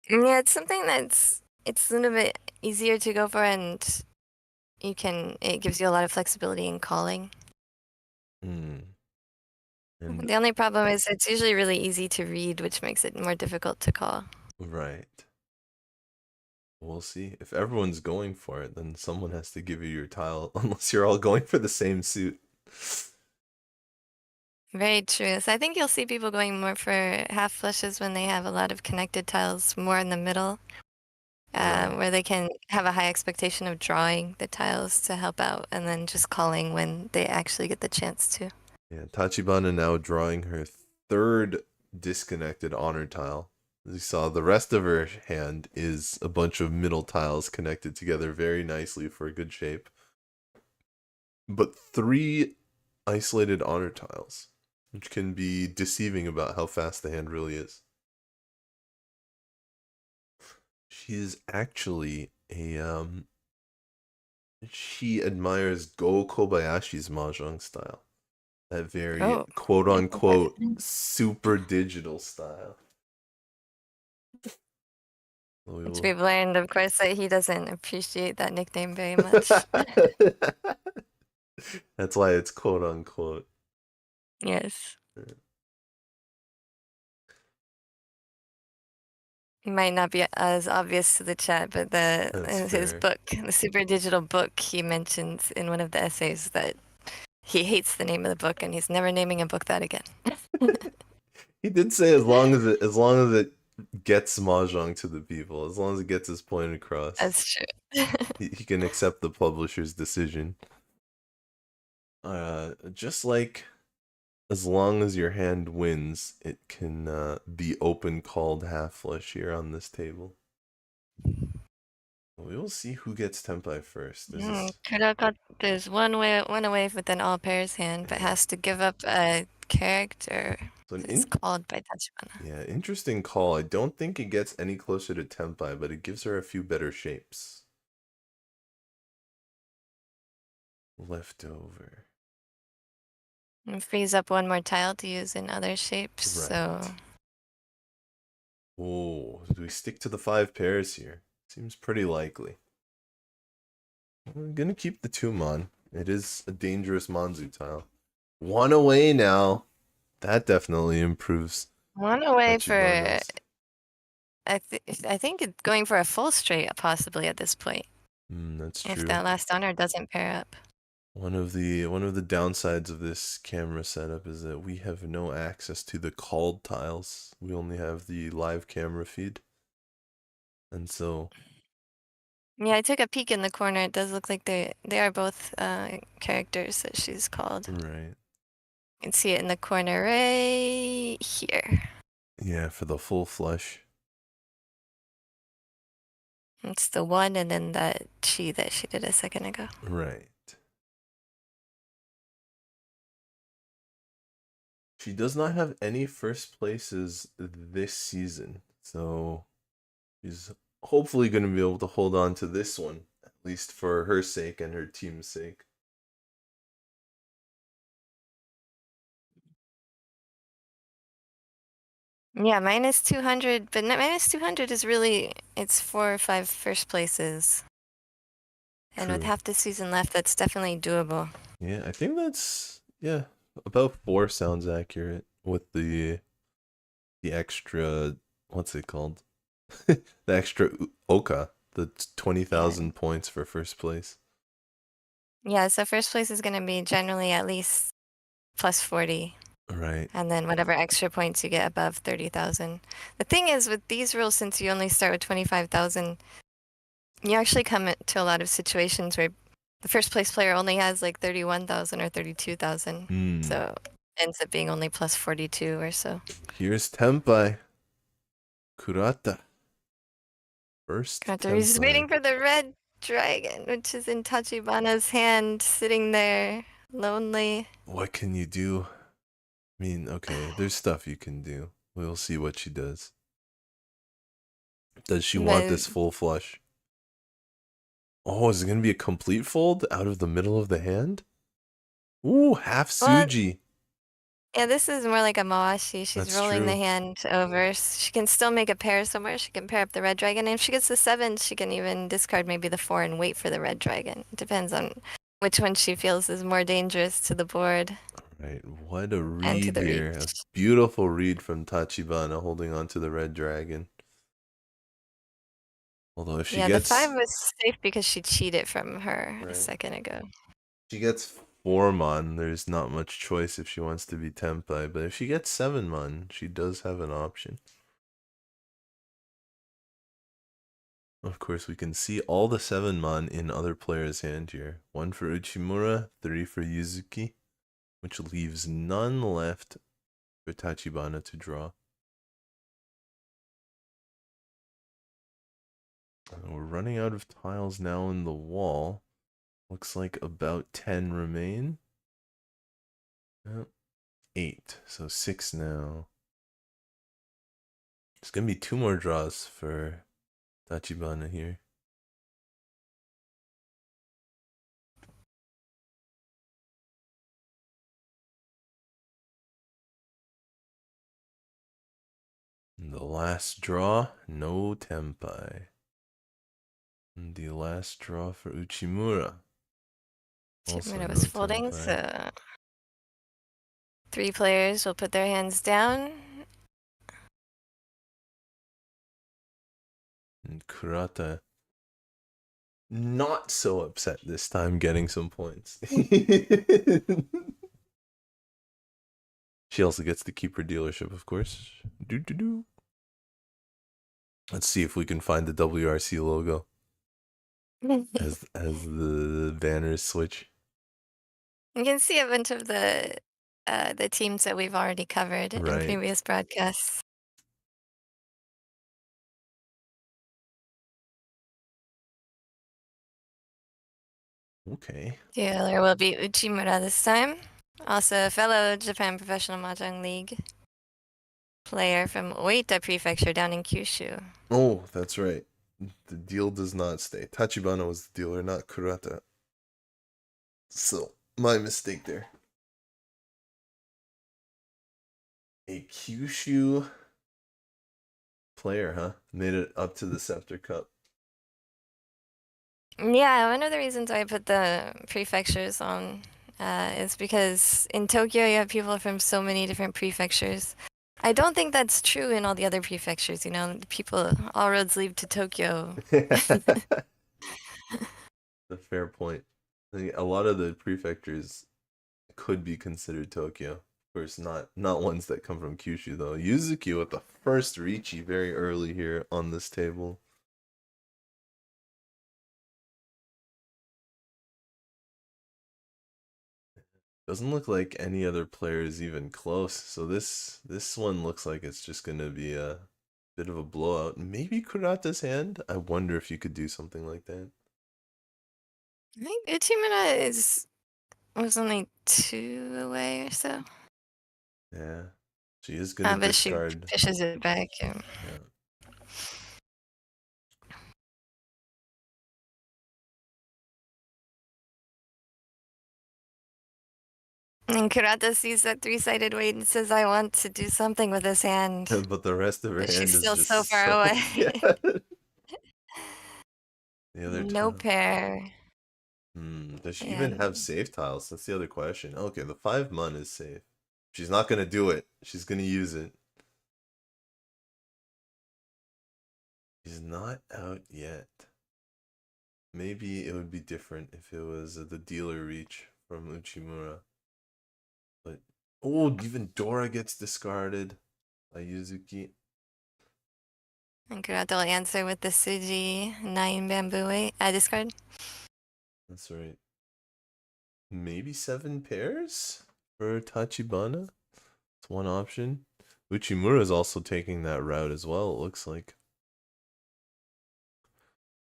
Yeah, it's something it's a little bit easier to go for, and it gives you a lot of flexibility in calling. And The only problem is it's usually really easy to read, which makes it more difficult to call. right. We'll see. If everyone's going for it, then someone has to give you your tile, unless you're all going for the same suit. Very true. So I think you'll see people going more for half flushes when they have a lot of connected tiles more in the middle, Right. where they can have a high expectation of drawing the tiles to help out, and then just calling when they actually get the chance to. Yeah, Tachibana now drawing her 3rd disconnected honor tile. As you saw, the rest of her hand is a bunch of middle tiles connected together very nicely for a good shape. But 3 isolated honor tiles, which can be deceiving about how fast the hand really is. She is actually she admires Go Kobayashi's Mahjong style. That very quote unquote super digital style. Which we've learned, of course, that he doesn't appreciate that nickname very much. That's why it's quote unquote. Yes. It might not be as obvious to the chat, but his book, the super digital book, he mentions in one of the essays that he hates the name of the book and he's never naming a book that again. He did say as long as it gets Mahjong to the people, as long as it gets his point across. That's true. he can accept the publisher's decision. Just like as long as your hand wins, it can be open called half flush here on this table. We will see who gets Tenpai first. Kurata is one away with an all pairs hand, but has to give up a character. So it's called by Tachibana. Yeah, interesting call. I don't think it gets any closer to Tenpai, but it gives her a few better shapes. Leftover. And frees up one more tile to use in other shapes, Right. so... Oh, do we stick to the 5 pairs here? Seems pretty likely. I'm gonna keep the 2 Mon. It is a dangerous Manzu tile. 1 away now. That definitely improves. 1 away for... I think it's going for a full straight, possibly, at this point. That's true. If that last honor doesn't pair up. One of the downsides of this camera setup is that we have no access to the called tiles. We only have the live camera feed. And so... Yeah, I took a peek in the corner. It does look like they are both characters that she's called. Right. You can see it in the corner right here. Yeah, for the full flush. It's the 1 and then that chi that she did a second ago. Right. She does not have any first places this season, so she's hopefully going to be able to hold on to this one, at least for her sake and her team's sake. Yeah, minus 200, but minus 200 is really, it's 4 or 5 first places. And with half the season left, that's definitely doable. Yeah, I think that's, about 4 sounds accurate with the extra, what's it called? The extra Oka, the 20,000 points for first place. Yeah, so first place is going to be generally at least plus 40. Right. And then whatever extra points you get above 30,000. The thing is, with these rules, since you only start with 25,000, you actually come to a lot of situations where the first place player only has like 31,000 or 32,000. So it ends up being only plus 42 or so. Here's Tempai. Kurata. First He's Tempai. waiting for the red dragon, which is in Tachibana's hand, sitting there, lonely. What can you do? I mean, okay, there's stuff you can do. We'll see what she does. Does she want this full flush? Oh, is it going to be a complete fold out of the middle of the hand? Ooh, half Suji. Yeah, this is more like a Mawashi. She's That's rolling the true. hand over. She can still make a pair somewhere. She can pair up the red dragon. And if she gets the 7, she can even discard maybe the 4 and wait for the red dragon. It depends on which one she feels is more dangerous to the board. Right, what a And to read the here. reach. A beautiful read from Tachibana holding on to the red dragon. Although if she Yeah, gets... the 5 was safe because she cheated from her a Right. second ago. She gets 4 mon, there's not much choice if she wants to be Tempai, but if she gets 7 mon, she does have an option. Of course, we can see all the 7 mon in other players' hand here. 1 for Uchimura, 3 for Yuzuki, which leaves none left for Tachibana to draw. And we're running out of tiles now in the wall. Looks like about 10 remain. 8, so 6 now. There's gonna be 2 more draws for Tachibana here. And the last draw, no Tempai. And the last draw for Uchimura. Also Uchimura no was folding, Tempai. so 3 players will put their hands down. And Kurata not so upset this time getting some points. She also gets to keep her dealership, of course. Let's see if we can find the WRC logo as the banners switch. You can see a bunch of the teams that we've already covered in Right. previous broadcasts. Okay. Dealer will be Uchimura this time. Also a fellow Japan Professional Mahjong League player from Oita Prefecture down in Kyushu. Oh, that's right. The deal does not stay. Tachibana was the dealer, not Kurata. So, my mistake there. A Kyushu player, huh? Made it up to the Scepter Cup. Yeah, one of the reasons I put the prefectures on is because in Tokyo you have people from so many different prefectures. I don't think that's true in all the other prefectures, you know, people, all roads lead to Tokyo. A fair point. I think a lot of the prefectures could be considered Tokyo. Of course, not ones that come from Kyushu, though. Yuzuki with the first Riichi very early here on this table. Doesn't look like any other player is even close. So this one looks like it's just going to be a bit of a blowout. Maybe Kurata's hand? I wonder if you could do something like that. I think Uchimura was only 2 away or so. Yeah. She is going to But she discard. fishes it back. Yeah. And Kurata sees that 3-sided weight and says, I want to do something with this hand. But the rest of her But hand she's is still just so far away. Yeah. The other No tile. pair. Does she even have safe tiles? That's the other question. Okay, the 5 mon is safe. She's not gonna do it. She's gonna use it. She's not out yet. Maybe it would be different if it was the dealer reach from Uchimura. But Oh, even Dora gets discarded by Yuzuki. And Kurata will answer with the Suji 9 bamboo 8 discard. That's right. Maybe 7 pairs for Tachibana. It's one option. Uchimura is also taking that route as well, it looks like.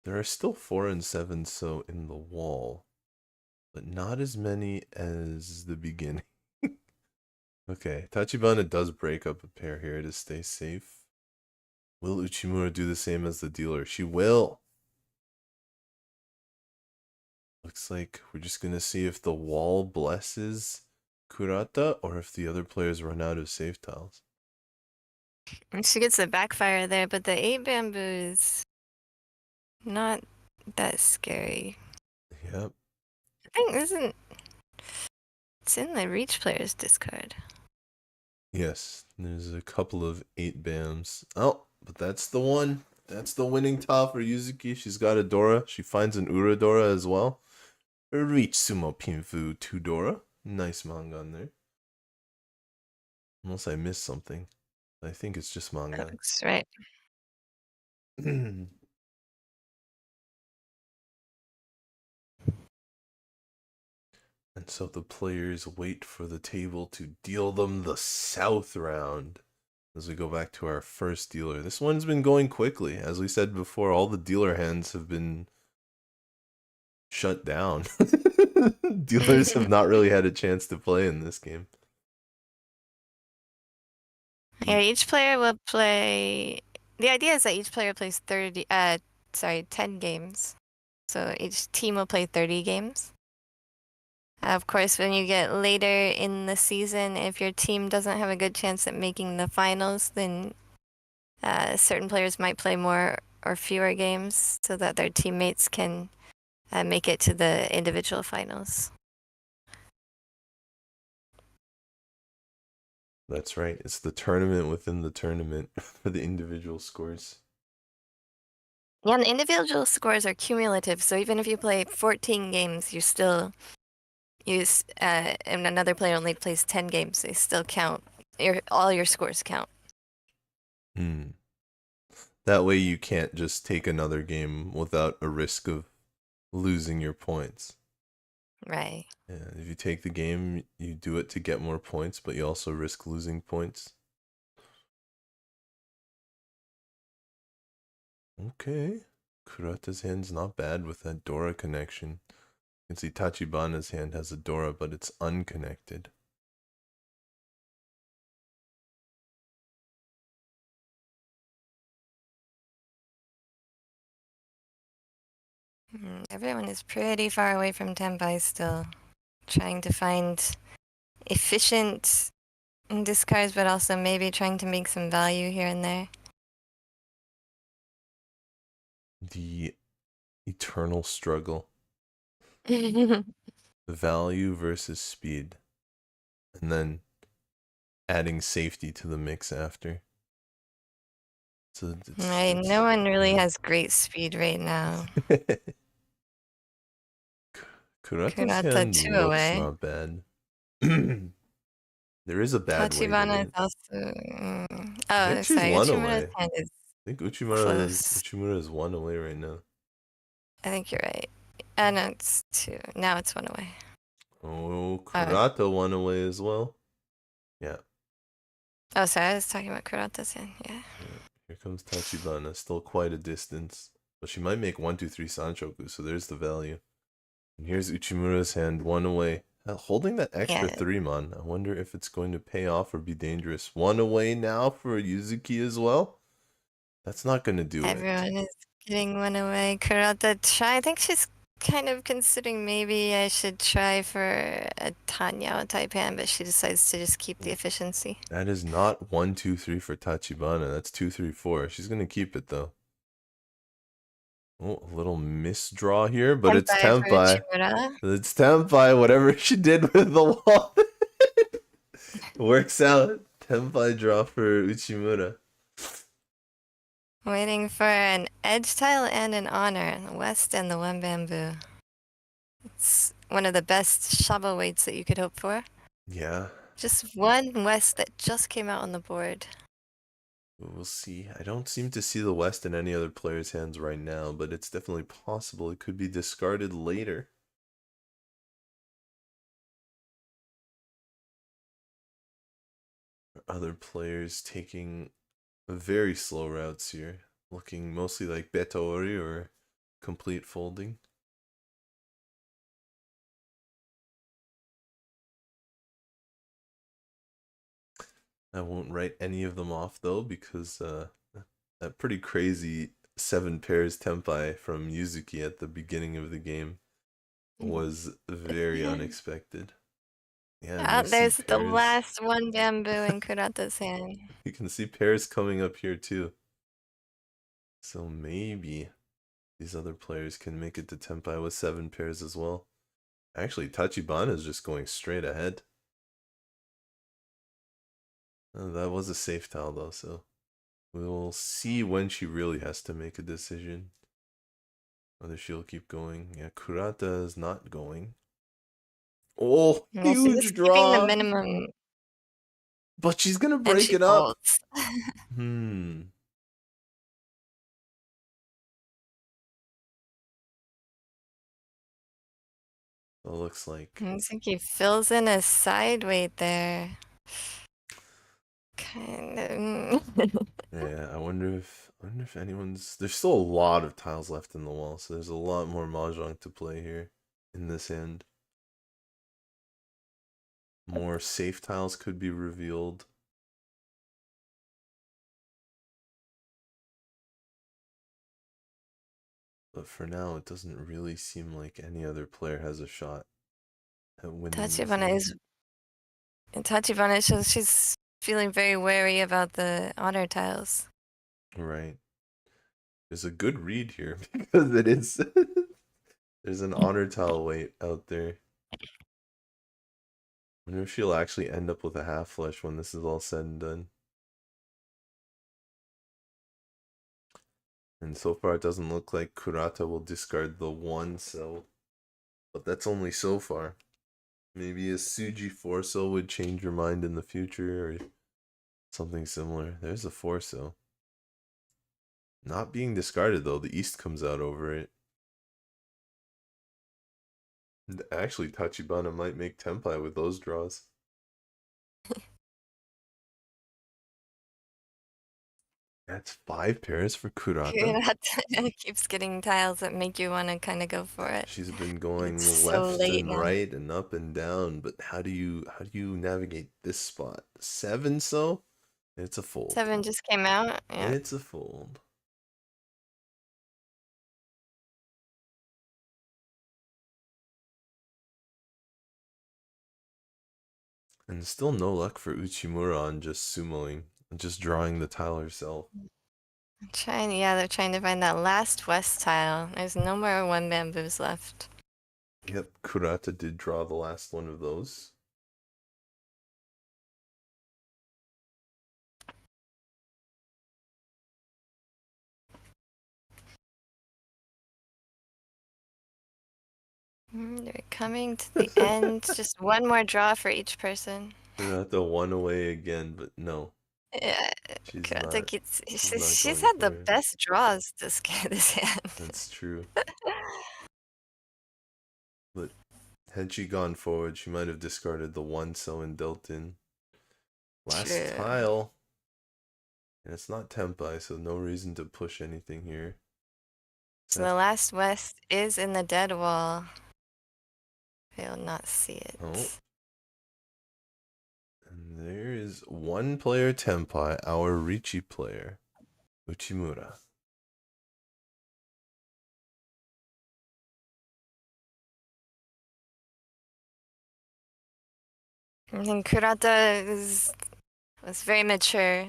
There are still 4 and 7 so in the wall, but not as many as the beginning. Okay, Tachibana does break up a pair here to stay safe. Will Uchimura do the same as the dealer? She will. Looks like we're just gonna see if the wall blesses Kurata or if the other players run out of safe tiles. And she gets the backfire there, but the 8 bamboo is not that scary. Yep. I think it's in the reach player's discard. Yes, there's a couple of 8 BAMs. Oh, but that's the one. That's the winning tile for Yuzuki. She's got a Dora. She finds an Uradora as well. A Reach Sumo Pinfu 2 Dora. Nice manga on there. Unless I missed something. I think it's just manga. That looks right. And so the players wait for the table to deal them the south round. As we go back to our first dealer. This one's been going quickly. As we said before, all the dealer hands have been shut down. Dealers have not really had a chance to play in this game. Yeah, each player will play. The idea is that each player plays 10 games. So each team will play 30 games. Of course, when you get later in the season, if your team doesn't have a good chance at making the finals, then certain players might play more or fewer games so that their teammates can make it to the individual finals. That's right. It's the tournament within the tournament for the individual scores. Yeah, and the individual scores are cumulative, so even if you play 14 games, you still use, and another player only plays 10 games, they still count. All your scores count. That way you can't just take another game without a risk of losing your points. Right. Yeah, if you take the game, you do it to get more points, but you also risk losing points. Okay. Kurata's hand's not bad with that Dora connection. You can see Tachibana's hand has a Dora, but it's unconnected. Everyone is pretty far away from Tenpai still. Trying to find efficient discards, but also maybe trying to make some value here and there. The eternal struggle. Value versus speed. And then adding safety to the mix after. So No one really has great speed right now. Kurata's Kurata hand 2 looks away. not bad. There is a bad way to Tachibana is it. also. I think she's sorry. one Uchimura's away. hand is I think close. Uchimura is 1 away right now. I think you're right. No, it's 2. Now it's 1 away. Oh, Kurata 1 away as well. Yeah. Oh, sorry. I was talking about Kurata's hand. Yeah. Here comes Tachibana. Still quite a distance. But she might make 1, 2, 3 Sanchoku, so there's the value. And here's Uchimura's hand 1 away. Holding that extra 3 man. I wonder if it's going to pay off or be dangerous. 1 away now for Yuzuki as well. That's not going to do Everyone is getting 1 away. Kurata I think she's kind of considering maybe I should try for a Tanyao type hand, but she decides to just keep the efficiency. That is not 1, 2, 3 for Tachibana. That's 2, 3, 4. She's going to keep it though. Oh, a little misdraw here, but it's Tenpai. It's Tenpai, whatever she did with the wall. Works out. Tenpai draw for Uchimura. Waiting for an edge tile and an honor. The west and the 1 bamboo. It's one of the best shovel weights that you could hope for. Yeah. Just one West that just came out on the board. We'll see. I don't seem to see the West in any other player's hands right now, but it's definitely possible it could be discarded later. Other players taking very slow routes here, looking mostly like Betori or complete folding. I won't write any of them off though, because that pretty crazy 7 pairs tempai from Yuzuki at the beginning of the game was very unexpected. Yeah, and we see There's the pairs. last one bamboo in Kurata's hand. You can see pairs coming up here too. So maybe these other players can make it to tempai with 7 pairs as well. Actually, Tachibana is just going straight ahead. That was a safe tile though, so we'll see when she really has to make a decision. Whether she'll keep going. Yeah, Kurata is not going. Oh, Yeah, she's huge just keeping the draw! minimum, But she's gonna and break she it up. folds. It looks like. Looks like he fills in a side weight there. Kind of. Yeah, I wonder if anyone's. There's still a lot of tiles left in the wall, so there's a lot more Mahjong to play here in this hand. More safe tiles could be revealed. But for now, it doesn't really seem like any other player has a shot at winning this Tachibana hand. is. Tachibana shows she's feeling very wary about the honor tiles. Right. There's a good read here because it is. There's an honor tile weight out there. I wonder if she'll actually end up with a half flush when this is all said and done. And so far, it doesn't look like Kurata will discard the 1 cell. But that's only so far. Maybe a Suji 4 cell would change your mind in the future or something similar. There's a 4 cell. Not being discarded though, the East comes out over it. And actually, Tachibana might make tempai with those draws. That's 5 pairs for Kurata. Kurata keeps getting tiles that make you want to kind of go for it. She's been going It's so left late and now. right and up and down, but how do you navigate this spot? 7 so? It's a fold. 7 just came out. Yeah. It's a fold. And still no luck for Uchimura on just sumoing, just drawing the tile herself. They're trying to find that last west tile. There's no more 1 bamboos left. Yep, Kurata did draw the last one of those. They're coming to the end. Just 1 more draw for each person. Kurata 1 away again, but no. Yeah, She's Kurata not. gets. not She's going had the for it. best draws this hand. That's true. But had she gone forward, she might have discarded the 1 so and dealt in. Last True. tile. And it's not tempai, so no reason to push anything here. So the last west is in the dead wall. They'll not see it. Oh. And there is 1 player tempai, our Riichi player, Uchimura. I think Kurata was very mature.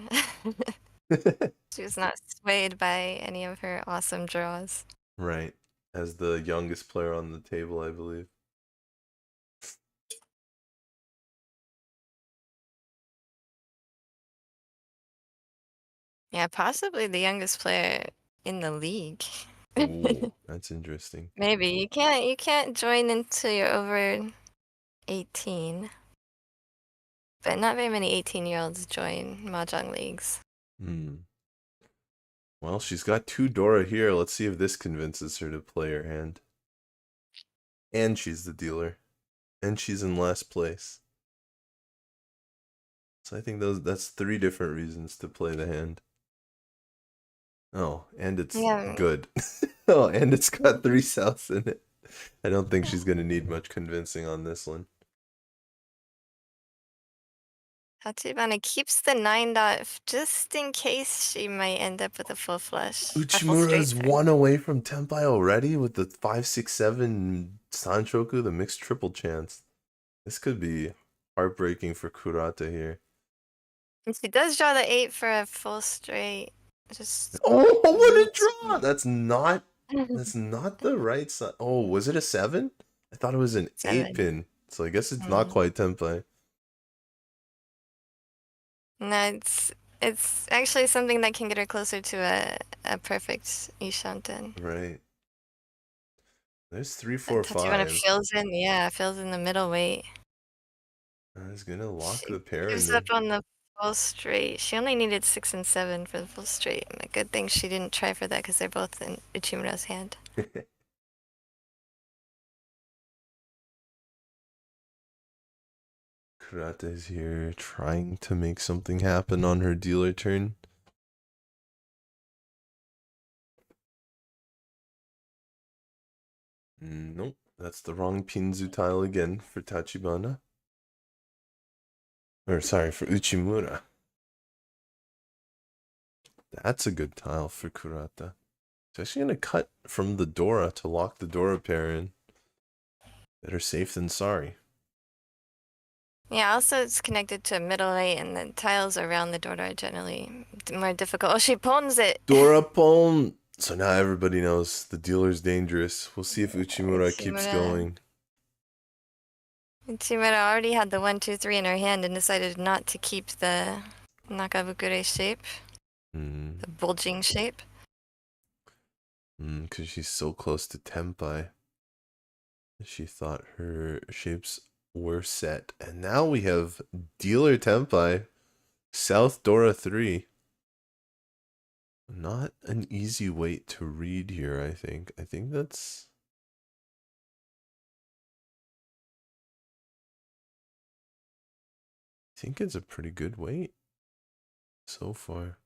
She was not swayed by any of her awesome draws. Right. As the youngest player on the table, I believe. Yeah, possibly the youngest player in the league. Ooh, that's interesting. Maybe you can't join until you're over 18. but not very many 18-year-olds join Mahjong leagues. Hmm. Well, she's got 2 Dora here. Let's see if this convinces her to play her hand. And she's the dealer. And she's in last place. So I think that's 3 different reasons to play the hand. Oh, and it's good. Oh, and it's got 3 Souths in it. I don't think she's going to need much convincing on this one. Tachibana keeps the 9 dot just in case she might end up with a full flush. Uchimura's 1 away from Tenpai already with the 5-6-7 Sanshoku, the mixed triple chance. This could be heartbreaking for Kurata here. And she does draw the 8 for a full straight. Just what a draw! That's not the right side. Oh, was it a 7? I thought it was an 8 pin. So I guess it's not quite Tenpai. No, it's actually something that can get her closer to a perfect Ishanten. Right. There's 3, 4, 5. Tachibana fills in the middle weight. I was gonna lock the pair. Gives up on the full straight. She only needed 6 and 7 for the full straight. And a good thing she didn't try for that because they're both in Uchimura's hand. Kurata is here trying to make something happen on her dealer turn. Nope, that's the wrong Pinzu tile again for Tachibana. Or sorry, for Uchimura. That's a good tile for Kurata. She's actually going to cut from the Dora to lock the Dora pair in. Better safe than sorry. Yeah, also it's connected to middle weight, and the tiles around the Dora are generally more difficult. Oh, she pawns it! Dora pawn! So now everybody knows the dealer's dangerous. We'll see if Uchimura keeps going. Uchimura already had the 1, 2, 3 in her hand and decided not to keep the Nakabukure shape. The bulging shape. Because she's so close to Tenpai. She thought her shapes were set. And now we have Dealer Tenpai, South Dora 3. Not an easy weight to read here, I think. I think it's a pretty good weight so far.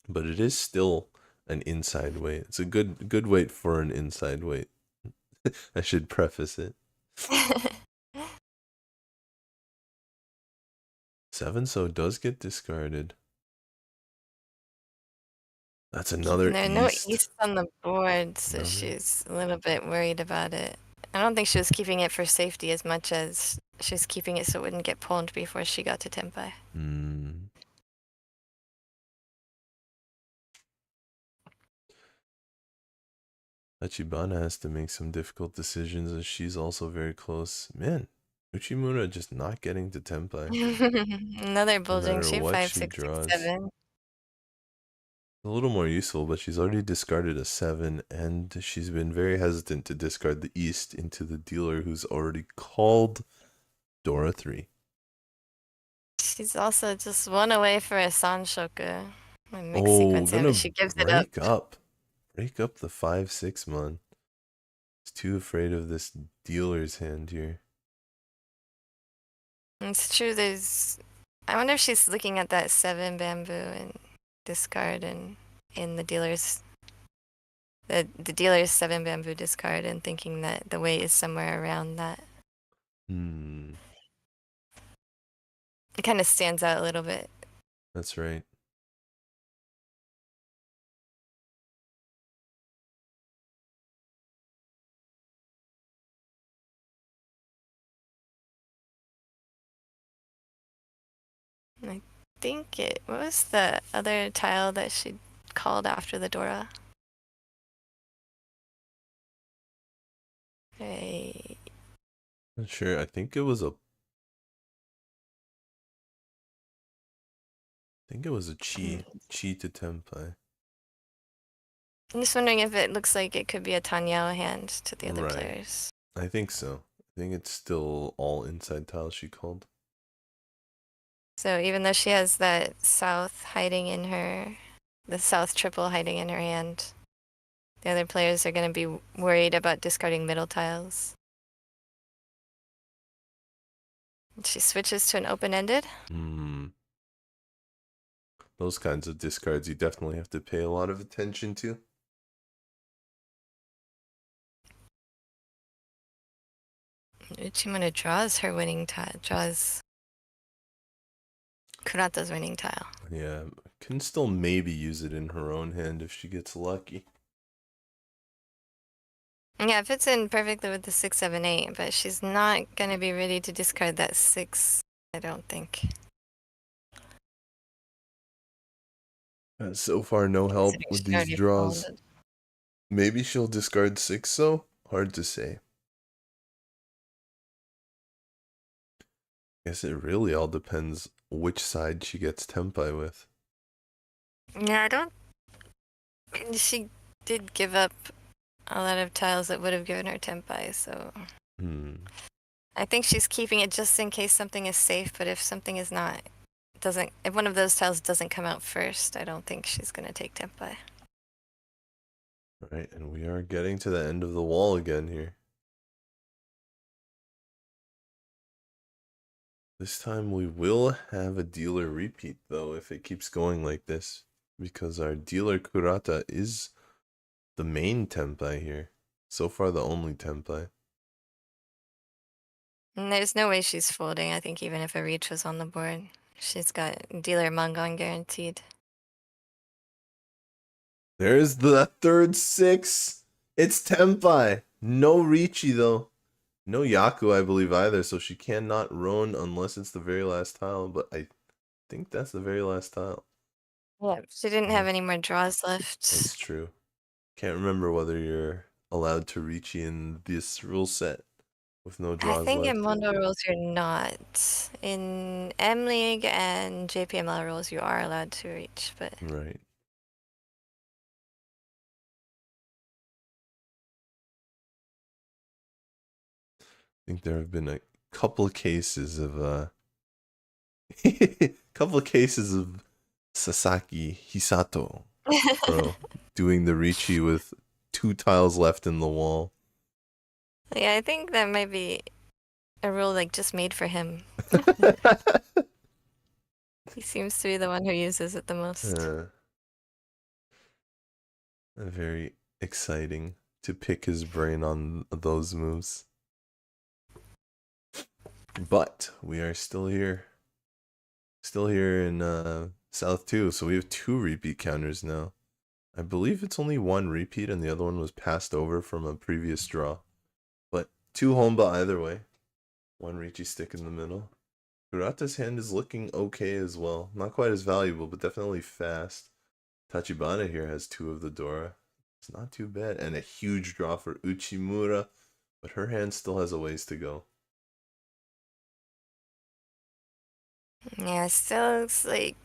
But it is still an inside weight. It's a good weight for an inside weight. I should preface it. 7 so does get discarded. That's another There's east. no east on the board, so she's a little bit worried about it. I don't think she was keeping it for safety as much as she was keeping it so it wouldn't get pulled before she got to Tenpai. Tachibana has to make some difficult decisions as she's also very close. Man, Uchimura just not getting to Tenpai. Another bulging shape, 5, 6, 6, 7. A little more useful, but she's already discarded a 7, and she's been very hesitant to discard the East into the dealer who's already called Dora 3. She's also just 1 away for a Sanshoku. But she gives it up. Break up the 5-6 mon. She's too afraid of this dealer's hand here. It's true, I wonder if she's looking at that 7 bamboo and discard and in the dealer's dealer's 7 bamboo discard and thinking that the weight is somewhere around that. It kind of stands out a little bit. That's right. I think what was the other tile that she called after the Dora? Not sure. I think it was a chi to Tenpai. I'm just wondering if it looks like it could be a Tanyao hand to the other players. I think so. I think it's still all inside tiles she called. So even though she has that south hiding in her, the south triple hiding in her hand, the other players are going to be worried about discarding middle tiles. She switches to an open-ended. Those kinds of discards you definitely have to pay a lot of attention to. Uchimura draws her winning tile, draws Kurata's winning tile. Yeah, can still maybe use it in her own hand if she gets lucky. Yeah, it fits in perfectly with the 6, 7, 8, but she's not going to be ready to discard that 6, I don't think. So far, no help Considering with she these already draws. folded. Maybe she'll discard 6, though? Hard to say. Guess it really all depends which side she gets Tempai with. Yeah, I don't. She did give up a lot of tiles that would have given her Tempai, so. I think she's keeping it just in case something is safe, but if something is not, if one of those tiles doesn't come out first, I don't think she's going to take Tempai. Right, and we are getting to the end of the wall again here. This time we will have a dealer repeat, though, if it keeps going like this. Because our dealer Kurata is the main Tempai here. So far, the only Tempai. And there's no way she's folding, I think, even if a reach was on the board. She's got dealer Mahjong guaranteed. There's the third 6. It's Tempai. No Riichi, though. No Yaku, I believe, either, so she cannot roan unless it's the very last tile, but I think that's the very last tile. Yeah, she didn't have any more draws left. That's true. Can't remember whether you're allowed to Riichi in this rule set with no draws I think left. in Mondo rules you're not. In M League and JPML rules you are allowed to reach, but Right. I think there have been a couple of cases of Sasaki Hisato bro doing the Riichi with 2 tiles left in the wall. yeah, I think that might be a rule like just made for him. He seems to be the one who uses it the most. Very exciting to pick his brain on those moves. But we are still here. Still here in South 2, so we have 2 repeat counters now. I believe it's only 1 repeat and the other one was passed over from a previous draw. But 2 Honba either way. 1 Riichi stick in the middle. Kurata's hand is looking okay as well. Not quite as valuable, but definitely fast. Tachibana here has 2 of the Dora. It's not too bad. And a huge draw for Uchimura, but her hand still has a ways to go. Yeah, still looks like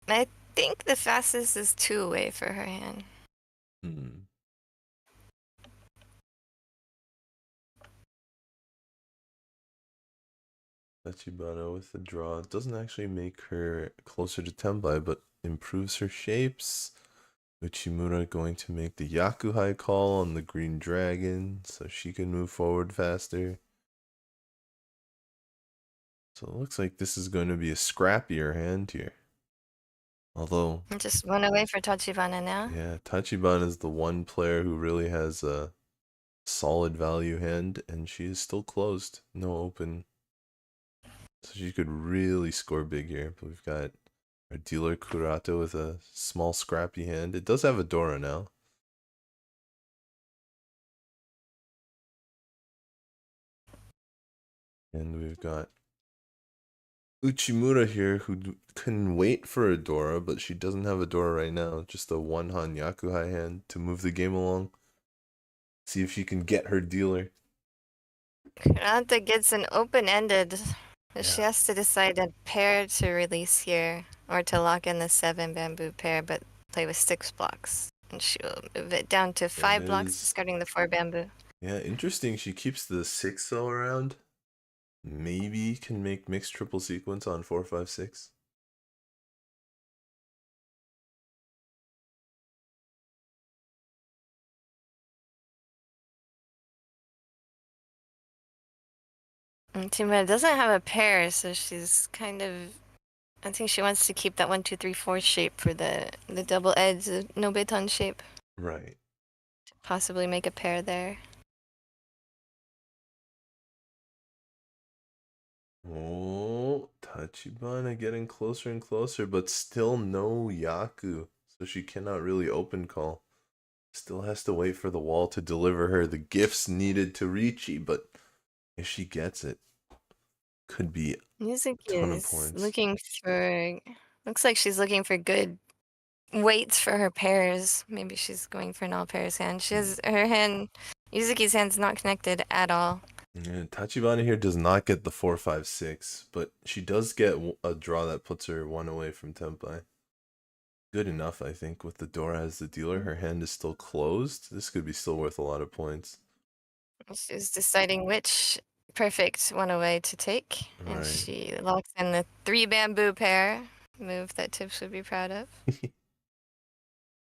I think the fastest is 2 away for her hand. Tachibana with the draw. It doesn't actually make her closer to Tempai, but improves her shapes. Uchimura going to make the Yakuhai call on the green dragon, so she can move forward faster. So it looks like this is going to be a scrappier hand here. Although... Just 1 away for Tachibana now. Yeah, Tachibana is the one player who really has a solid value hand, and she is still closed. No open. So she could really score big here. But we've got our dealer Kurata with a small scrappy hand. It does have a Dora now. And we've got Uchimura here who can wait for a Dora, but she doesn't have a Dora right now. Just a 1-Han Yakuhai hand to move the game along. See if she can get her dealer. Kurata gets an open-ended. Yeah. She has to decide a pair to release here, or to lock in the 7 bamboo pair, but play with 6 blocks. And she will move it down to 5 blocks, discarding the 4 bamboo. Yeah, interesting. She keeps the 6 though around. Maybe can make mixed triple sequence on 4, 5, 6. And Tima doesn't have a pair, so she's kind of. I think she wants to keep that 1, 2, 3, 4 shape for the double edge no beton shape. Right. Possibly make a pair there. Oh, Tachibana getting closer and closer, but still no Yaku. So she cannot really open call. Still has to wait for the wall to deliver her the gifts needed to Riichi, but if she gets it, could be Yuzuki a ton of is points. looking for. Looks like she's looking for good weights for her pairs. Maybe she's going for an all pairs hand. She has her hand. Yuzuki's hand's not connected at all. Yeah, Tachibana here does not get the 4-5-6, but she does get a draw that puts her one away from Tenpai. Good enough, I think, with the Dora as the dealer. Her hand is still closed. This could be still worth a lot of points. She's deciding which perfect one away to take, and Right. she locks in the 3 bamboo pair, move that Tips would be proud of.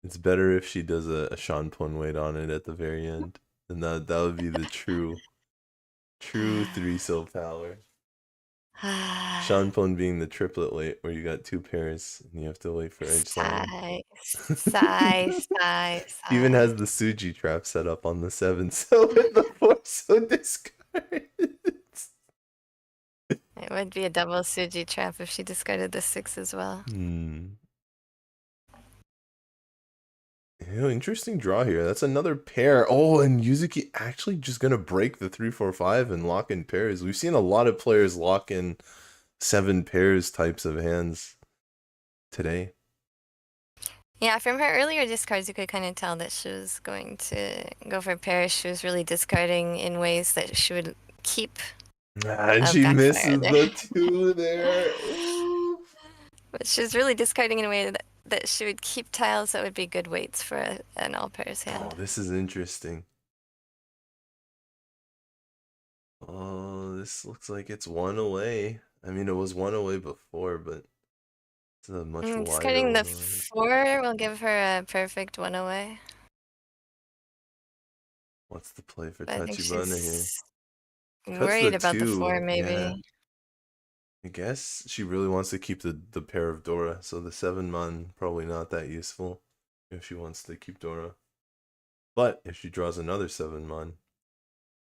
It's better if she does a Shanpon weight on it at the very end. And that would be the true 3-so power. Shanpon being the triplet weight where you got 2 pairs and you have to wait for each line. Sigh. Even has the Suji trap set up on the 7, so with the 4, so discard. It would be a double Suji trap if she discarded the 6 as well. Interesting draw here. That's another pair. Oh, and Yuzuki actually just gonna break the 3-4-5 and lock in pairs. We've seen a lot of players lock in 7 pairs types of hands today. Yeah, from her earlier discards, you could kind of tell that she was going to go for pairs. She was really discarding in ways that she would keep. And she misses the 2 there. Ooh. But she was really discarding in a way that she would keep tiles that would be good weights for an all pairs hand. Oh, this is interesting. Oh, this looks like it's 1 away. I mean, it was 1 away before, but it's a much wider discarding 1 the away. 4 will give her a perfect 1 away. What's the play for I think Tachibana here? she's Cuts worried the about the 2, 4, maybe. yeah. I guess she really wants to keep the pair of Dora, so the 7-man probably not that useful if she wants to keep Dora. But if she draws another 7-man,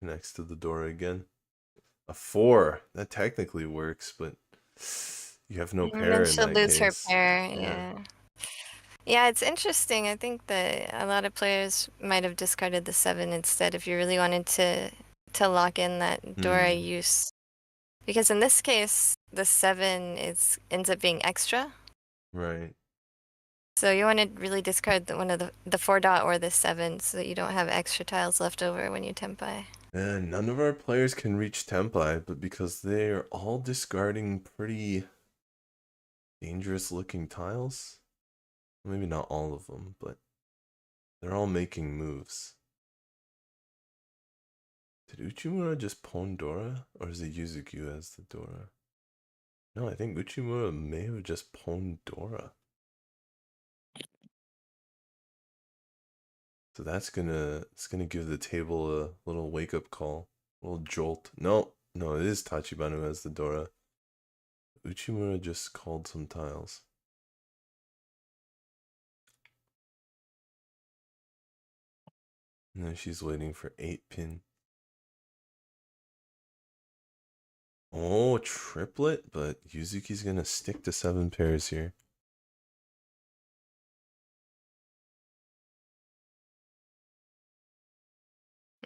connects to the Dora again. A 4, that technically works, but you have no pair in she'll that lose her case. pair, yeah. It's interesting. I think that a lot of players might have discarded the 7 instead if you really wanted to lock in that Dora use. Because in this case, the 7 ends up being extra. Right. So you want to really discard one of the 4 dot or the 7 so that you don't have extra tiles left over when you Tenpai. And none of our players can reach Tenpai, but because they are all discarding pretty dangerous looking tiles. Maybe not all of them, but they're all making moves. Did Uchimura just pawn Dora? Or is it Yuzuki as the Dora? No, I think Uchimura may have just pawned Dora. So it's gonna give the table a little wake-up call. A little jolt. No, it is Tachibana who has the Dora. Uchimura just called some tiles. And then she's waiting for 8-pin. Oh, triplet, but Yuzuki's gonna stick to 7 pairs here.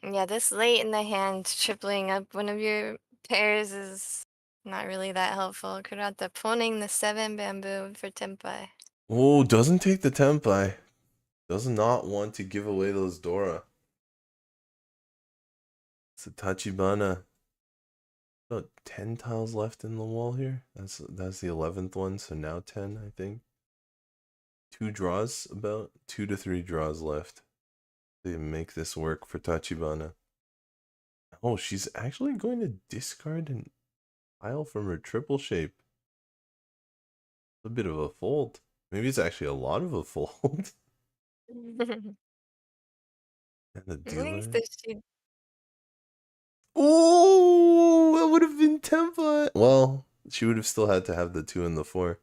Yeah, this late in the hand, tripling up one of your pairs is not really that helpful. Kurata pawning the 7 bamboo for Tenpai. Oh, doesn't take the Tenpai. Does not want to give away those Dora. It's a Tachibana. About 10 tiles left in the wall here. That's the 11th one, so now 10, I think. 2 draws, about 2 to 3 draws left. They make this work for Tachibana. Oh, she's actually going to discard an tile from her triple shape. A bit of a fold. Maybe it's actually a lot of a fold. And the dealer. Oh, that would have been even template. Well, she would have still had to have the 2 and the 4.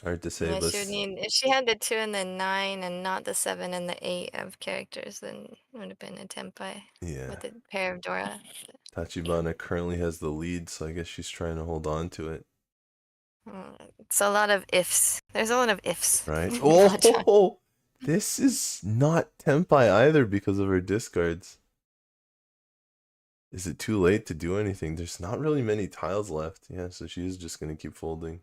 Hard to say, Yeah, but she would need if she had the 2 and the 9 and not the 7 and the 8 of characters, then it would have been a tempai yeah. with a pair of Dora. Tachibana currently has the lead, so I guess she's trying to hold on to it. It's a lot of ifs. There's a lot of ifs. Right? in Mahjong. Oh, this is not tempai either because of her discards. Is it too late to do anything? There's not really many tiles left. Yeah, so she is just going to keep folding.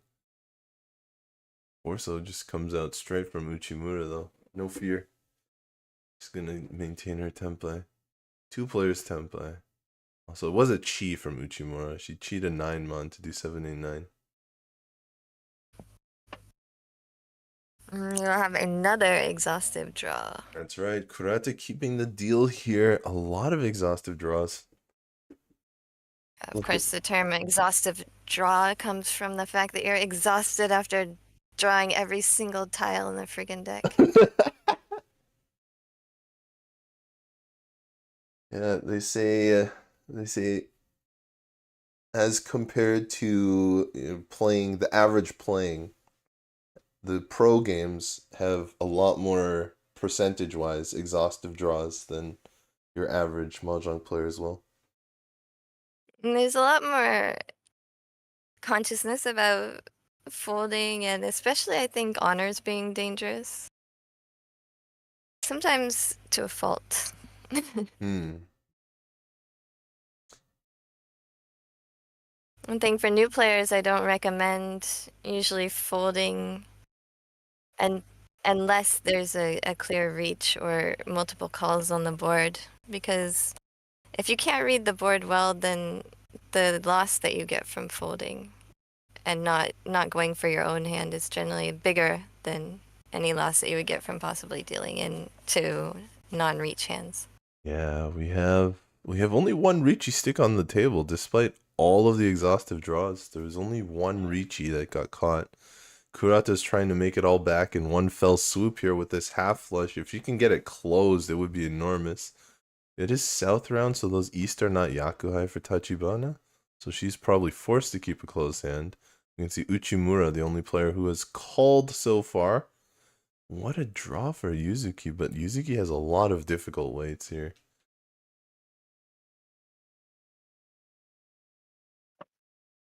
Orso just comes out straight from Uchimura, though. No fear. She's going to maintain her tempai. 2 players tempai. Also, it was a chi from Uchimura. She chied a 9-mon to do 789. You'll have another exhaustive draw. That's right. Kurata keeping the deal here. A lot of exhaustive draws. Of course, the term exhaustive draw comes from the fact that you're exhausted after drawing every single tile in the friggin' deck. Yeah, they say as compared to playing the average playing, the pro games have a lot more percentage-wise exhaustive draws than your average Mahjong player as well. And there's a lot more consciousness about folding, and especially I think honors being dangerous. Sometimes to a fault. One thing for new players, I don't recommend usually folding and unless there's a clear reach or multiple calls on the board, because if you can't read the board well, then the loss that you get from folding and not going for your own hand is generally bigger than any loss that you would get from possibly dealing into non-reach hands. Yeah, we have only one Riichi stick on the table, despite all of the exhaustive draws. There was only one Riichi that got caught. Kurata's trying to make it all back in one fell swoop here with this half flush. If you can get it closed, it would be enormous. It is south round, so those east are not Yakuhai for Tachibana. So she's probably forced to keep a closed hand. You can see Uchimura, the only player who has called so far. What a draw for Yuzuki, but Yuzuki has a lot of difficult weights here.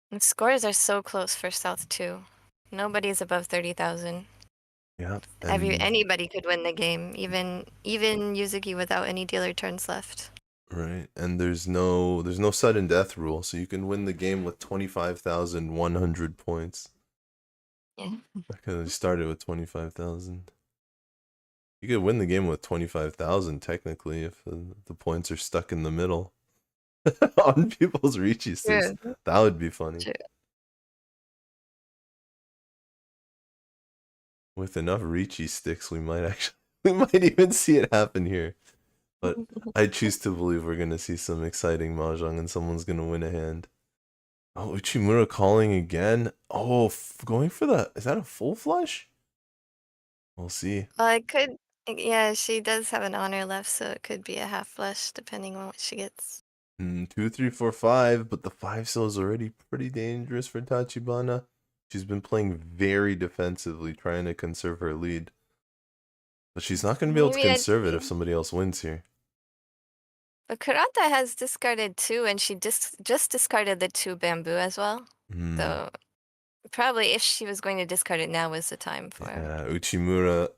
The scores are so close for South too. Nobody's above 30,000. Yeah. Anybody could win the game, even Yuzuki without any dealer turns left. Right, and there's no sudden death rule, so you can win the game with 25,100 points. Yeah. Because you started with 25,000. You could win the game with 25,000 technically if the points are stuck in the middle on people's Riichi sticks. True. That would be funny. True. With enough Riichi sticks, we might even see it happen here. But I choose to believe we're gonna see some exciting mahjong and someone's gonna win a hand. Oh, Uchimura calling again. Oh, going for is that a full flush? We'll see. Well, it could. Yeah, she does have an honor left, so it could be a half flush depending on what she gets. 2, 3, 4, 5, but the 5 cell is already pretty dangerous for Tachibana. She's been playing very defensively, trying to conserve her lead. But she's not going to be able to conserve it if somebody else wins here. But Kurata has discarded 2, and she just discarded the 2 bamboo as well. So probably if she was going to discard it, now was the time for her. Yeah, Uchimura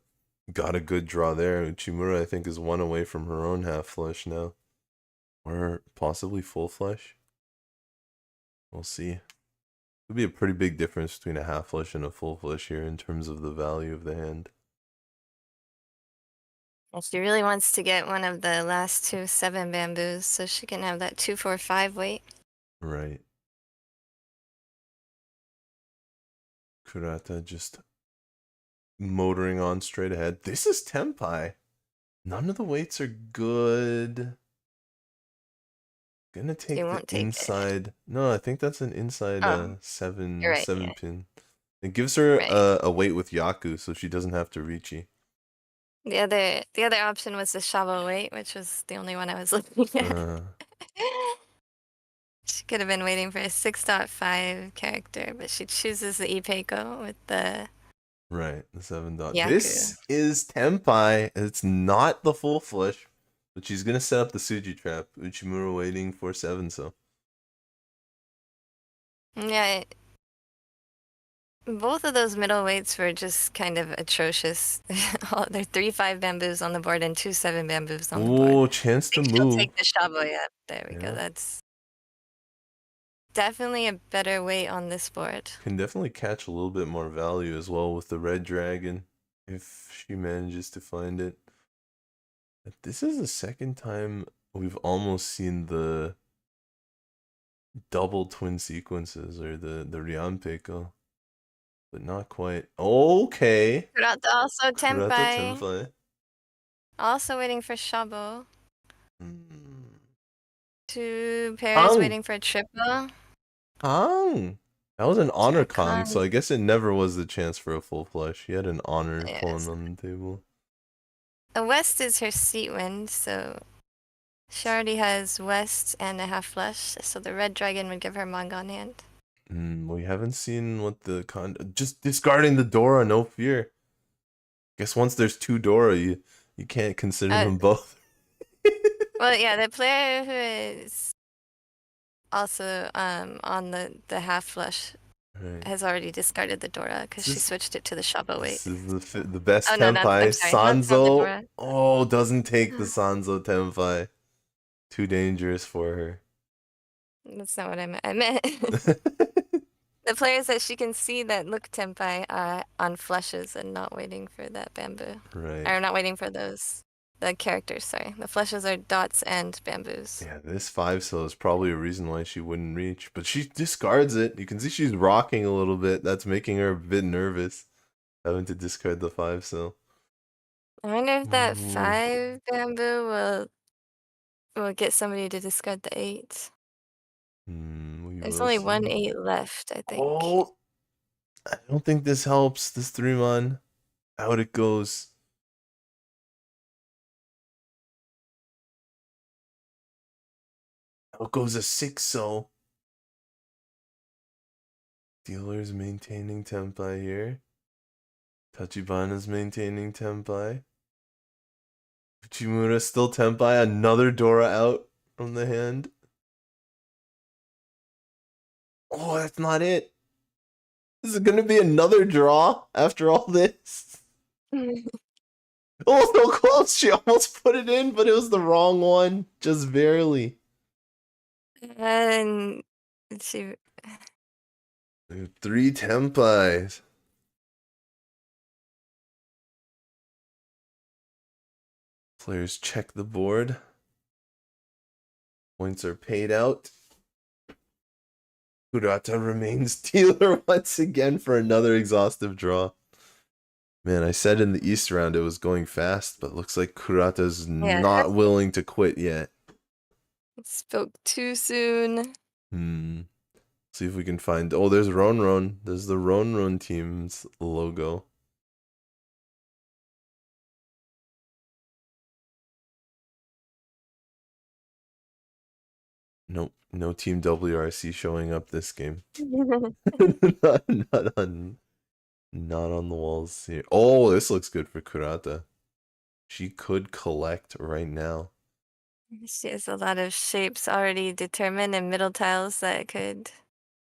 got a good draw there. Uchimura, I think, is 1 away from her own half flush now. Or possibly full flush. We'll see. Would be a pretty big difference between a half flush and a full flush here in terms of the value of the hand. Well, she really wants to get one of the last 2 7 bamboos so she can have that 2, 4, 5 weight. Right. Kurata just motoring on straight ahead. This is tempai. None of the weights are good. Gonna take the inside. No, I think that's an inside 7 pin. It gives her a weight with Yaku, so she doesn't have to Riichi. The other option was the Shabo weight, which was the only one I was looking at. She could have been waiting for a 6.5 character, but she chooses the Ipeiko with the Right, the 7 dot. Yaku. This is Tenpai. It's not the full flush, but she's gonna set up the Suji trap. Uchimura waiting for 7, so. Yeah, both of those middleweights were just kind of atrocious. There are 3-5 bamboos on the board and 2-7 bamboos on the board. Ooh, chance to I think she'll move. take the Shabo, yeah. There we go. Yeah. That's definitely a better weight on this board. Can definitely catch a little bit more value as well with the red dragon if she manages to find it. This is the second time we've almost seen the double twin sequences or the Ryanpeiko, but not quite. Okay. Kurata also Kurata Tenpai. Tenpai. Also waiting for Shabo. Hmm. 2 pairs Kong. waiting for a triple. Kong. That was an honor Kong, Kong. so I guess it never was the chance for a full flush. He had an honor Yes. pawn on the table. The West is her seat wind, so she already has West and a half flush, so the red dragon would give her manga on hand. We haven't seen what the just discarding the Dora, no fear. Guess once there's 2 Dora, you can't consider them both. Well, yeah, the player who is also on the half flush Right. has already discarded the Dora because she switched it to the Shabo weight. This is the best Oh, no, not, Tenpai. I'm sorry, not the Sanzo. Dora. Oh, doesn't take the Sanzo Tenpai. Too dangerous for her. That's not what I meant. I meant the players that she can see that look Tenpai are on flushes and not waiting for that bamboo. Right. Or not waiting for those. The characters, sorry. The flushes are dots and bamboos. Yeah, this 5 cell is probably a reason why she wouldn't reach. But she discards it. You can see she's rocking a little bit. That's making her a bit nervous. Having to discard the 5 cell. I wonder if that Ooh. 5 bamboo will get somebody to discard the 8. There's only 1 8 left, I think. Oh, I don't think this helps. This 3-mon. Out it goes. Out goes a 6 so. Dealer's maintaining Tenpai here. Tachibana's maintaining Tenpai. Uchimura still Tenpai. Another Dora out from the hand. Oh, that's not it. This is gonna be another draw after all this. Oh, so close. She almost put it in, but it was the wrong one. Just barely. And she 3 Tenpais. Players check the board. Points are paid out. Kurata remains dealer once again for another exhaustive draw. Man, I said in the East round it was going fast, but looks like Kurata's not willing to quit yet. Spoke too soon. See if we can find... Oh, there's Ronron. There's the Ronron team's logo. Nope, no Team WRC showing up this game. not on the walls here. Oh, this looks good for Kurata. She could collect right now. She has a lot of shapes already determined and middle tiles that could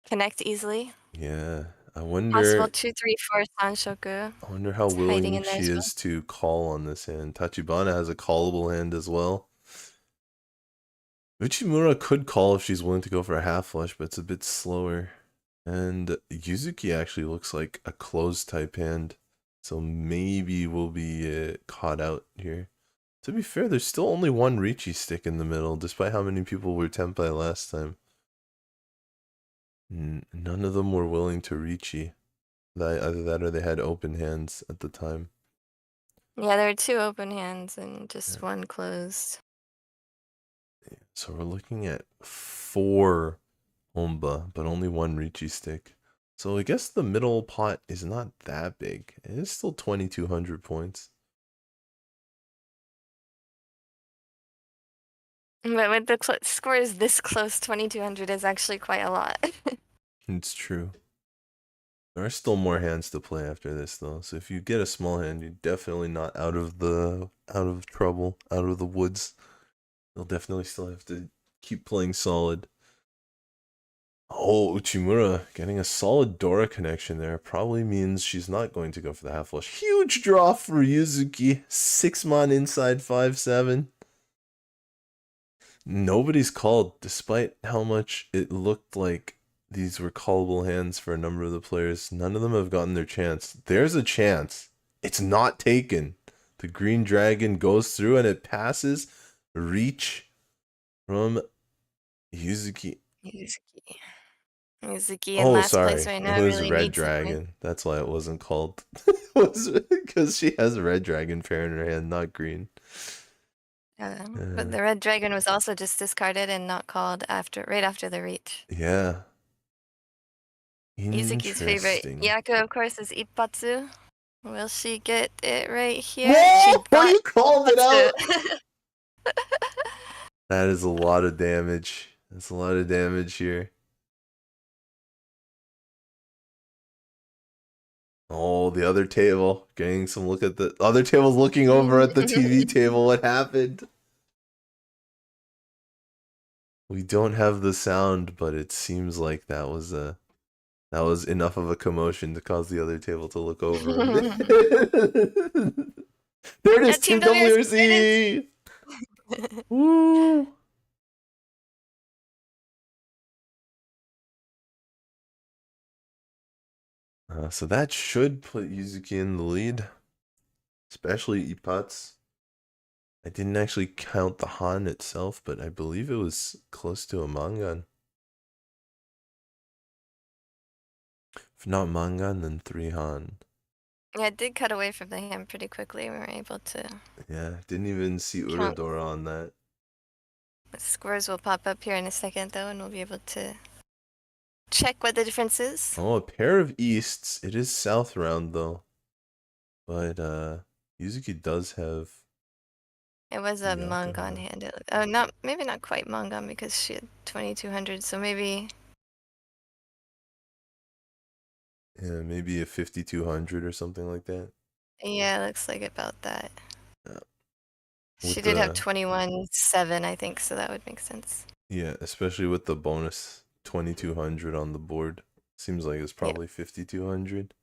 connect easily. Yeah, I wonder. Possible 2, 3, 4 Sanshoku. I wonder how willing she is to call on this hand. Tachibana has a callable hand as well. Uchimura could call if she's willing to go for a half flush, but it's a bit slower. And Yuzuki actually looks like a closed type hand, so maybe we'll be caught out here. To be fair, there's still only 1 Riichi stick in the middle, despite how many people were Tenpai last time. None of them were willing to Riichi. Either that or they had open hands at the time. Yeah, there were 2 open hands and just 1 closed. So we're looking at 4 Omba, but only 1 Riichi stick. So I guess the middle pot is not that big. It is still 2,200 points. But with the scores this close, 2200 is actually quite a lot. It's true. There are still more hands to play after this, though. So if you get a small hand, you're definitely not out of trouble, out of the woods. You'll definitely still have to keep playing solid. Oh, Uchimura getting a solid Dora connection there probably means she's not going to go for the half flush. Huge draw for Yuzuki. 6-mon inside 5-7. Nobody's called, despite how much it looked like these were callable hands for a number of the players. None of them have gotten their chance. There's a chance. It's not taken. The green dragon goes through and it passes. Reach from Yuzuki. Yuzuki in Oh, last sorry. place right It now was really Red needs a win. Dragon. That's why it wasn't called. It was because she has a Red Dragon pair in her hand, not green. But the red dragon was also just discarded and not called right after the reach. Yeah. Yuzuki's favorite Interesting. Yaku, of course, is Ippatsu. Will she get it right here? Whoa! She got You called it out! Ippatsu. That is a lot of damage. That's a lot of damage here. Oh, the other table. Getting some look at the other table's looking over at the TV table. What happened? We don't have the sound, but it seems like that was enough of a commotion to cause the other table to look over a bit. There it is, Team WRC! Woo! So that should put Yuzuki in the lead, especially Ippatsu. I didn't actually count the Han itself, but I believe it was close to a Mangan. If not Mangan, then 3 Han. Yeah, it did cut away from the hand pretty quickly. We were able to. Yeah, didn't even see Uradora on that. The scores will pop up here in a second, though, and we'll be able to check what the difference is. Oh, a pair of Easts. It is South round, though. But, Yuzuki does have... It was a Mangan hand. Maybe not quite Mangan because she had 2200, so maybe... Yeah, maybe a 5200 or something like that. Yeah, looks like about that. Yeah. She did have 21.7, I think, so that would make sense. Yeah, especially with the bonus 2200 on the board. Seems like it's probably 5200.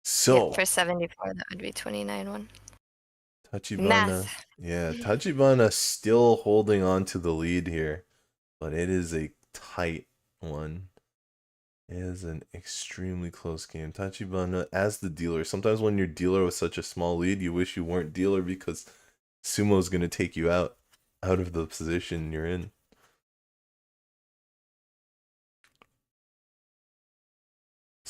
So for 74, that would be 29.1. Tachibana. Math. Yeah, Tachibana still holding on to the lead here, but it is a tight one. It is an extremely close game. Tachibana as the dealer. Sometimes when you're dealer with such a small lead, you wish you weren't dealer because Sumo's going to take you out of the position you're in.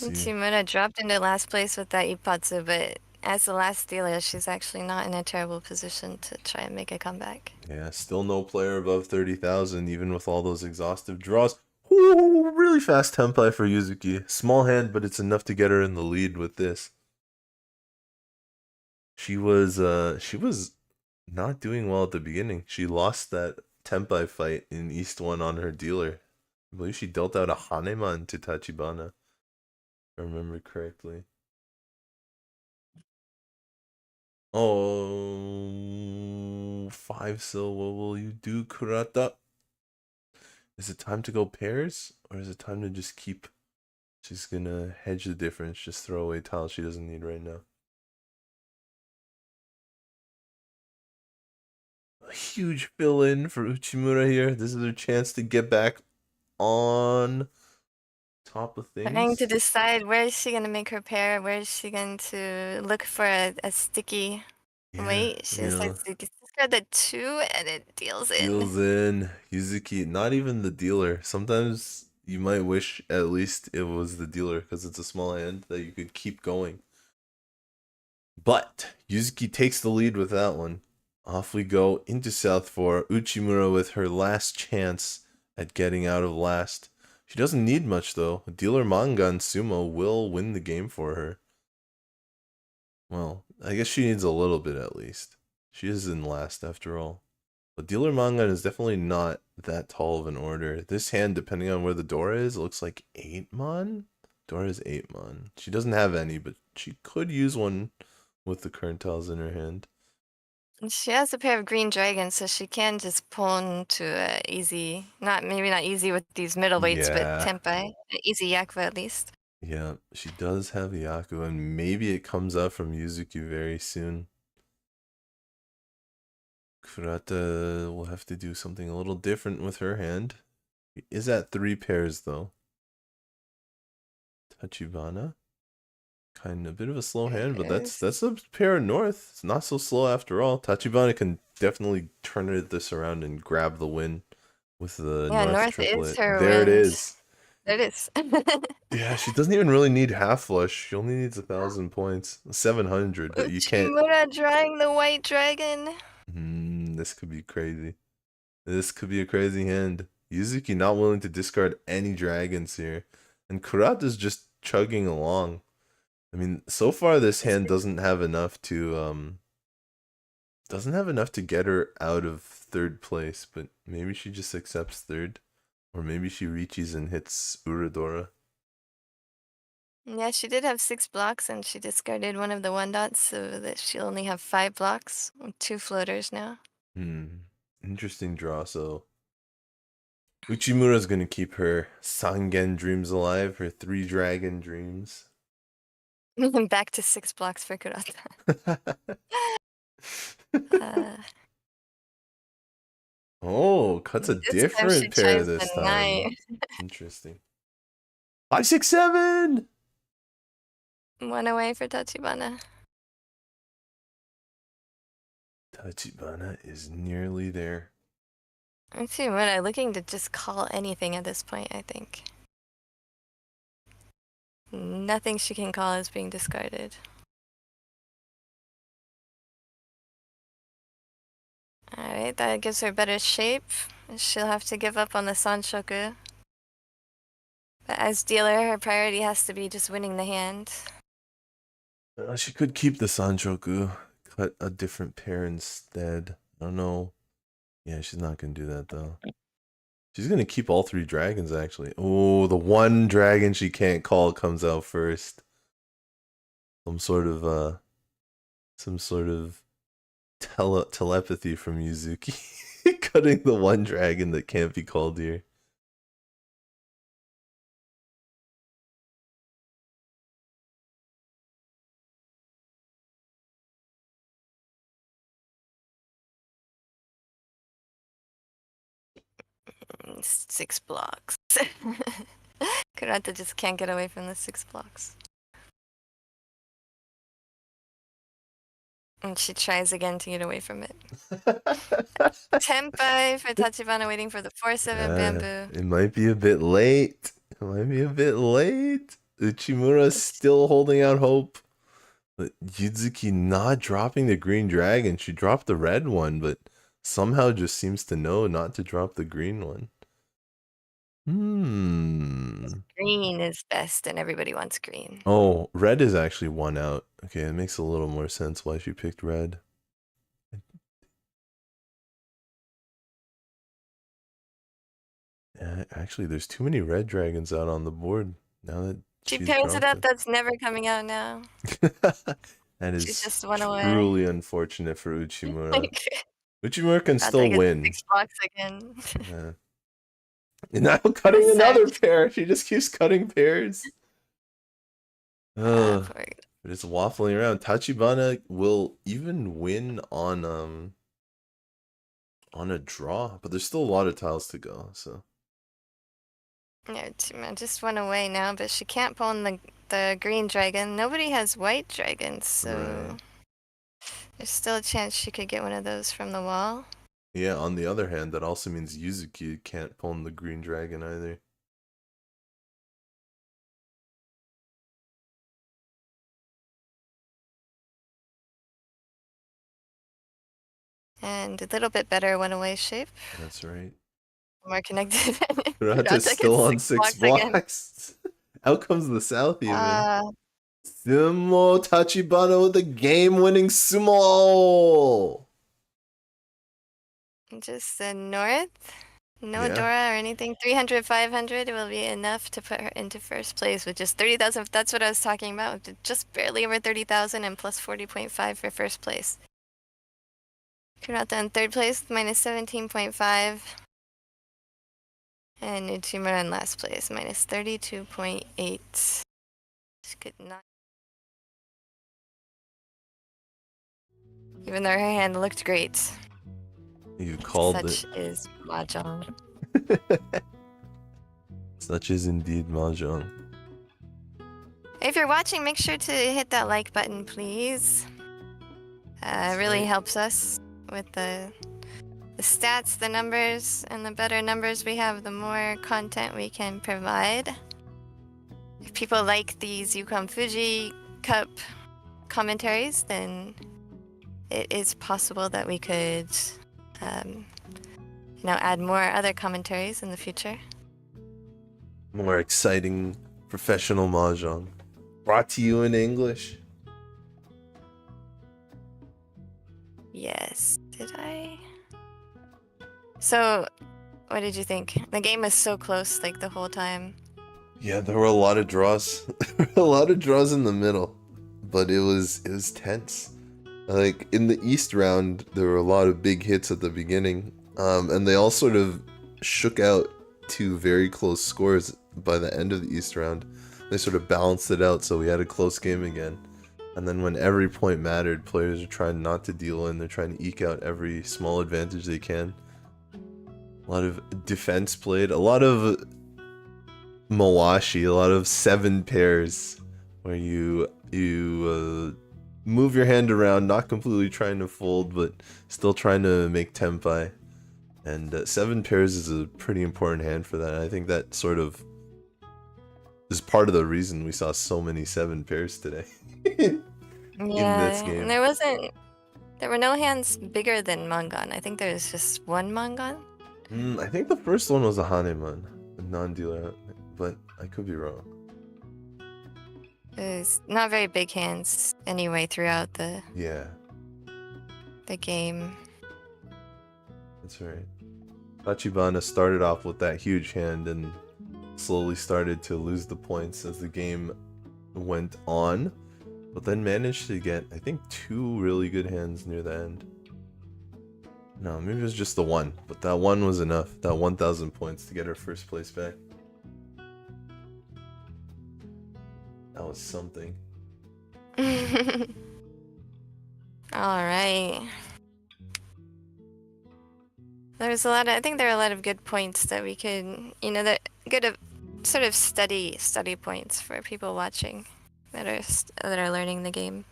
Uchimura dropped into last place with that Ippatsu, but as the last dealer, she's actually not in a terrible position to try and make a comeback. Yeah, still no player above 30,000, even with all those exhaustive draws. Ooh, really fast tempai for Yuzuki. Small hand, but it's enough to get her in the lead with this. She was not doing well at the beginning. She lost that tempai fight in East 1 on her dealer. I believe she dealt out a Haneman to Tachibana, if I remember correctly. Oh, 5 so what will you do, Kurata? Is it time to go pairs? Or is it time to just keep... She's gonna hedge the difference, just throw away tiles she doesn't need right now. A huge fill-in for Uchimura here. This is her chance to get back on top of things. Trying to decide where is she going to make her pair, where is she going to look for a sticky... Wait, she decides to discard the 2 and it deals in. Deals in. Yuzuki, not even the dealer. Sometimes you might wish at least it was the dealer because it's a small hand that you could keep going. But Yuzuki takes the lead with that one. Off we go into South 4. Uchimura with her last chance at getting out of last. She doesn't need much though. Dealer Mangan Sumo will win the game for her. Well, I guess she needs a little bit at least. She is in last after all. But dealer Mangan is definitely not that tall of an order. This hand, depending on where the Dora is, it looks like 8 mon? Dora is 8 mon. She doesn't have any, but she could use one with the current tiles in her hand. And she has a pair of green dragons, so she can just pull into a easy, maybe not easy with these middleweights, but Yeah. Tenpai, easy Yakuza at least. Yeah, she does have Yaku, and maybe it comes out from Yuzuki very soon. Kurata will have to do something a little different with her hand. She is at 3 pairs, though. Tachibana. Kind of a bit of a slow hand, but that's a pair of north. It's not so slow after all. Tachibana can definitely turn this around and grab the win with the north triplet. Is her there wind. it is. There it is. Yeah, she doesn't even really need half flush. She only needs 1,000 points, 700, but you can't. Uchimura drawing the white dragon. This could be crazy. This could be a crazy hand. Yuzuki not willing to discard any dragons here, and Kurata's just chugging along. I mean, so far this hand doesn't have enough to get her out of 3rd place, but maybe she just accepts 3rd, or maybe she reaches and hits Uradora. Yeah, she did have 6 blocks, and she discarded one of the 1 dots, so that she'll only have 5 blocks with 2 floaters now. Interesting draw. So Uchimura's gonna keep her Sangen dreams alive, her 3 dragon dreams. Back to 6 blocks for Kurata. Oh, cuts a different pair this time. Interesting. 5, 6, 7. 1 away for Tachibana. Tachibana is nearly there. Uchimura looking to just call anything at this point, I think. Nothing she can call is being discarded. Alright, that gives her better shape. She'll have to give up on the Sanshoku. But as dealer, her priority has to be just winning the hand. She could keep the Sanshoku, cut a different pair instead. I don't know. Yeah, she's not going to do that, though. She's going to keep all 3 dragons, actually. Oh, the 1 dragon she can't call comes out first. Some sort of telepathy from Yuzuki. Cutting the 1 dragon that can't be called here. Six blocks. Kurata just can't get away from the 6 blocks. And she tries again to get away from it. Tenpai for Tachibana waiting for the 4-7 bamboo. It might be a bit late. Uchimura's still holding out hope. But Yuzuki not dropping the green dragon. She dropped the red one, but somehow just seems to know not to drop the green one. Green is best and everybody wants green. Oh, red is actually 1 out. Okay, it makes a little more sense why she picked red. Yeah, actually, there's too many red dragons out on the board now that she pairs it up. That's never coming out now. That is just went away. Truly unfortunate for Uchimura. Uchimura can still win. 6 blocks again. Yeah. And now cutting another pair. She just keeps cutting pairs. But it's waffling around. Tachibana will even win on a draw, but there's still a lot of tiles to go. So yeah, I just went away now, but she can't pull in the green dragon. Nobody has white dragons, so there's still a chance she could get one of those from the wall. Yeah, on the other hand, that also means Yuzuki can't pull in the green dragon either. And a little bit better one-away shape. That's right. More connected. Kurata's still on 6 blocks. Out comes the south even. Sumo Tachibana with a game-winning sumo! Just the north. No Yeah. Dora or anything. 300, 500 will be enough to put her into first place with just 30,000. That's what I was talking about. With just barely over 30,000 and plus 40.5 for first place. Kurata in third place, minus 17.5. And Uchimura in last place, minus 32.8. Just could not. Even though her hand looked great. You called Such is Mahjong. it. Such is indeed Mahjong. If you're watching, make sure to hit that like button, please. It really helps us with the stats, the numbers, and the better numbers we have, the more content we can provide. If people like these Yukan Fuji Cup commentaries, then it is possible that we could, add more other commentaries in the future. More exciting professional Mahjong. Brought to you in English. Yes, did I? So, what did you think? The game was so close, like, the whole time. Yeah, there were a lot of draws. A lot of draws in the middle. But it was tense. Like, in the East round, there were a lot of big hits at the beginning. And they all sort of shook out to very close scores by the end of the East round. They sort of balanced it out, so we had a close game again. And then when every point mattered, players are trying not to deal in. They're trying to eke out every small advantage they can. A lot of defense played. A lot of Mawashi. A lot of 7 pairs. Where you move your hand around, not completely trying to fold, but still trying to make tempai. And 7 pairs is a pretty important hand for that. And I think that sort of is part of the reason we saw so many 7 pairs today. In this game. And there were no hands bigger than Mangan. I think there was just one Mangan. I think the first one was a Haneman, a non-dealer, but I could be wrong. It was not very big hands anyway throughout the game. That's right. Tachibana started off with that huge hand and slowly started to lose the points as the game went on, but then managed to get, I think, 2 really good hands near the end. No, maybe it was just the one, but that one was enough. That 1,000 points to get her first place back. That was something. Alright. There's a lot of, I think there are a lot of good points that we could, that good sort of study points for people watching that are learning the game.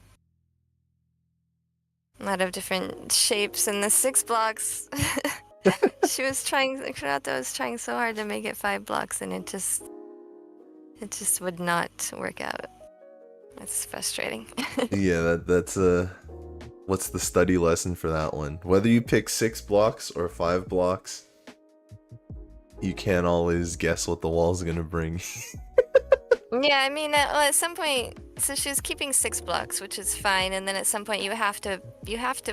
A lot of different shapes and the 6 blocks. Kurata was trying so hard to make it 5 blocks and it just would not work out. It's frustrating. Yeah, that's what's the study lesson for that one? Whether you pick 6 blocks or 5 blocks, you can't always guess what the wall's gonna bring. Yeah, I mean, at some point, so she was keeping 6 blocks, which is fine, and then at some point you have to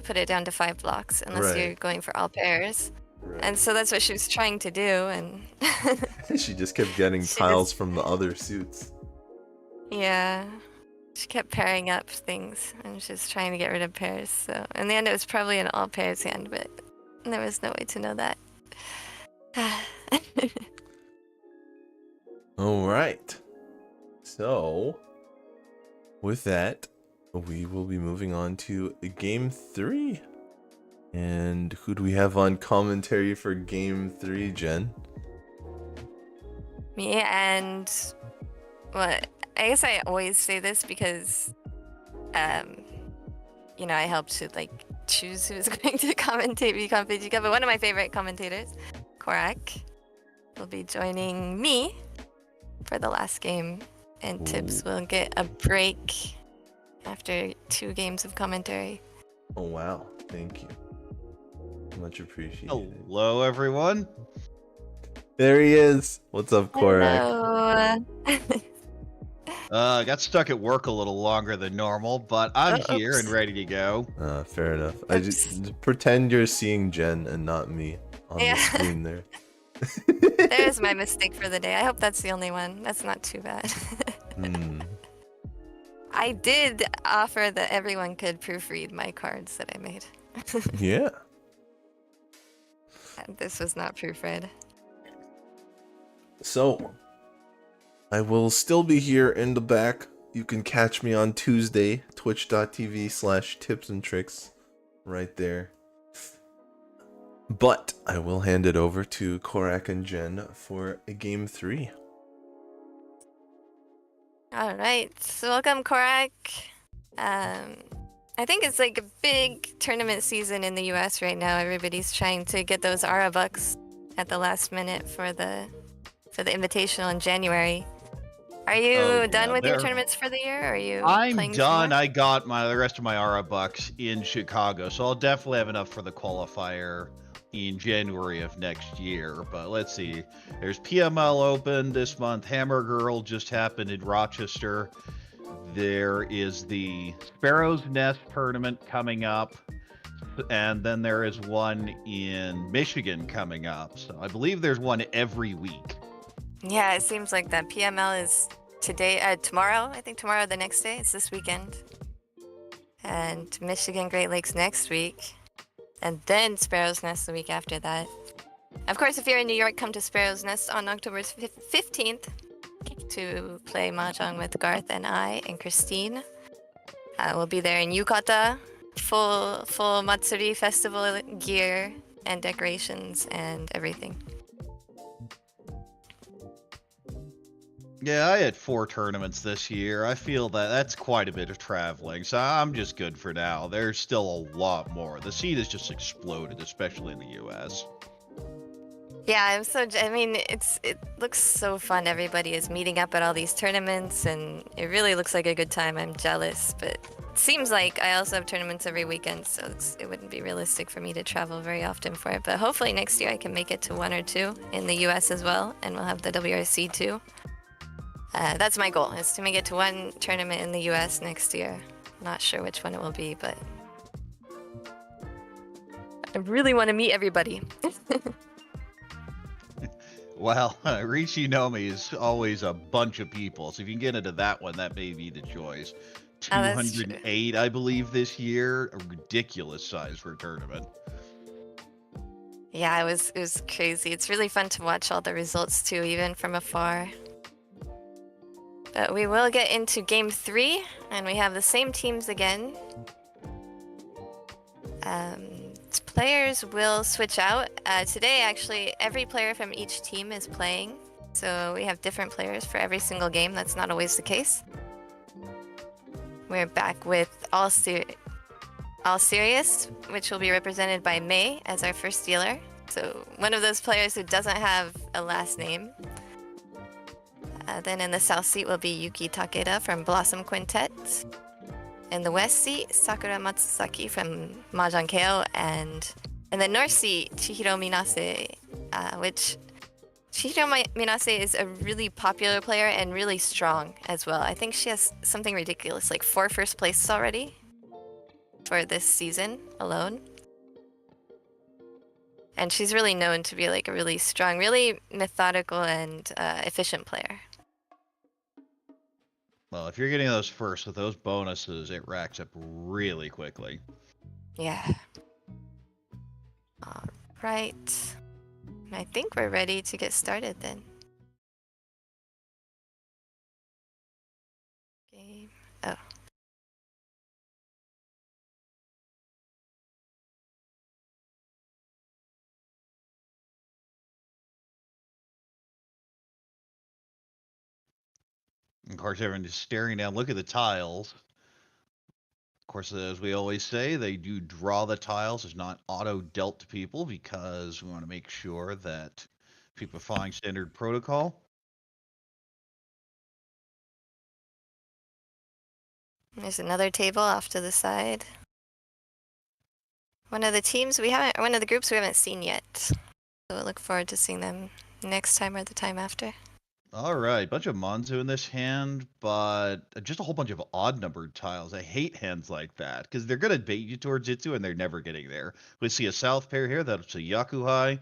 put it down to 5 blocks unless you're going for all pairs. Right. And so that's what she was trying to do, and she just kept getting tiles from the other suits. Yeah, she kept pairing up things, and she was trying to get rid of pairs. So in the end, it was probably an all pairs hand, but there was no way to know that. All right. So, with that, we will be moving on to Game 3. And who do we have on commentary for Game 3, Jen? Me and... Well, I guess I always say this because, I helped to, choose who's going to commentate Yukan Fuji, but one of my favorite commentators, Corak, will be joining me for the last game. And Tips will get a break after 2 games of commentary. Oh, wow. Thank you. Much appreciated. Hello, everyone. There he is. What's up, Corak? Hello. Got stuck at work a little longer than normal, but I'm here and Oops. ready to go. Fair enough. I just pretend you're seeing Jen and not me on the Yeah. screen there. There's my mistake for the day. I hope that's the only one. That's not too bad. I did offer that everyone could proofread my cards that I made. Yeah. This was not proofread. So, I will still be here in the back. You can catch me on Tuesday, twitch.tv/Tipzntrix, right there. But I will hand it over to Corak and Jenn for game 3. All right, so welcome, Corak. I think it's like a big tournament season in the U.S. right now. Everybody's trying to get those ARA bucks at the last minute for the Invitational in January. Are you done with your tournaments for the year? Or are you I'm playing done. some more? I got the rest of my ARA bucks in Chicago, so I'll definitely have enough for the qualifier in January of next year. But let's see. There's PML Open this month. Hammer Girl just happened in Rochester. There is the Sparrow's Nest tournament coming up. And then there is one in Michigan coming up. So I believe there's one every week. Yeah, it seems like that. PML is tomorrow. I think tomorrow, the next day. It's this weekend. And Michigan Great Lakes next week. And then Sparrow's Nest the week after that. Of course, if you're in New York, come to Sparrow's Nest on October 15th to play Mahjong with Garth and I and Christine. We'll be there in Yukata, full Matsuri festival gear and decorations and everything. Yeah, I had 4 tournaments this year. I feel that's quite a bit of traveling, so I'm just good for now. There's still a lot more. The scene has just exploded, especially in the U.S. Yeah, I mean, it looks so fun. Everybody is meeting up at all these tournaments, and it really looks like a good time. I'm jealous, but it seems like I also have tournaments every weekend, so it wouldn't be realistic for me to travel very often for it. But hopefully next year I can make it to 1 or 2 in the U.S. as well, and we'll have the WRC too. That's my goal, is to make it to 1 tournament in the U.S. next year. Not sure which one it will be, but I really want to meet everybody. Well, Riichi Nomi is always a bunch of people, so if you can get into that one, that may be the choice. Oh, that's true. 208, I believe, this year. A ridiculous size for a tournament. Yeah, it was crazy. It's really fun to watch all the results too, even from afar. But we will get into game 3, and we have the same teams again. Players will switch out. Today, actually, every player from each team is playing. So we have different players for every single game. That's not always the case. We're back with All Sirius, which will be represented by Mei as our first dealer. So one of those players who doesn't have a last name. Then in the south seat will be Yuki Takeda from Blossom Quintet. In the west seat, Sakura Matsuzaki from Mahjong Keio, and in the north seat, Chihiro Minase, which Chihiro Minase is a really popular player and really strong as well. I think she has something ridiculous, like 4 first places already for this season alone. And she's really known to be like a really strong, really methodical and efficient player. Well, if you're getting those first with those bonuses, it racks up really quickly. Yeah. All right. I think we're ready to get started then. Game. Oh. Of course, everyone is staring down. Look at the tiles. Of course, as we always say, they do draw the tiles. It's not auto-dealt to people because we want to make sure that people are following standard protocol. There's another table off to the side. One of the groups we haven't seen yet. So we'll look forward to seeing them next time or the time after. All right, bunch of Monzu in this hand, but just a whole bunch of odd-numbered tiles. I hate hands like that, because they're going to bait you towards Jitsu, and they're never getting there. We see a South pair here, that's a Yakuhai.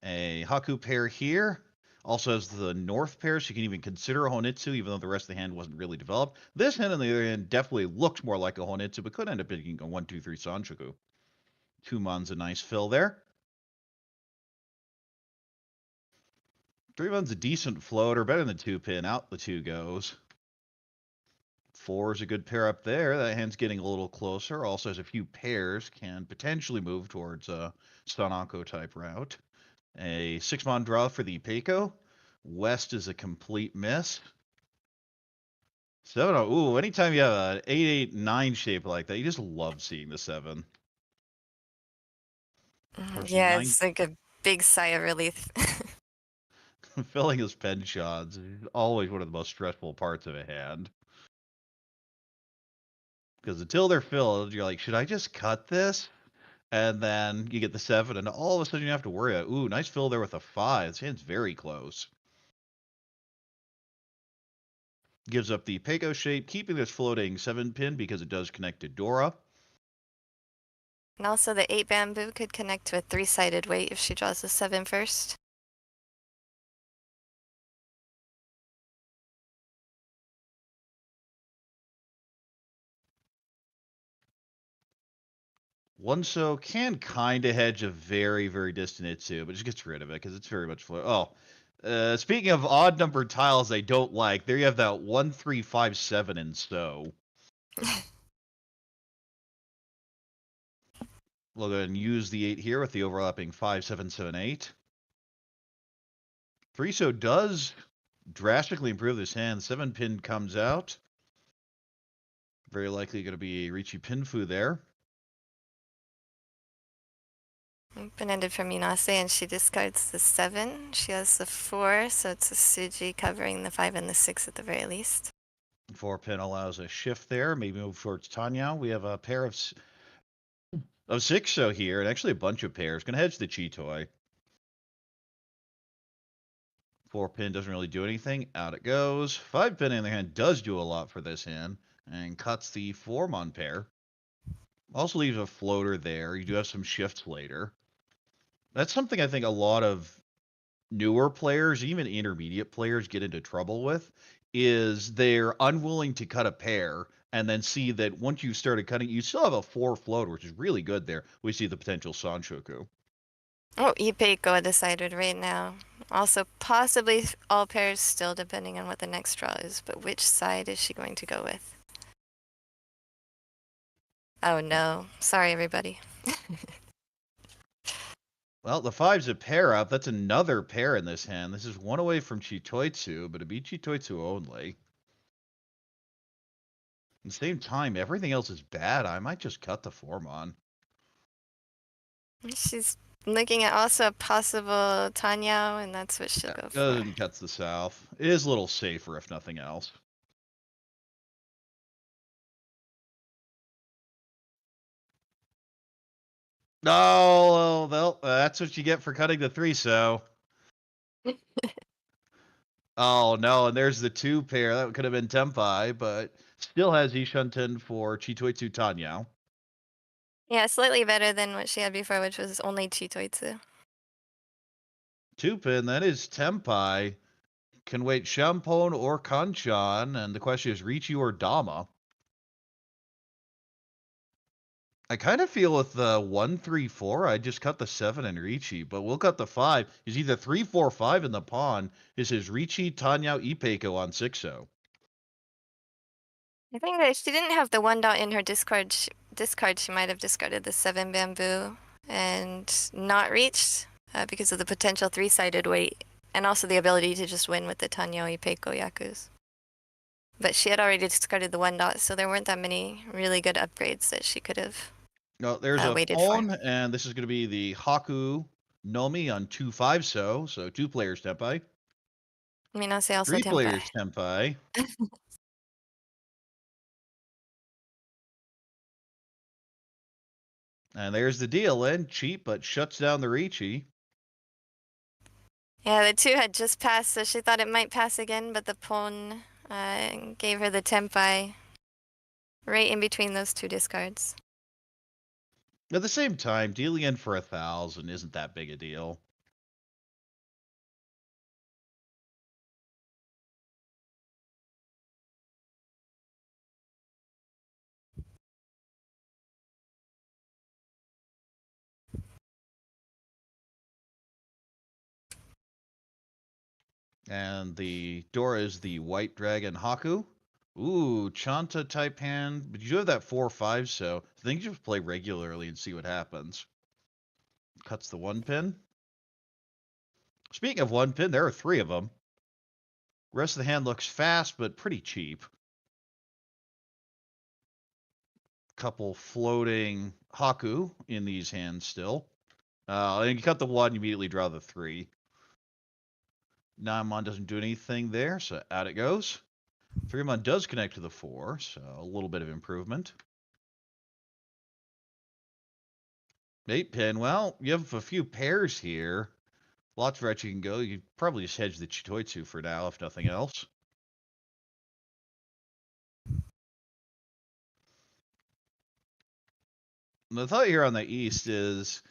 A Haku pair here. Also has the North pair, so you can even consider a Honitsu, even though the rest of the hand wasn't really developed. This hand, on the other hand, definitely looked more like a Honitsu, but could end up being a 1-2-3 Sanshoku. 2 Mon's a nice fill there. 3 Mon's a decent floater, better than 2-pin. Out the 2 goes. 4 is a good pair up there. That hand's getting a little closer. Also has a few pairs. Can potentially move towards a Stanako type route. A 6-mon draw for the Peiko. West is a complete miss. 7. Ooh, anytime you have an 8-8-9 shape like that, you just love seeing the 7. Yeah, 9 it's like a big sigh of relief. filling his pen shots is always one of the most stressful parts of a hand. Because until they're filled, you're like, should I just cut this? And then you get the 7, and all of a sudden you have to worry about, ooh, nice fill there with a 5. This hand's very close. Gives up the Peiko shape, keeping this floating 7-pin because it does connect to Dora. And also the 8 bamboo could connect to a 3-sided weight if she draws the 7 first. One so can kind of hedge a very, very distant Itsu, but just gets rid of it because it's very much float. Oh, speaking of odd numbered tiles I don't like, there you have that 1, 3, 5, 7 in so. We'll go ahead and use the 8 here with the overlapping 5, 7, 7, 8. 3 so does drastically improve this hand. 7-pin comes out. Very likely going to be a Riichi Pinfu there. Open-ended from Minase, and she discards the 7. She has the 4, so it's a Suji covering the 5 and the 6 at the very least. 4-pin allows a shift there. Maybe move towards Tanya. We have a pair of 6 so here, and actually a bunch of pairs. Going to hedge the Chitoi. 4-pin doesn't really do anything. Out it goes. 5-pin in the hand does do a lot for this hand, and cuts the 4-mon pair. Also leaves a floater there. You do have some shifts later. That's something I think a lot of newer players, even intermediate players, get into trouble with, is they're unwilling to cut a pair and then see that once you started cutting, you still have a 4 float, which is really good there. We see the potential Sanshoku. Oh, Ipeiko decided right now. Also, possibly all pairs still, depending on what the next draw is, but which side is she going to go with? Oh no. Sorry, everybody. Well, the 5's a pair up. That's another pair in this hand. This is 1 away from Chitoitsu, but it'd be Chitoitsu only. At the same time, everything else is bad. I might just cut the 4-mon. She's looking at also a possible Tanyao, and that's what she'll go for. Goes and cuts the south. It is a little safer, if nothing else. No, well, that's what you get for cutting the 3 so. Oh no, and there's the 2 pair. That could have been Tempai, but still has Ishunten for Chitoitsu Tanyao. Yeah, slightly better than what she had before, which was only Chitoitsu. 2-pin, that is Tempai. Can wait Shampon or Kanchan, and the question is Riichi or Dama. I kind of feel with the 1, 3, 4, I just cut the 7 and Riichi, but we'll cut the 5. Is either 3, 4, 5 in the pawn. This is Riichi, Tanyao, Ipeiko on 6-0. I think that if she didn't have the 1 dot in her discard, she might have discarded the 7 bamboo and not reached because of the potential 3-sided weight and also the ability to just win with the Tanyao Ipeiko Yakus. But she had already discarded the 1 dot, so there weren't that many really good upgrades that she could have No, there's a waited pawn, for. and this is going to be the Haku Nomi on 2, 5 so 2 players Tempai. Minase also 3 Tempai. players Tempai. And there's the deal in. Cheap, but shuts down the Riichi. Yeah, the 2 had just passed, so she thought it might pass again, but the pawn gave her the tenpai right in between those 2 discards. At the same time, dealing in for 1,000 isn't that big a deal. And the Dora is the White Dragon Haku. Ooh, Chanta type hand. But you do have that 4/5, so I think you just play regularly and see what happens. Cuts the 1 pin. Speaking of 1 pin, there are 3 of them. Rest of the hand looks fast, but pretty cheap. Couple floating Haku in these hands still. And you cut the 1, you immediately draw the 3. Naimon doesn't do anything there, so out it goes. 3-mon does connect to the 4, so a little bit of improvement. 8 pin, well, you have a few pairs here. Lots of routes you can go. You could probably just hedge the Chitoitsu for now, if nothing else. And the thought here on the East is,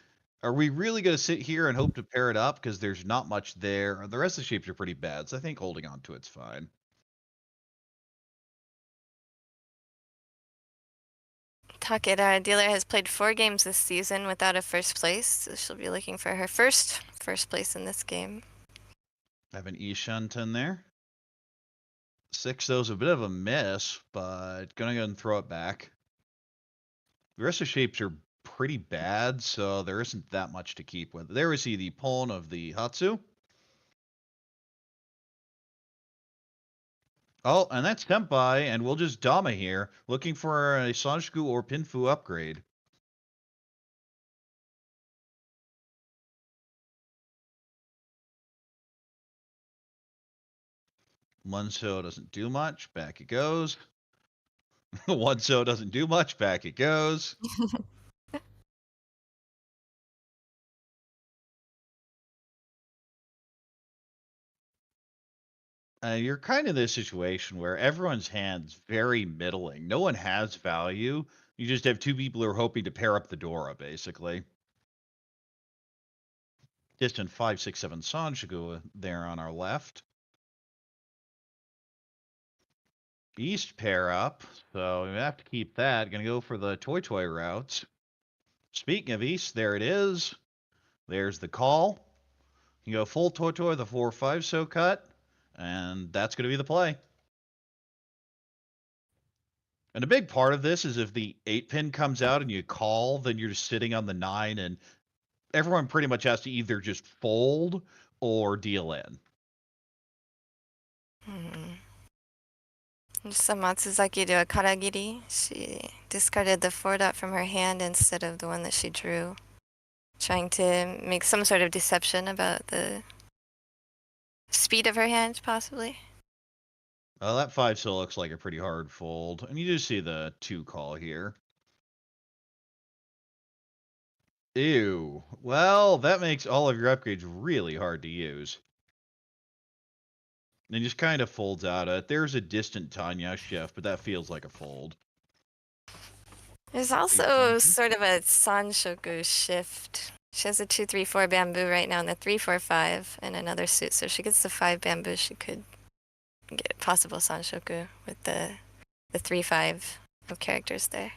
are we really going to sit here and hope to pair it up? Because there's not much there. The rest of the shapes are pretty bad, so I think holding on to it's fine. Takeda dealer has played 4 games this season without a first place, so she'll be looking for her first place in this game. I have an Ishunten there. 6, though, is a bit of a miss, but gonna go ahead and throw it back. The rest of the shapes are pretty bad, so there isn't that much to keep with. There we see the pawn of the Hatsu. Oh, and that's Tempai, and we'll just Dama here, looking for a Sanshku or Pinfu upgrade. Munso doesn't do much, back it goes. Onso doesn't do much, back it goes. You're kind of in this situation where everyone's hand's very middling. No one has value. You just have 2 people who are hoping to pair up the Dora, basically. Distant 5, 6, 7 Sanshku there on our left. East pair up, so we have to keep that. Gonna go for the Toy routes. Speaking of East, there it is. There's the call. You go full Toy, the 4/5 so cut, and that's gonna be the play. And a big part of this is if the 8 pin comes out and you call, then you're just sitting on the 9, and everyone pretty much has to either just fold or deal in. Saw Matsuzaki do a karagiri. She discarded the 4 dot from her hand instead of the one that she drew, trying to make some sort of deception about the speed of her hand, possibly. Well, that 5 still looks like a pretty hard fold, and you do see the 2 call here. Ew. Well, that makes all of your upgrades really hard to use. And just kind of folds out of it. There's a distant Tanya shift, but that feels like a fold. There's also sort of a Sanshoku shift. She has a 2-3-4 bamboo right now and the 3-4-5 and another suit. So if she gets the 5 bamboo, she could get possible Sanshoku with the 3-5 of characters there.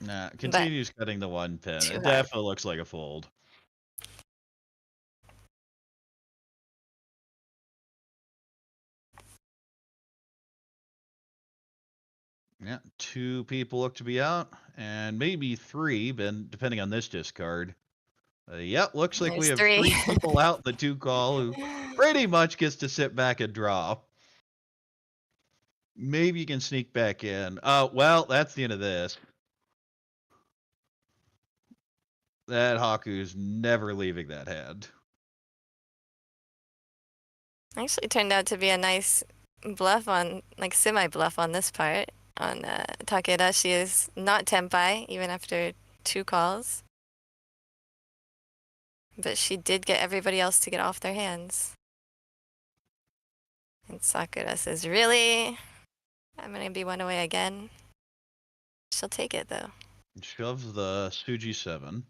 Nah, continues cutting the 1 pin. It definitely looks like a fold. Yeah, 2 people look to be out, and maybe 3, but depending on this discard. Yep, looks like we have 3 people out, the 2 call, who pretty much gets to sit back and draw. Maybe you can sneak back in. Well, that's the end of this. That Haku's never leaving that hand. Actually turned out to be a nice bluff on, like semi-bluff on this part. On Takeda, she is not Tenpai, even after 2 calls. But she did get everybody else to get off their hands. And Sakura says, really? I'm gonna be one away again? She'll take it, though. Shoves the Suji 7.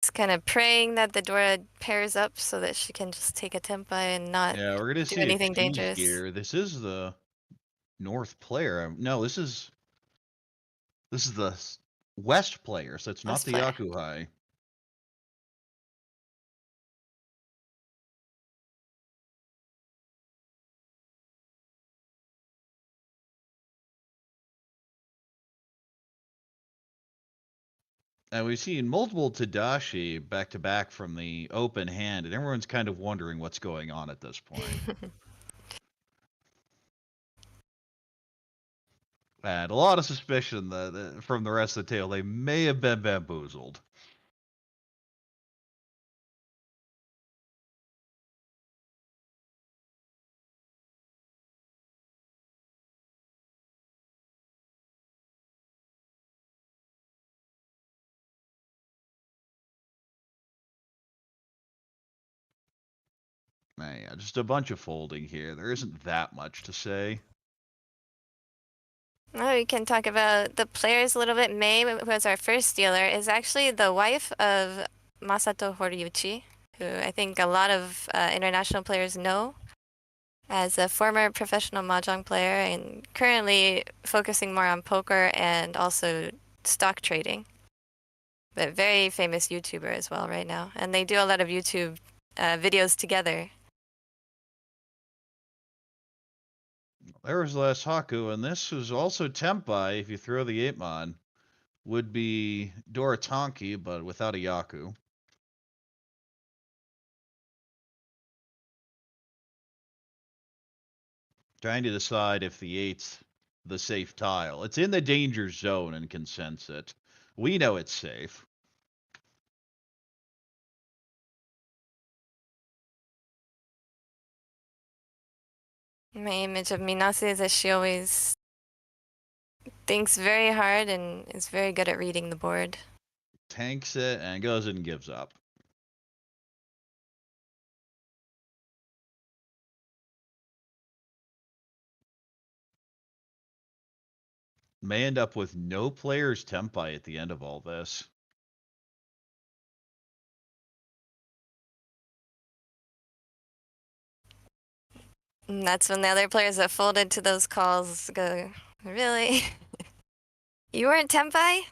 Just kind of praying that the Dora pairs up so that she can just take a tempai and not Yeah, we're gonna do see a anything tease dangerous. here. This is the North player. No, this is the West player, so it's not West the player. Yakuhai. And we've seen multiple Tadashi back to back from the open hand, and everyone's kind of wondering what's going on at this point. And a lot of suspicion that from the rest of the tale, they may have been bamboozled. Yeah, just a bunch of folding here. There isn't that much to say. Well, we can talk about the players a little bit. Mei, who was our first dealer, is actually the wife of Masato Horiuchi, who I think a lot of international players know as a former professional mahjong player and currently focusing more on poker and also stock trading. But very famous YouTuber as well right now. And they do a lot of YouTube videos together. There was last Haku, and this was also Tempai, if you throw the 8-mon. Would be Doratanki, but without a Yaku. Trying to decide if the 8's the safe tile. It's in the danger zone and can sense it. We know it's safe. My image of Minase is that she always thinks very hard and is very good at reading the board. Tanks it and goes and gives up. May end up with no players Tempai at the end of all this. And that's when the other players that folded to those calls go, really? You weren't Tempai?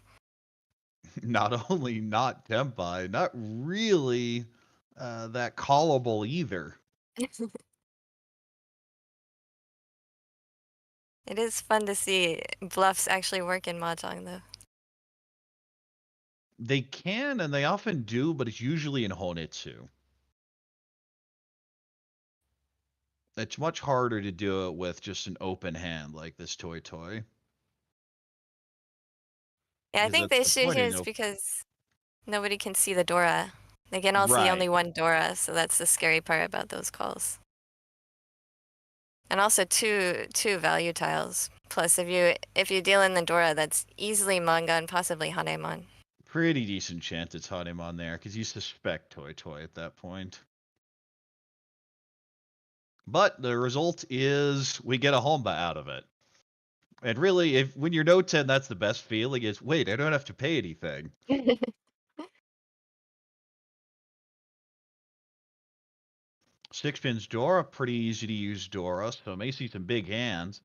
Not only not Tempai, not really that callable either. It is fun to see bluffs actually work in Mahjong, though. They can, and they often do, but it's usually in Honitsu. It's much harder to do it with just an open hand like this Toy Toy. Yeah, I Because think that's the the issue point here in is because nobody can see the Dora. They can all see Right. only one Dora, so that's the scary part about those calls. And also two value tiles. Plus, if you deal in the Dora, that's easily manga and possibly Hanemon. Pretty decent chance it's Hanemon there, because you suspect Toy Toy at that point. But the result is we get a Homba out of it. And really, when you're no 10, that's the best feeling is, wait, I don't have to pay anything. Six pins Dora, pretty easy to use Dora, so may see some big hands.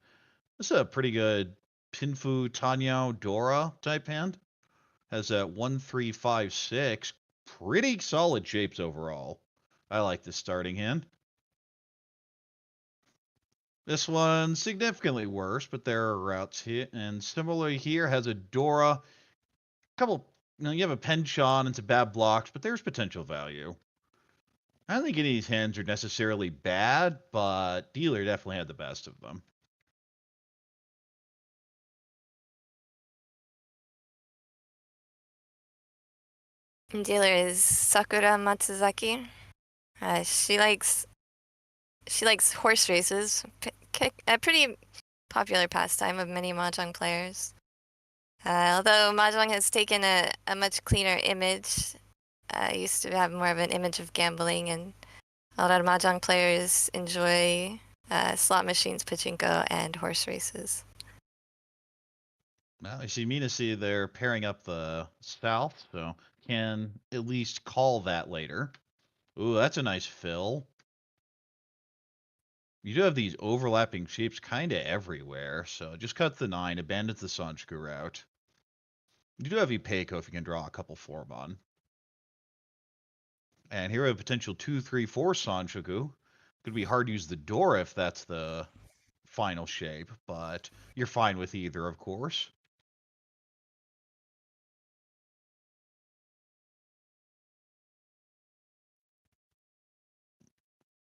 This is a pretty good Pinfu Tanyao Dora type hand. Has that 1, 3, 5, 6. Pretty solid shapes overall. I like this starting hand. This one significantly worse, but there are routes here. And similarly here has a Dora. Couple, you have a Penchon and some bad blocks, but there's potential value. I don't think any of these hands are necessarily bad, but dealer definitely had the best of them. Dealer is Sakura Matsuzaki. She likes horse races, a pretty popular pastime of many mahjong players. Although Mahjong has taken a much cleaner image, used to have more of an image of gambling, and a lot of Mahjong players enjoy slot machines, pachinko, and horse races. Well, I see they're pairing up the south, so can at least call that later. Ooh, that's a nice fill. You do have these overlapping shapes kind of everywhere, so just cut the 9, abandon the Sanchiku route. You do have Ipeiko if you can draw a couple Formon. And here we have potential 2, 3, 4 Sanchiku. Could be hard to use the Dora if that's the final shape, but you're fine with either, of course.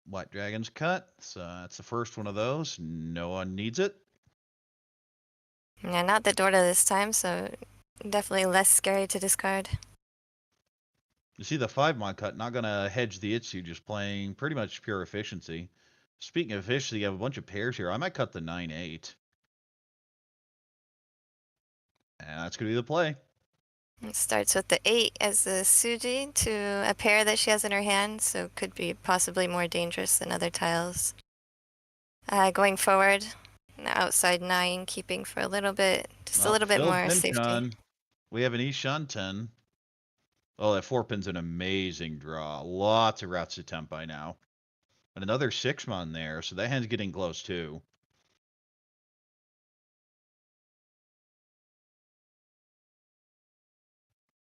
White Dragon's cut, so that's the first one of those. No one needs it. Yeah, not the Dora this time, so definitely less scary to discard. You see the 5-mon cut, not going to hedge the Itsu, just playing pretty much pure efficiency. Speaking of efficiency, you have a bunch of pairs here. I might cut the 9-8. And that's going to be the play. It starts with the 8 as the Suji to a pair that she has in her hand, so could be possibly more dangerous than other tiles. Going forward, the outside 9, keeping for a little bit, just a little bit more safety. We have an Ishan 10. Oh, that 4-pin's an amazing draw. Lots of routes to temp by now. And another 6-mon there, so that hand's getting close too.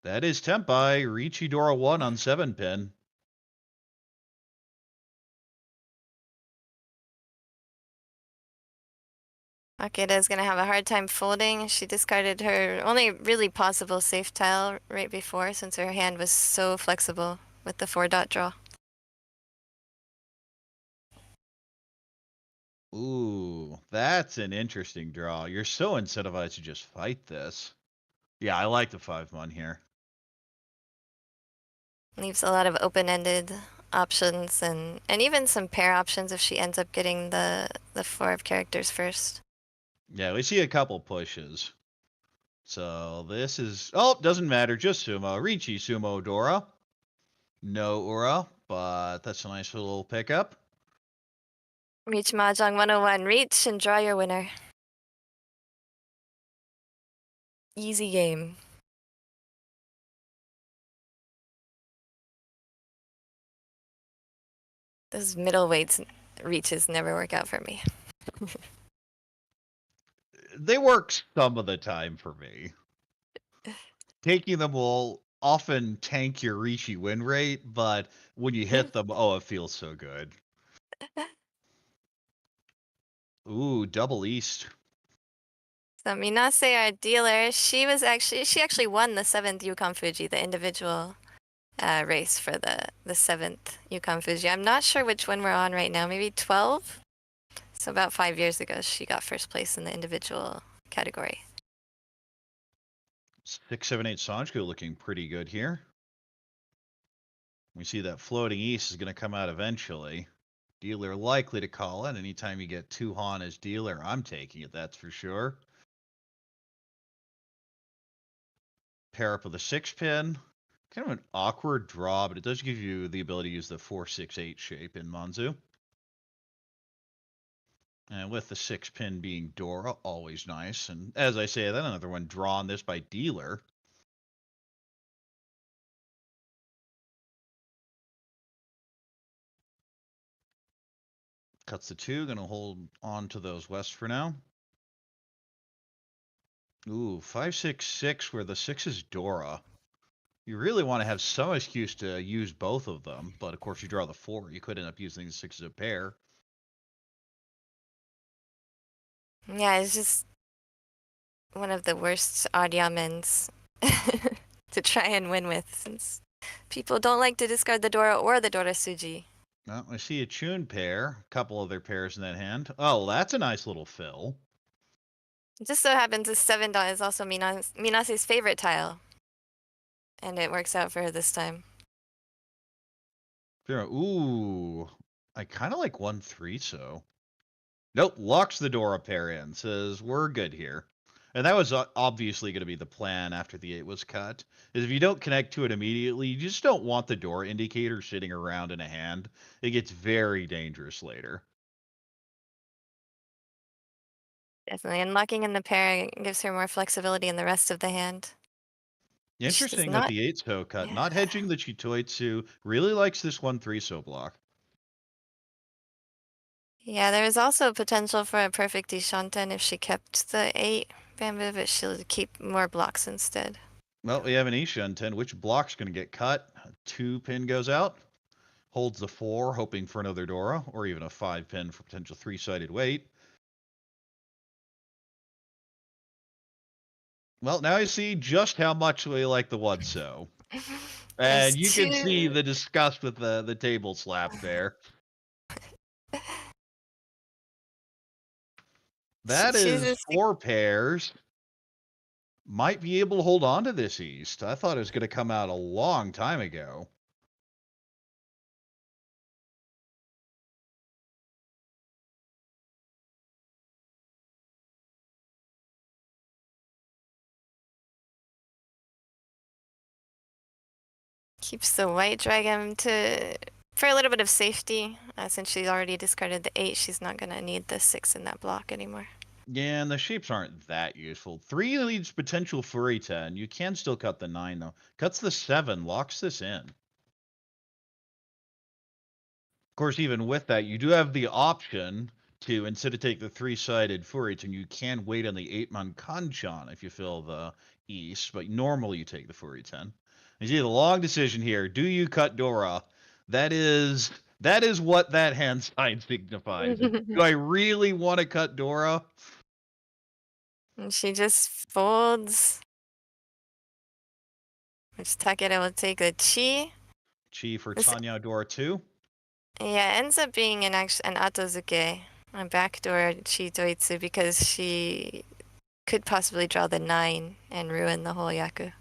That is temp by Riichi Dora 1 on 7-pin. Akeda is going to have a hard time folding. She discarded her only really possible safe tile right before, since her hand was so flexible with the 4-dot draw. Ooh, that's an interesting draw. You're so incentivized to just fight this. Yeah, I like the 5-mon here. Leaves a lot of open-ended options and even some pair options if she ends up getting the 4 of characters first. Yeah, we see a couple pushes. So this is... Oh, doesn't matter. Just Sumo. Riichi Sumo Dora. No Ura, but that's a nice little pickup. Reach Mahjong 101. Reach and draw your winner. Easy game. Those middleweights reaches never work out for me. They work some of the time for me. Taking them will often tank your Riichi win rate, but when you hit them, oh, it feels so good. Ooh, double East. So Minase, our dealer, she actually won the 7th Yukan Fuji, the individual race for the 7th Yukan Fuji. I'm not sure which one we're on right now, maybe 12? So about 5 years ago, she got first place in the individual category. 6, 7, 8 Sanchiku looking pretty good here. We see that floating East is going to come out eventually. Dealer likely to call it. Anytime you get 2 Han as dealer, I'm taking it, that's for sure. Pair up with a 6-pin. Kind of an awkward draw, but it does give you the ability to use the 4, 6, 8 shape in Manzu. And with the 6-pin being Dora, always nice. And as I say, then another one drawn this by dealer. Cuts the 2, gonna hold on to those west for now. Ooh, 5, 6, 6, where the 6 is Dora. You really want to have some excuse to use both of them, but of course you draw the 4. You could end up using the 6 as a pair. Yeah, it's just one of the worst odd yamens to try and win with, since people don't like to discard the Dora or the Dora Suji. Well, I see a Chun pair, a couple other pairs in that hand. Oh, that's a nice little fill. It just so happens this 7-dot is also Minase's favorite tile. And it works out for her this time. Ooh, I kind of like 1, 3, so. Nope, locks the Dora pair in, says we're good here. And that was obviously going to be the plan after the 8 was cut. Is if you don't connect to it immediately, you just don't want the door indicator sitting around in a hand. It gets very dangerous later. Definitely. And locking in the pair gives her more flexibility in the rest of the hand. She does Interesting that not. the 8 so cut. Yeah. Not hedging the Chitoitsu. Really likes this 1-3 so block. Yeah, there is also potential for a perfect Ishanten if she kept the 8 bamboo, but she'll keep more blocks instead. Well, we have an Ishanten. Which block's going to get cut? A 2 pin goes out. Holds the 4, hoping for another Dora, or even a 5 pin for potential 3-sided weight. Well, now you see just how much we like the 1 so. And you can see the disgust with the table slap there. That is 4 pairs. Might be able to hold on to this East. I thought it was going to come out a long time ago. Keeps the white dragon for a little bit of safety. Since she's already discarded the 8, she's not going to need the 6 in that block anymore. Yeah, and the shapes aren't that useful. 3 leads potential Furry 10. You can still cut the 9, though. Cuts the 7, locks this in. Of course, even with that, you do have the option to, instead of take the 3-sided Furry 10, you can wait on the 8-man Kanchan if you fill the East, but normally you take the Furry 10. You see the long decision here. Do you cut Dora? That is what that hand sign signifies. Do I really want to cut Dora? And she just folds. Which Takeda will take a Chi. Chi for Tanya Dora 2. Yeah, ends up being an Atozuke, a backdoor Chi Toitsu, because she could possibly draw the 9 and ruin the whole Yaku.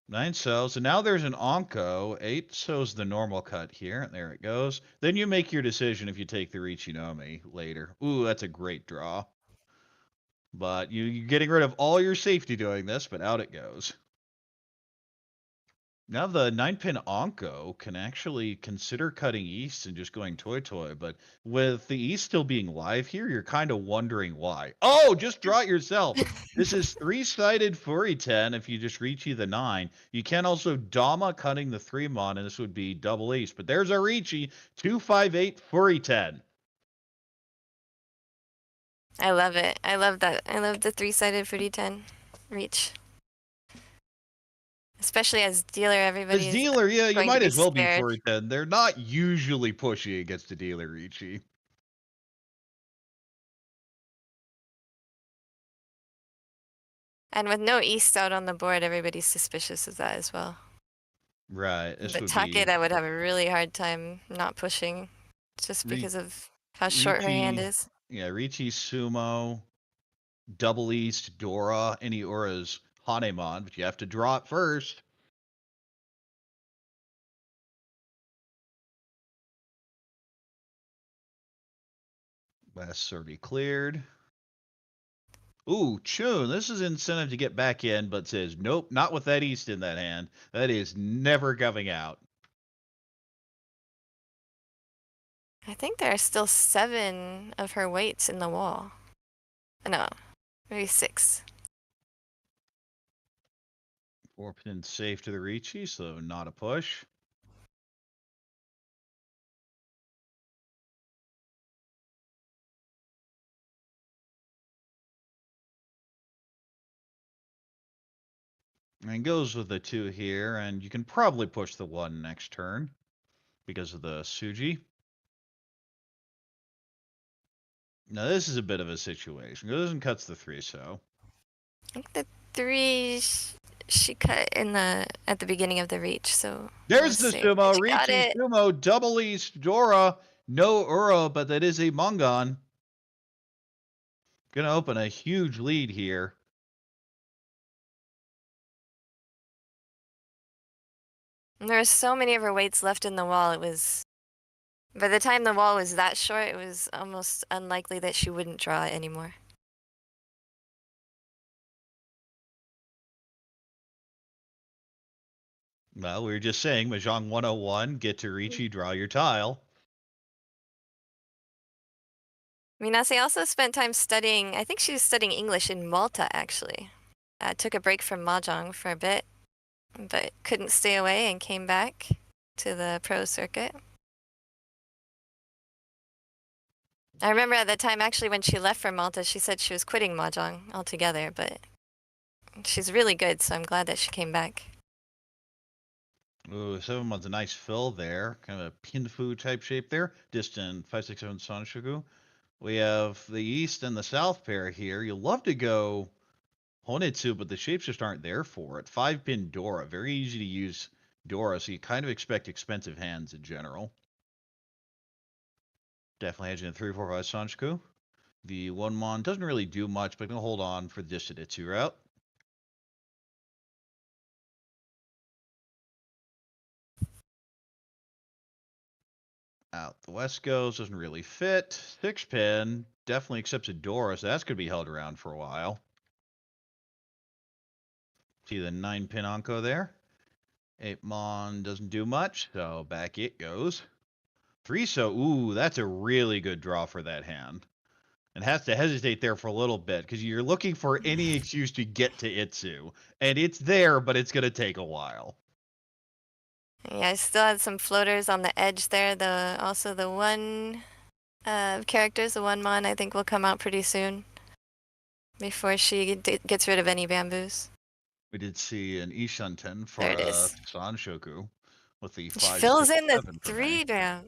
Nine so. So now there's an Onko. 8 so's the normal cut here. There it goes. Then you make your decision if you take the Richinomi later. Ooh, that's a great draw. But you're getting rid of all your safety doing this, but out it goes. Now the 9-pin Onko can actually consider cutting East and just going Toy, but with the East still being live here, you're kind of wondering why. Oh, just draw it yourself. This is 3-sided Furry 10 if you just Riichi the 9. You can also Dama cutting the 3-mon, and this would be double East. But there's a Riichi, 258 Furry 10. I love it. I love that. I love the 3-sided Furry 10 reach. Especially as dealer, everybody. As dealer, yeah, you might as well be scared. Furry 10. They're not usually pushy against a dealer Riichi. And with no East out on the board, everybody's suspicious of that as well. Right. But Takeda would have a really hard time not pushing just because of how short her hand is. Yeah, Riichi Sumo, double East, Dora, any Ura's Hanemon, but you have to draw it first. West's already cleared. Ooh, Chun, this is incentive to get back in, but says, nope, not with that East in that hand. That is never coming out. I think there are still 7 of her weights in the wall. No, maybe 6. 4-pin safe to the Riichi, so not a push. And goes with the 2 here, and you can probably push the 1 next turn because of the Suji. Now this is a bit of a situation. Goes and cuts the 3 so. I think the 3 she cut at the beginning of the reach, so There's the Sumo, Riichi Sumo, double East, Dora, no Uro, but that is a Mungon. Gonna open a huge lead here. And there were so many of her weights left in the wall. It was, by the time the wall was that short, it was almost unlikely that she wouldn't draw it anymore. Well, we were just saying, Mahjong 101, get to Riichi, draw your tile. Minase also spent time studying, I think she was studying English in Malta, actually. Took a break from Mahjong for a bit, but couldn't stay away and came back to the pro circuit. I remember at the time, actually, when she left for Malta, she said she was quitting Mahjong altogether, but she's really good, so I'm glad that she came back. Ooh, 7-1's a nice fill there. Kind of a pinfu type shape there. Distant 567 Sanshoku. We have the east and the south pair here. You'll love to go Honetsu, but the shapes just aren't there for it. 5-pin Dora. Very easy to use Dora, so you kind of expect expensive hands in general. Definitely edging a 3-4-5 Sanshoku. The 1-mon doesn't really do much, but I'm going to hold on for the Jishidetsu route. Out the west goes, doesn't really fit. 6-pin, definitely accepts a Dora, so that's going to be held around for a while. See the 9-pin Anko there. 8-mon doesn't do much, so back it goes. 3-so, ooh, that's a really good draw for that hand. And has to hesitate there for a little bit, because you're looking for any excuse to get to Itsu. And it's there, but it's going to take a while. Yeah, I still had some floaters on the edge there. Also the one characters, the 1-mon, I think will come out pretty soon. Before she gets rid of any bamboos. We did see an Ishanten for There it is. Sanshoku with the She 5, fills 6, in the 7 for 3 me. bam.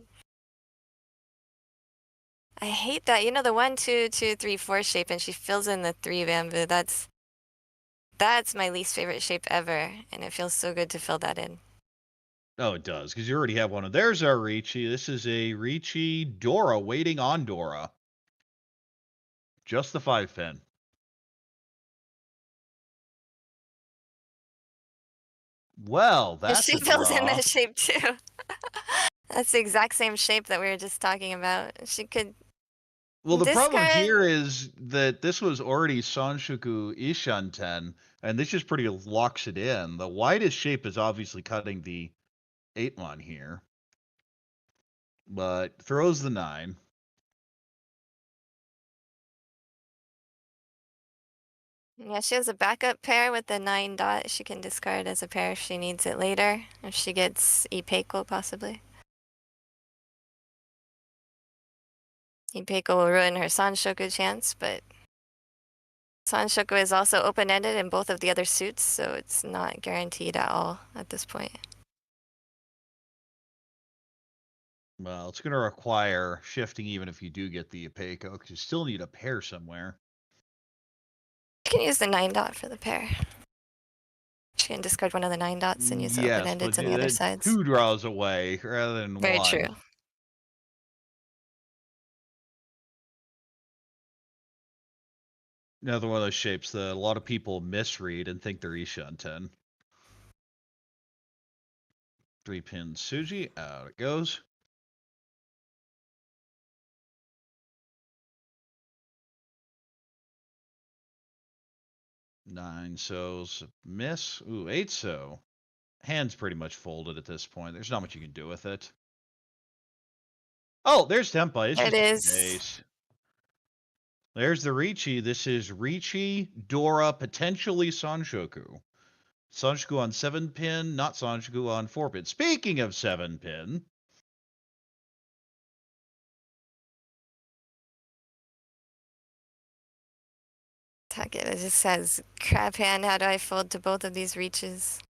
I hate that. You know, the 1, 2, 2, 3, 4 shape, and she fills in the 3 bamboo. That's my least favorite shape ever, and it feels so good to fill that in. Oh, it does, because you already have one. There's our Riichi. This is a Riichi Dora waiting on Dora. Just the 5-pin. Well, that's She a fills in draw. that shape too. That's the exact same shape that we were just talking about. She could Well, the problem discard. here is that this was already Sanshoku Ishanten, and this just pretty locks it in. The widest shape is obviously cutting the 8-mon here, but throws the 9. Yeah, she has a backup pair with the 9 dot. She can discard as a pair if she needs it later. If she gets Ipeiko, possibly. Ipeiko will ruin her Sanshoku chance, but Sanshoku is also open-ended in both of the other suits, so it's not guaranteed at all at this point. Well, it's going to require shifting even if you do get the Apeiko, because you still need a pair somewhere. You can use the 9 dot for the pair. She can discard one of the 9 dots and use the Yes, open-endeds but on the other sides. 2 draws away rather than Very 1. true. Another one of those shapes that a lot of people misread and think they're Ishanten. 3-pin Suji, out it goes. Nine so's miss. Ooh, 8-so. Hand's pretty much folded at this point. There's not much you can do with it. Oh, there's Tempa. It's There it just is. base. There's the Riichi. This is Riichi, Dora, potentially Sanshoku. Sanshoku on 7-pin, not Sanshoku on 4-pin. Speaking of 7-pin. It just says, crap hand, how do I fold to both of these reaches?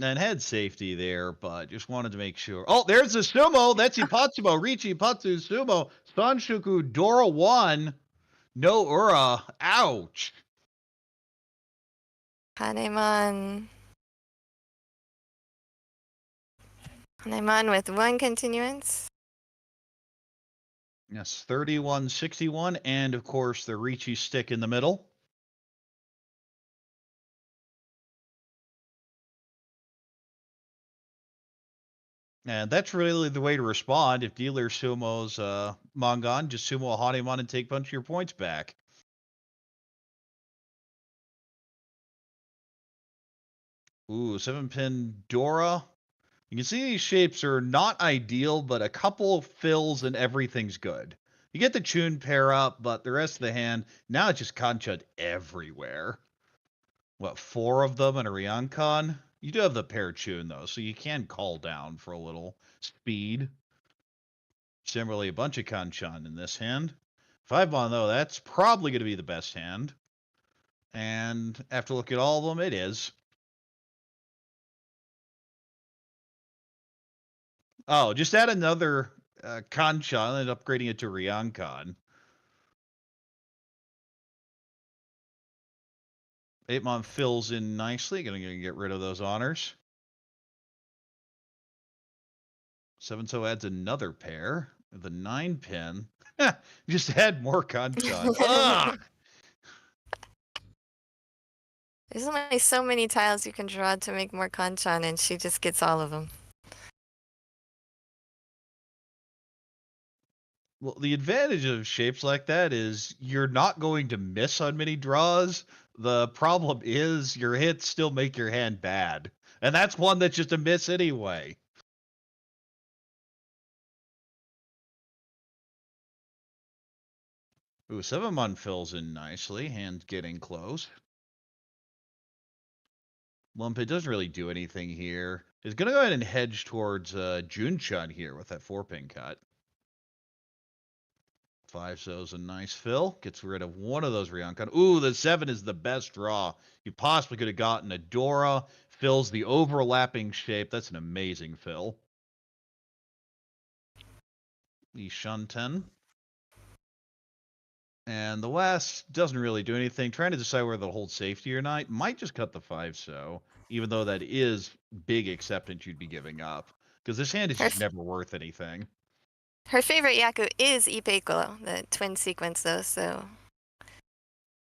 And head safety there, but just wanted to make sure. Oh, there's the sumo. That's Ipatsumo. Riichi, Ipatsu, sumo. Sanshoku, Dora 1. No Ura. Ouch. Hanemon. Hanemon with 1 continuance. Yes, 31-61. And, of course, the Riichi stick in the middle. And that's really the way to respond. If dealer sumos Mangan, just sumo a Hanemon and take a bunch of your points back. Ooh, 7-pin Dora. You can see these shapes are not ideal, but a couple fills and everything's good. You get the Chun pair up, but the rest of the hand, now it's just Kanchud everywhere. What, 4 of them and a Ryankan? You do have the pair Chun, though, so you can call down for a little speed. Similarly, a bunch of Kanchan in this hand. 5-mon, though, that's probably going to be the best hand. And after looking at all of them, it is. Oh, just add another Kanchan and upgrading it to Ryankan. 8-mon fills in nicely. Going to get rid of those honors. 7-so adds another pair. The 9-pin. Just add more Kanchan. Ugh! There's only so many tiles you can draw to make more Kanchan, and she just gets all of them. Well, the advantage of shapes like that is you're not going to miss on many draws. The problem is your hits still make your hand bad. And that's one that's just a miss anyway. Ooh, 7-mon fills in nicely. Hand getting close. Lumpit doesn't really do anything here. He's going to go ahead and hedge towards Junchun here with that 4-pin cut. 5-so's a nice fill. Gets rid of one of those Ryankan. Ooh, the 7 is the best draw. You possibly could have gotten a Dora. Fills the overlapping shape. That's an amazing fill. The Shunten. And the last doesn't really do anything. Trying to decide whether to hold safety or not. Might just cut the 5-so. Even though that is big acceptance you'd be giving up. Because this hand is just never worth anything. Her favorite Yaku is Ipeiko, the twin sequence, though, so.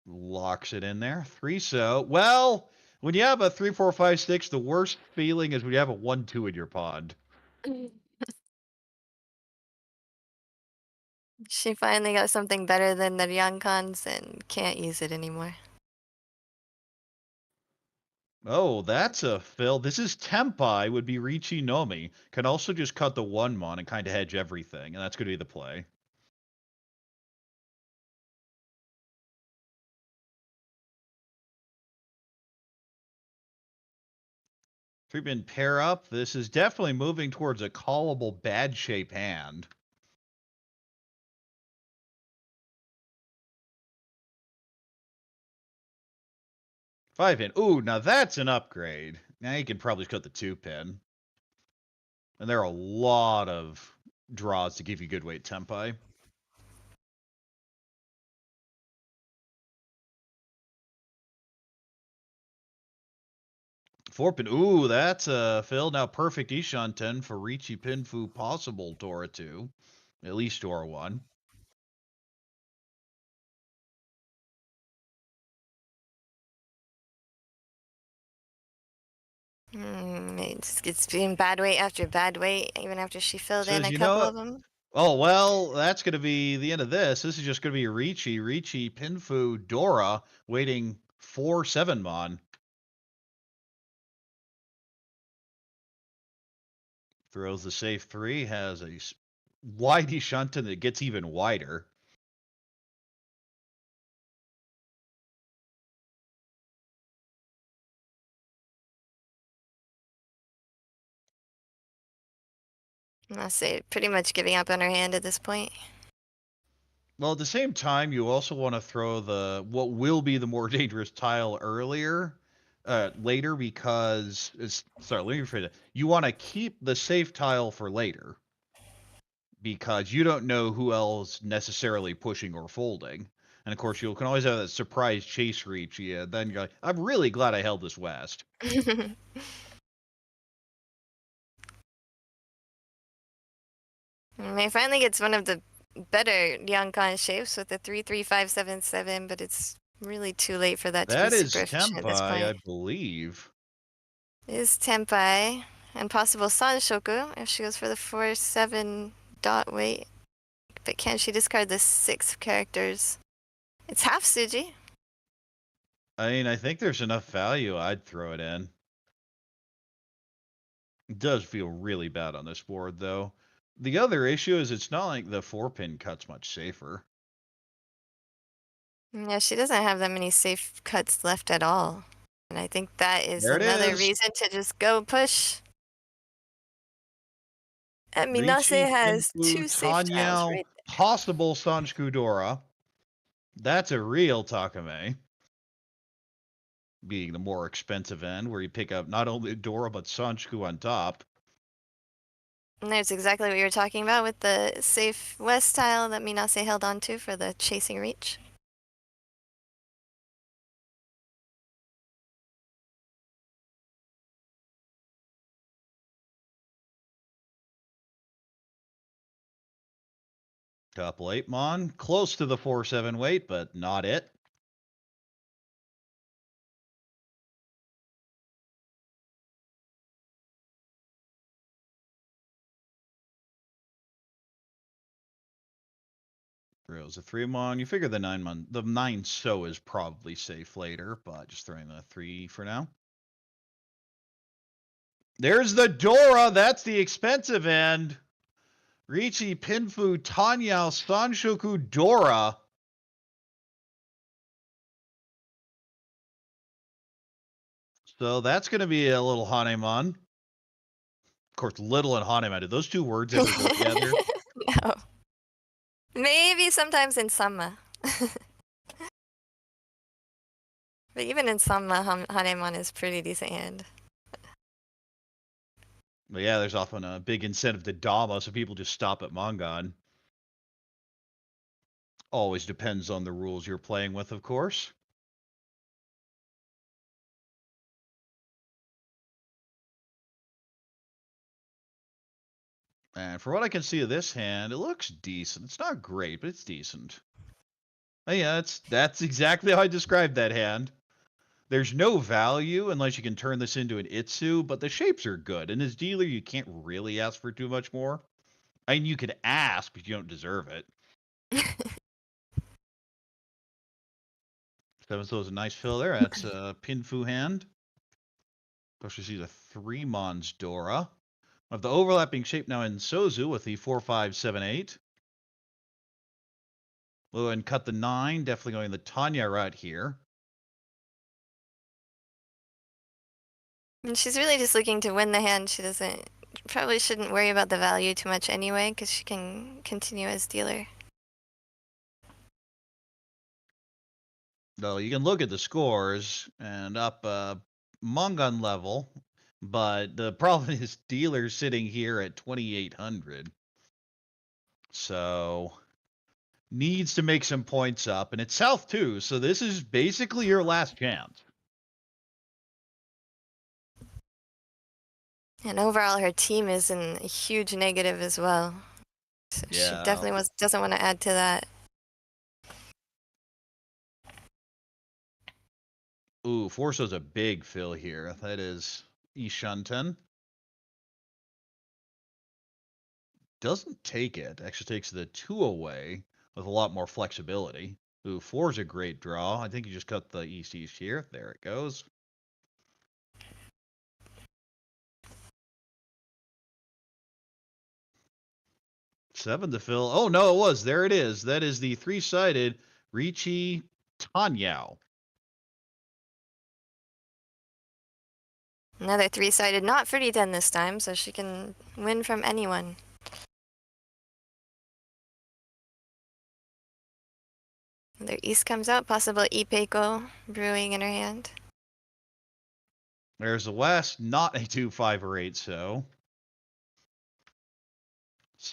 Locks it in there. 3-so. Well, when you have a 3, 4, 5, 6, the worst feeling is when you have a 1, 2 in your pond. She finally got something better than the Ryankans and can't use it anymore. Oh, that's a fill. This is Tempai, would be Riichi Nomi. Can also just cut the 1-mon and kind of hedge everything, and that's going to be the play. Three-pin pair up. This is definitely moving towards a callable bad shape hand. Five-pin. Ooh, now that's an upgrade. Now you can probably cut the 2-pin. And there are a lot of draws to give you good weight Tempai. Four-pin. Ooh, that's a fill. Now perfect Ishanten for Riichi Pinfu possible Dora 2. At least Dora 1. It's been bad weight after bad weight, even after she filled in Says, a you know couple what? of them. Oh, well, that's going to be the end of this. This is just going to be Riichi Pinfu Dora waiting 4-7-mon. Throws the safe 3, has a wide Ishunten that gets even wider. I'll say pretty much giving up on her hand at this point. Well, at the same time, you also want to throw the what will be the more dangerous tile later because sorry, let me rephrase it. You want to keep the safe tile for later because you don't know who else necessarily pushing or folding. And of course, you can always have that surprise chase reach. Yeah, then you're like, I'm really glad I held this west. May finally gets one of the better Yankan shapes with the 3-3-5-7-7, but it's really too late for that to That be is super efficient at this Tempai, I point. believe. It is Tempai. and possible Sanshoku if she goes for the 4-7 dot weight. But can she discard the 6 characters? It's half Suji. I mean, I think there's enough value. I'd throw it in. It does feel really bad on this board, though. The other issue is it's not like the 4-pin cut's much safer. Yeah, she doesn't have that many safe cuts left at all. And I think that is There it another is. reason to just go push. And Minase Riichi, has Kinfu, 2 safe tiles Tanyao, right possible Sanshkudora. That's a real Takame. Being the more expensive end, where you pick up not only Dora, but Sanshku on top. And there's exactly what you were talking about with the safe west tile that Minase held on to for the chasing reach. Top late Mon, close to the 4-7 weight, but not it. Throws a 3 Mon. You figure the 9 Mon, the 9 So is probably safe later, but just throwing the 3 for now. There's the Dora. That's the expensive end. Riichi, Pinfu, Tanyao, Sanshoku, Dora. So that's going to be a little Hanemon. Of course, little and Hanemon. Did those two words ever go together? No. Maybe sometimes in Samma. But even in Samma, Hanemon is pretty decent hand. But yeah, there's often a big incentive to Dama, so people just stop at Mongon. Always depends on the rules you're playing with, of course. And for what I can see of this hand, it looks decent. It's not great, but it's decent. Oh, yeah, that's exactly how I described that hand. There's no value unless you can turn this into an Itsu, but the shapes are good. And as dealer, you can't really ask for too much more. I mean, you could ask, but you don't deserve it. 7 So is a nice fill there. That's a Pinfu hand. Of course, we see the 3 Mons Dora. Of the overlapping shape now in Sozu with the 4-5-7-8. We'll go ahead and cut the 9. Definitely going the Tanya right here. And she's really just looking to win the hand. She probably shouldn't worry about the value too much anyway, because she can continue as dealer. Though you can look at the scores and up Mongon level, but the problem is dealer sitting here at 2,800. So needs to make some points up, and it's South too, so this is basically your last chance. And overall, her team is in a huge negative as well. So Yeah. she definitely doesn't want to add to that. Ooh, Forso's a big fill here. That is Ishanten. Doesn't take it. Actually takes the 2 away with a lot more flexibility. Ooh, 4's a great draw. I think you just cut the East here. There it goes. Seven to fill. Oh, no, it was. There it is. That is the 3-sided Riichi Tanyao. Another 3-sided, not for D10 this time, so she can win from anyone. Their East comes out, possible Ipeiko brewing in her hand. There's the West, not a 2, 5, or 8, so.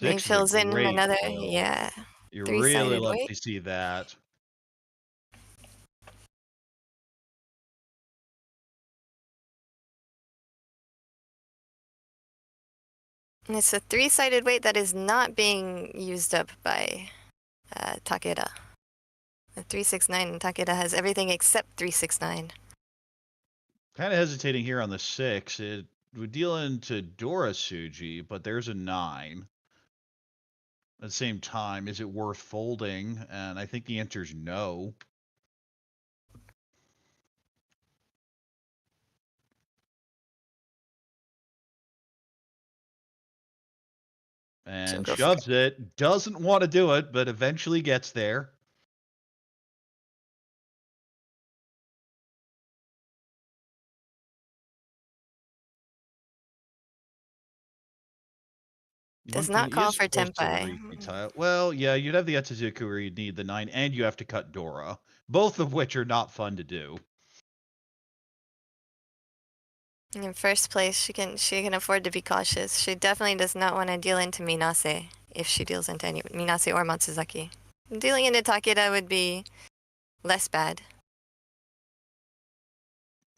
Maybe 6 is fills a in great another, fill. yeah. You 3-sided really love weight. to see that. And it's a 3-sided weight that is not being used up by Takeda. The 369 Takeda has everything except 369. Kind of hesitating here on the 6. would deal into Dorasuji, but there's a 9. At the same time, is it worth folding? And I think the answer is no. And go for shoves it. Doesn't want to do it, but eventually gets there. Does One not thing call is for supposed to Tempai. repeat tile. Well, yeah, you'd have the Atsuzuku where you'd need the 9, and you have to cut Dora. Both of which are not fun to do. In first place, she can afford to be cautious. She definitely does not want to deal into Minase if she deals into any Minase or Matsuzaki. Dealing into Takeda would be less bad.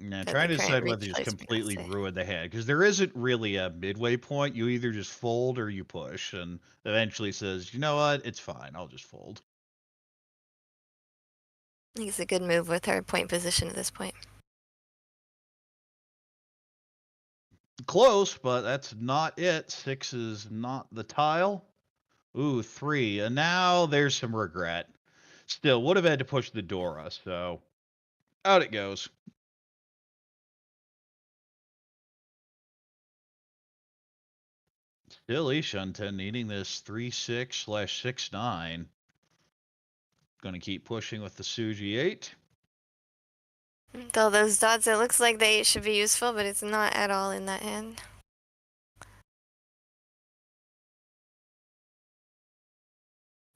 Yeah, But trying the to current decide whether reach to just plays completely Minase. ruin the hand, because there isn't really a midway point. You either just fold or you push, and eventually says, you know what, it's fine, I'll just fold. I think it's a good move with her point position at this point. Close, but that's not it. 6 is not the tile. Ooh, 3, and now there's some regret. Still, would have had to push the Dora, so out it goes. Still Ishunten needing this 3-6/6-9. Gonna keep pushing with the Suji 8. Though those dots, it looks like they should be useful, but it's not at all in that hand.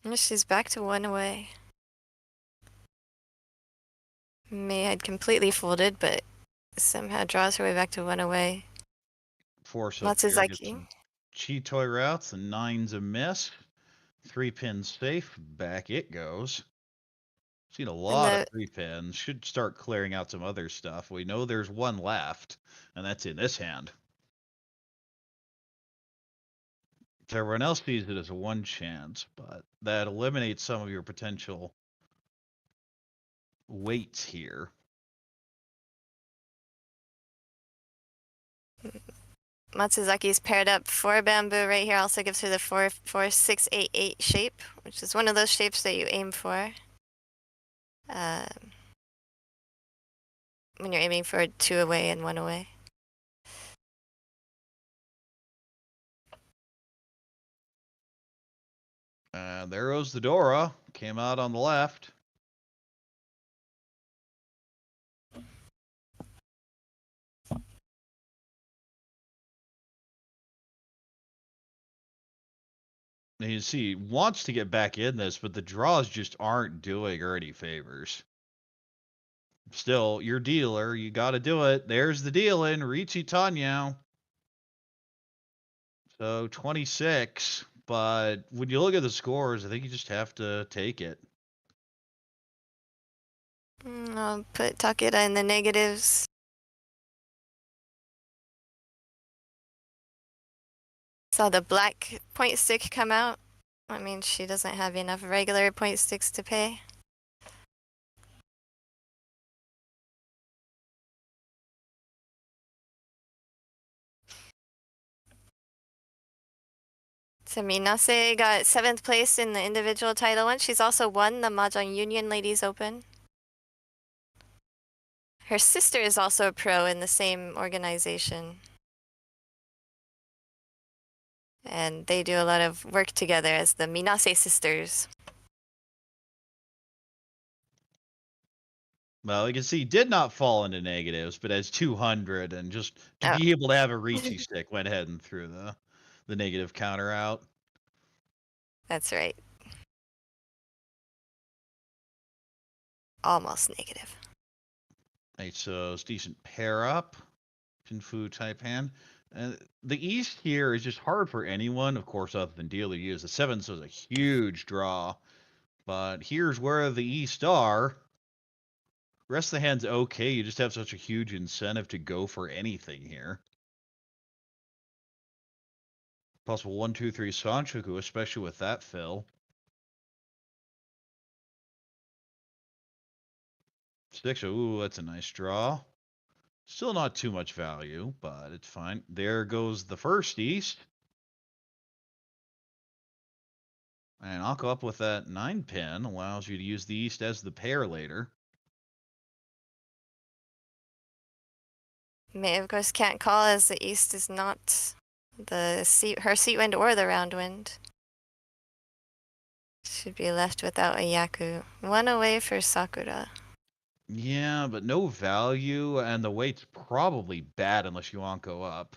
And she's back to 1 away. May had completely folded, but somehow draws her way back to 1 away. Force up here, get Matsuzaki. some Chitoi routes, and 9's a miss. 3 pins safe, back it goes. Seen a lot of 3 pins. Should start clearing out some other stuff. We know there's 1 left, and that's in this hand. Everyone else sees it as a 1 chance, but that eliminates some of your potential weights here. Matsuzaki's paired up 4 bamboo right here. Also gives her the 4-4-6-8-8 shape, which is one of those shapes that you aim for. When you're aiming for 2 away and 1 away. There goes the Dora. Came out on the left. And you see, he wants to get back in this, but the draws just aren't doing her any favors. Still, your dealer, you got to do it. There's the deal in Riichi Tanyao. So 26, but when you look at the scores, I think you just have to take it. I'll put Takeda in the negatives. Saw the black point stick come out. I mean, she doesn't have enough regular point sticks to pay. So Minase got 7th place in the individual title one. She's also won the Mahjong Union Ladies Open. Her sister is also a pro in the same organization. And they do a lot of work together as the Minase sisters. Well, you can see did not fall into negatives, but as 200 and just to be able to have a Riichi stick went ahead and threw the negative counter out. That's right. Almost negative. Right, so it's decent pair up. Shinfu type hand. The East here is just hard for anyone, of course, other than dealer use. The 7s was a huge draw. But here's where the East are. Rest of the hand's okay. You just have such a huge incentive to go for anything here. Possible 1, 2, 3 Sanchoku, especially with that fill. 6, ooh, that's a nice draw. Still not too much value, but it's fine. There goes the first East. And I'll go up with that 9-pin. Allows you to use the East as the pair later. May, of course, can't call as the East is not her seat wind or the round wind. Should be left without a Yaku. One away for Sakura. Yeah, but no value, and the weight's probably bad unless you Anko up.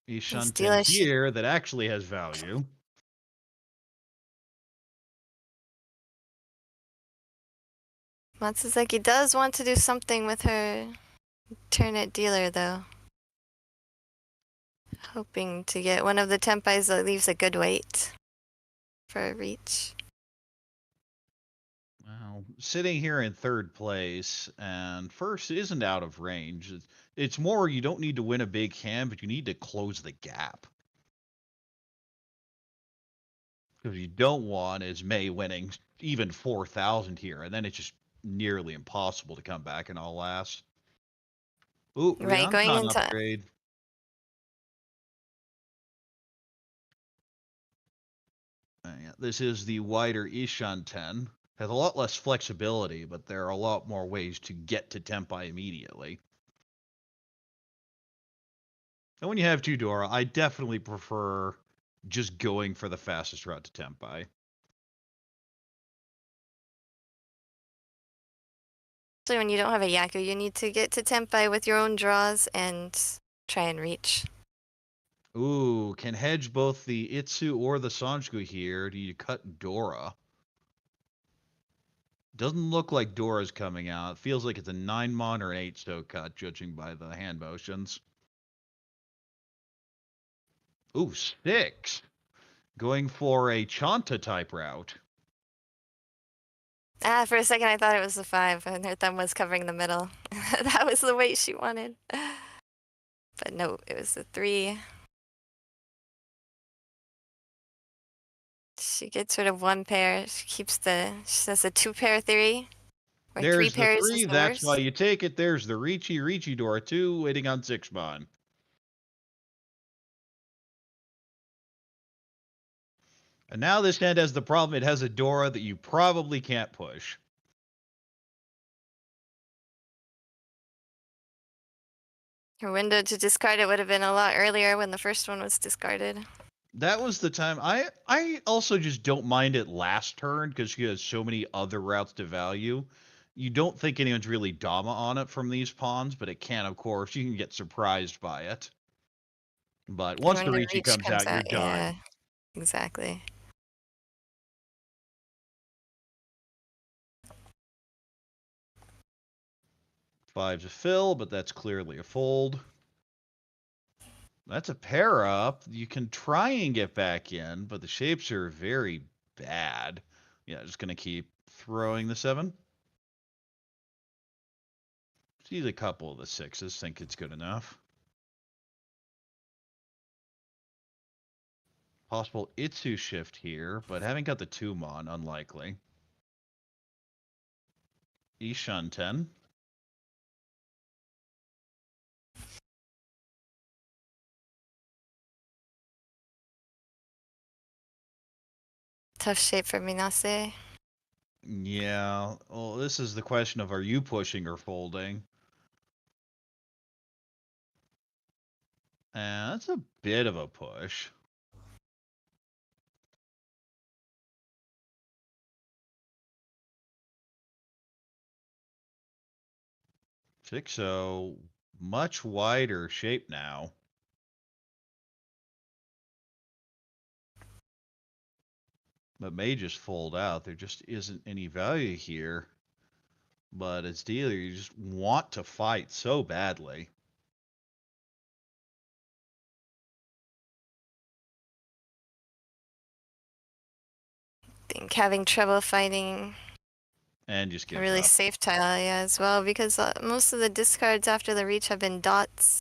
Ishunten here that actually has value. Matsuzaki does want to do something with her turn at dealer, though. Hoping to get one of the tempais that leaves a good weight for a reach. Well, sitting here in third place, and first isn't out of range. It's more you don't need to win a big hand, but you need to close the gap. Because you don't want is May winning even 4,000 here, and then it's just nearly impossible to come back in all last. Ooh, Right, going into upgrade. Yeah, this is the wider Ishunten. Has a lot less flexibility, but there are a lot more ways to get to Tempai immediately. And when you have two Dora, I definitely prefer just going for the fastest route to Tempai. So when you don't have a Yaku, you need to get to Tempai with your own draws and try and reach. Ooh, can hedge both the Itsu or the Sanjuku here. Do you cut Dora? Doesn't look like Dora's coming out. Feels like it's a 9-mon or an 8-stoke cut, judging by the hand motions. Ooh, 6. Going for a Chanta type route. For a second I thought it was the 5, and her thumb was covering the middle. That was the weight she wanted. But no, it was the 3. She gets rid of one pair. She says a 2-pair theory. Or There's 3 pairs the 3, is the that's worst. why you take it. There's the Riichi Dora 2, waiting on 6-mon. And now this hand has the problem, it has a Dora that you probably can't push. Her window to discard it would have been a lot earlier when the first one was discarded. That was the time. I also just don't mind it last turn because she has so many other routes to value. You don't think anyone's really Dama on it from these pawns, but it can, of course. You can get surprised by it. But once the When Riichi comes out, you're done. Yeah, exactly. Five's a fill, but that's clearly a fold. That's a pair up. You can try and get back in, but the shapes are very bad. Yeah, just going to keep throwing the 7. See a couple of the 6s, think it's good enough. Possible Itsu shift here, but haven't got the 2-mon, unlikely. Ishunten. Tough shape for Minase. Yeah, well, this is the question of are you pushing or folding? And that's a bit of a push. Six-o, much wider shape now. But may just fold out. There just isn't any value here. But as dealer, you just want to fight so badly. I think having trouble finding And just a give really up. safe tile, yeah, as well, because most of the discards after the reach have been dots.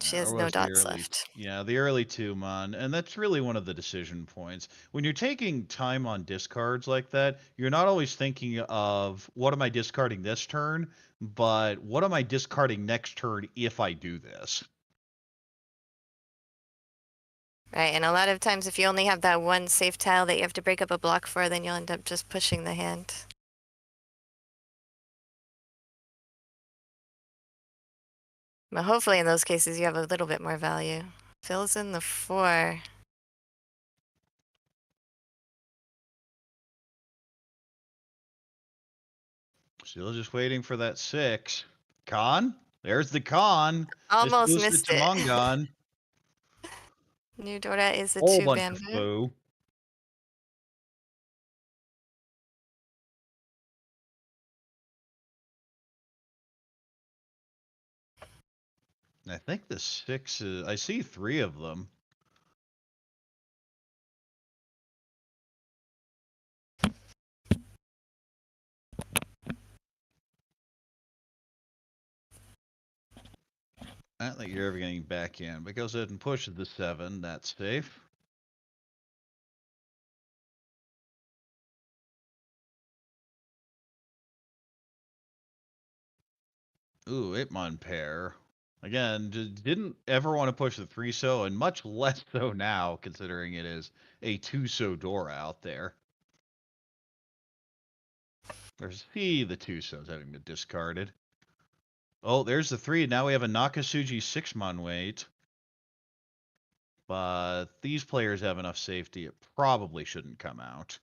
She Or has no was the dots early? left. Yeah, the early two, man, and that's really one of the decision points. When you're taking time on discards like that, you're not always thinking of what am I discarding this turn, but what am I discarding next turn if I do this? Right, and a lot of times if you only have that one safe tile that you have to break up a block for, then you'll end up just pushing the hand. But hopefully in those cases you have a little bit more value. Fills in the 4. Still just waiting for that 6. Con? There's the con. Almost Just missed to it. Mongon. New Dora is a Whole 2 bunch of bamboo. foo. I think the 6 is. I see 3 of them. I don't think you're ever getting back in, but goes ahead and pushes the 7. That's safe. Ooh, Itmon pair. Again, just didn't ever want to push the 3-so, and much less so now, considering it is a 2-so door out there. There's the 2-sos having been discarded. Oh, there's the 3. Now we have a Nakasuji 6-mon wait. But these players have enough safety, it probably shouldn't come out.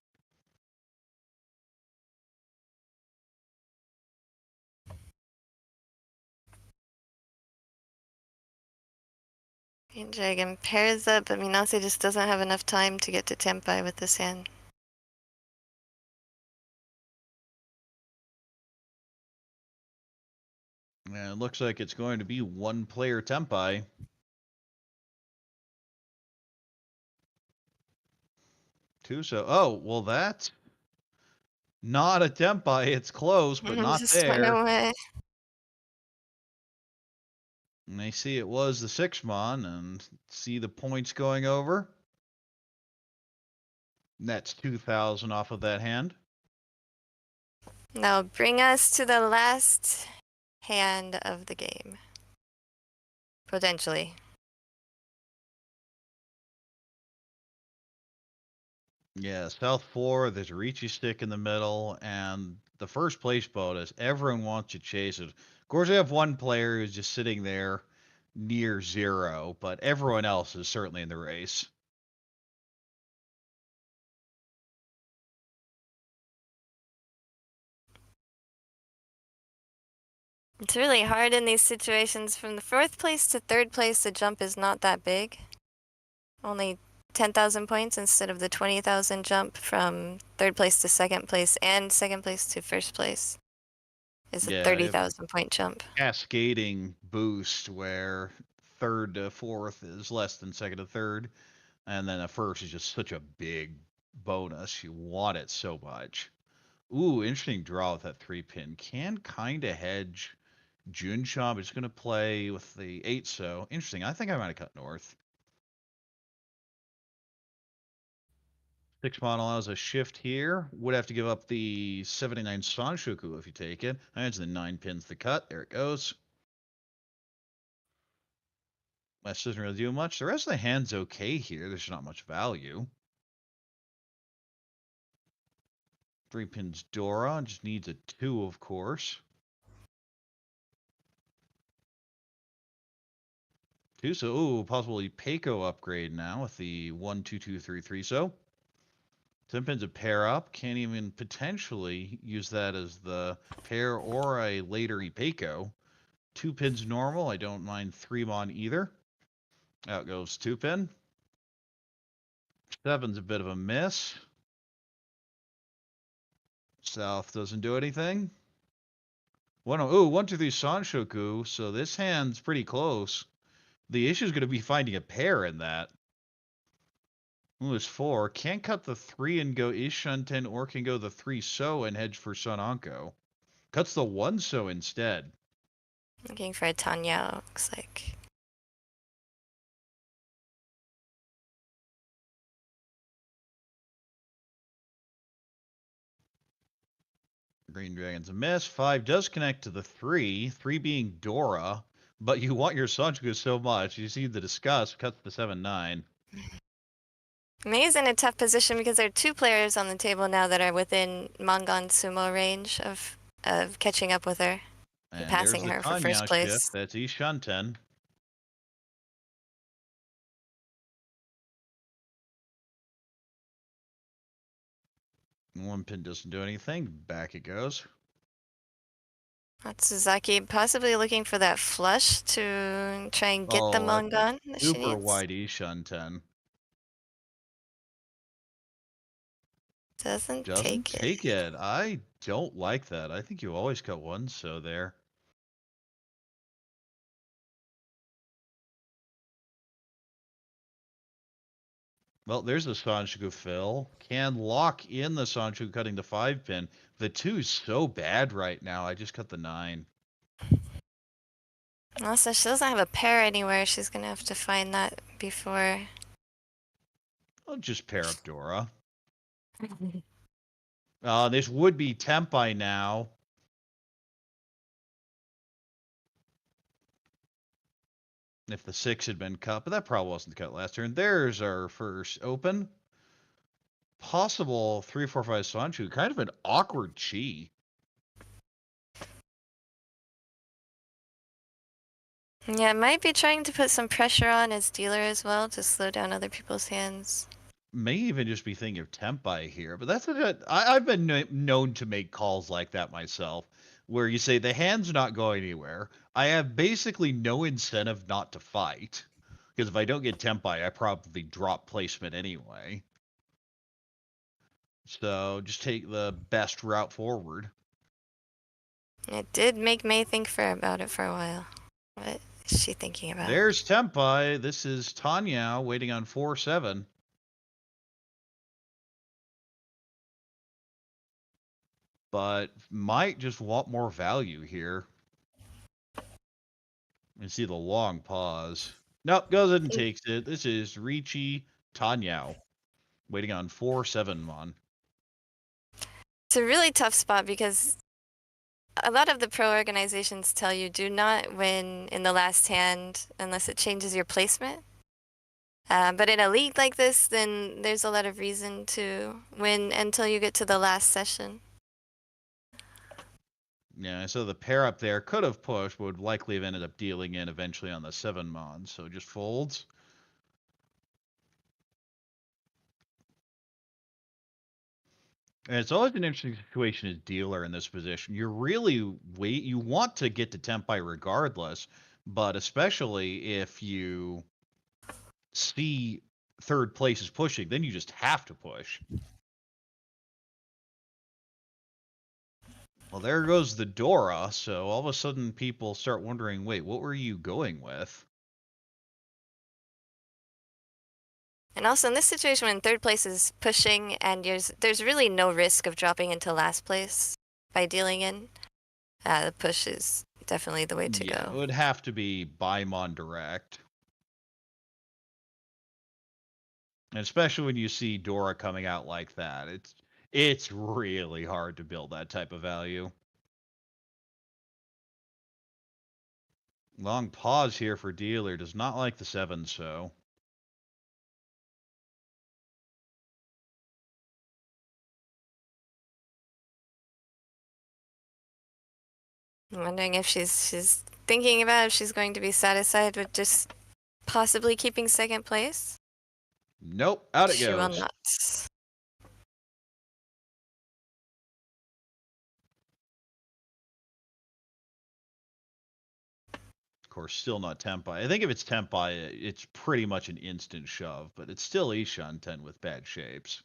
Green Dragon pairs up, but Minase just doesn't have enough time to get to Tempai with this hand. And it looks like it's going to be one player Tempai. Two, so oh well, that's not a Tempai. It's close, but not Just went there. away. And they see it was the 6-mon and see the points going over. And that's 2,000 off of that hand. Now bring us to the last hand of the game. Potentially. Yeah, South 4, there's a Riichi stick in the middle, and the first place bonus, everyone wants to chase it. Of course, they have one player who's just sitting there near 0, but everyone else is certainly in the race. It's really hard in these situations. From the 4th place to 3rd place, the jump is not that big. Only 10,000 points instead of the 20,000 jump from 3rd place to 2nd place and 2nd place to 1st place. Is a Yeah, 30,000 point jump. cascading boost where 3rd to 4th is less than 2nd to 3rd, and then a 1st is just such a big bonus. You want it so much. Ooh, interesting draw with that 3-pin. Can kind of hedge Junsha, but it's going to play with the 8-so. Interesting. I think I might have cut north. 6-mon allows a shift here. Would have to give up the 79 Sanshoku if you take it. That's the 9 pins the cut. There it goes. That doesn't really do much. The rest of the hand's okay here. There's not much value. 3 pins Dora. Just needs a 2, of course. 2, so ooh, possibly Peiko upgrade now with the 1, 2, 2, 3, 3-so. 10 pins a pair up. Can't even potentially use that as the pair or a later Ipeiko. 2 pins normal. I don't mind 3-mon either. Out goes 2-pin. 7's a bit of a miss. South doesn't do anything. 1, 2, 3 Sanshoku. So this hand's pretty close. The issue is going to be finding a pair in that. Ooh, there's 4. Can't cut the 3 and go Ishunten, or can go the 3-so and hedge for Sunanko. Cuts the 1-so instead. Looking for a Tanya, looks like. Green Dragon's a miss. 5 does connect to the 3. 3 being Dora. But you want your Sanjuku so much. You see the disgust cuts the 7-9. Mei's in a tough position because there are 2 players on the table now that are within Mangan Sumo range of catching up with her and passing there's her the for first Tanya place. shift. That's Ishanten. One pin doesn't do anything. Back it goes. Matsuzaki possibly looking for that flush to try and get the That's a Mangan that she super needs. wide Ishanten. Doesn't Doesn't take it. take it. I don't like that. I think you always cut one so there. Well, there's the Sanjuku fill. Can lock in the Sanjuku cutting the 5 pin. The 2's so bad right now. I just cut the 9. Also, she doesn't have a pair anywhere. She's gonna have to find that before. I'll just pair up Dora. This would be Tempai now. If the 6 had been cut, but that probably wasn't cut last turn. There's our first open. Possible 3, 4, 5 Sanju. Kind of an awkward chi. Yeah, might be trying to put some pressure on his dealer as well to slow down other people's hands. May even just be thinking of Tempai here, but that's I've been known to make calls like that myself, where you say the hand's not going anywhere. I have basically no incentive not to fight, because if I don't get Tempai, I probably drop placement anyway. So just take the best route forward. It did make Mei think about it for a while. What is she thinking about? There's Tempai. This is Tanya waiting on 4-7. But might just want more value here. And see the long pause. Nope, goes ahead and takes it. This is Riichi Tanyao. Waiting on 4-7 mon. It's a really tough spot because a lot of the pro organizations tell you do not win in the last hand unless it changes your placement. But in a league like this, then there's a lot of reason to win until you get to the last session. Yeah, so the pair up there could have pushed, but would likely have ended up dealing in eventually on the 7 mon. So just folds. And it's always an interesting situation as dealer in this position. You're really you want to get to Tempai regardless, but especially if you see third place is pushing, then you just have to push. Well, there goes the Dora, so all of a sudden people start wondering, wait, what were you going with? And also in this situation when third place is pushing and there's really no risk of dropping into last place by dealing in, the push is definitely the way to Yeah, go. it would have to be buy mon direct. And especially when you see Dora coming out like that, it's really hard to build that type of value. Long pause here for dealer. Does not like the 7, so. I'm wondering if she's thinking about if she's going to be satisfied with just possibly keeping second place. Nope, out it She will goes. not. Of course, still not Tempai. I think if it's Tempai, it's pretty much an instant shove, but it's still Ishanten with bad shapes.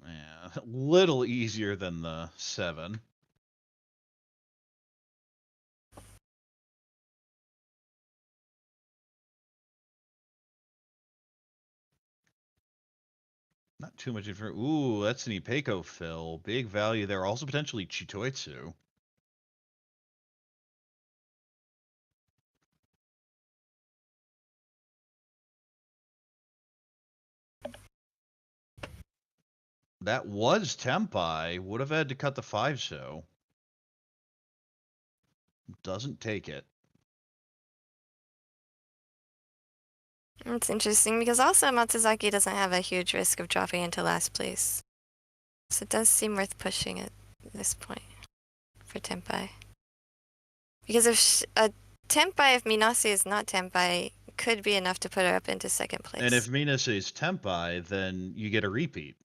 Yeah, a little easier than the 7. Not too much different. Ooh, that's an Ipeko fill. Big value there. Also potentially Chitoitsu. That was Tempai. Would have had to cut the 5-so. Doesn't take it. It's interesting because also Matsuzaki doesn't have a huge risk of dropping into last place. So it does seem worth pushing at this point for Tempai. Because if a Tempai, if Minase is not Tempai, could be enough to put her up into second place. And if Minase is Tempai, then you get a repeat.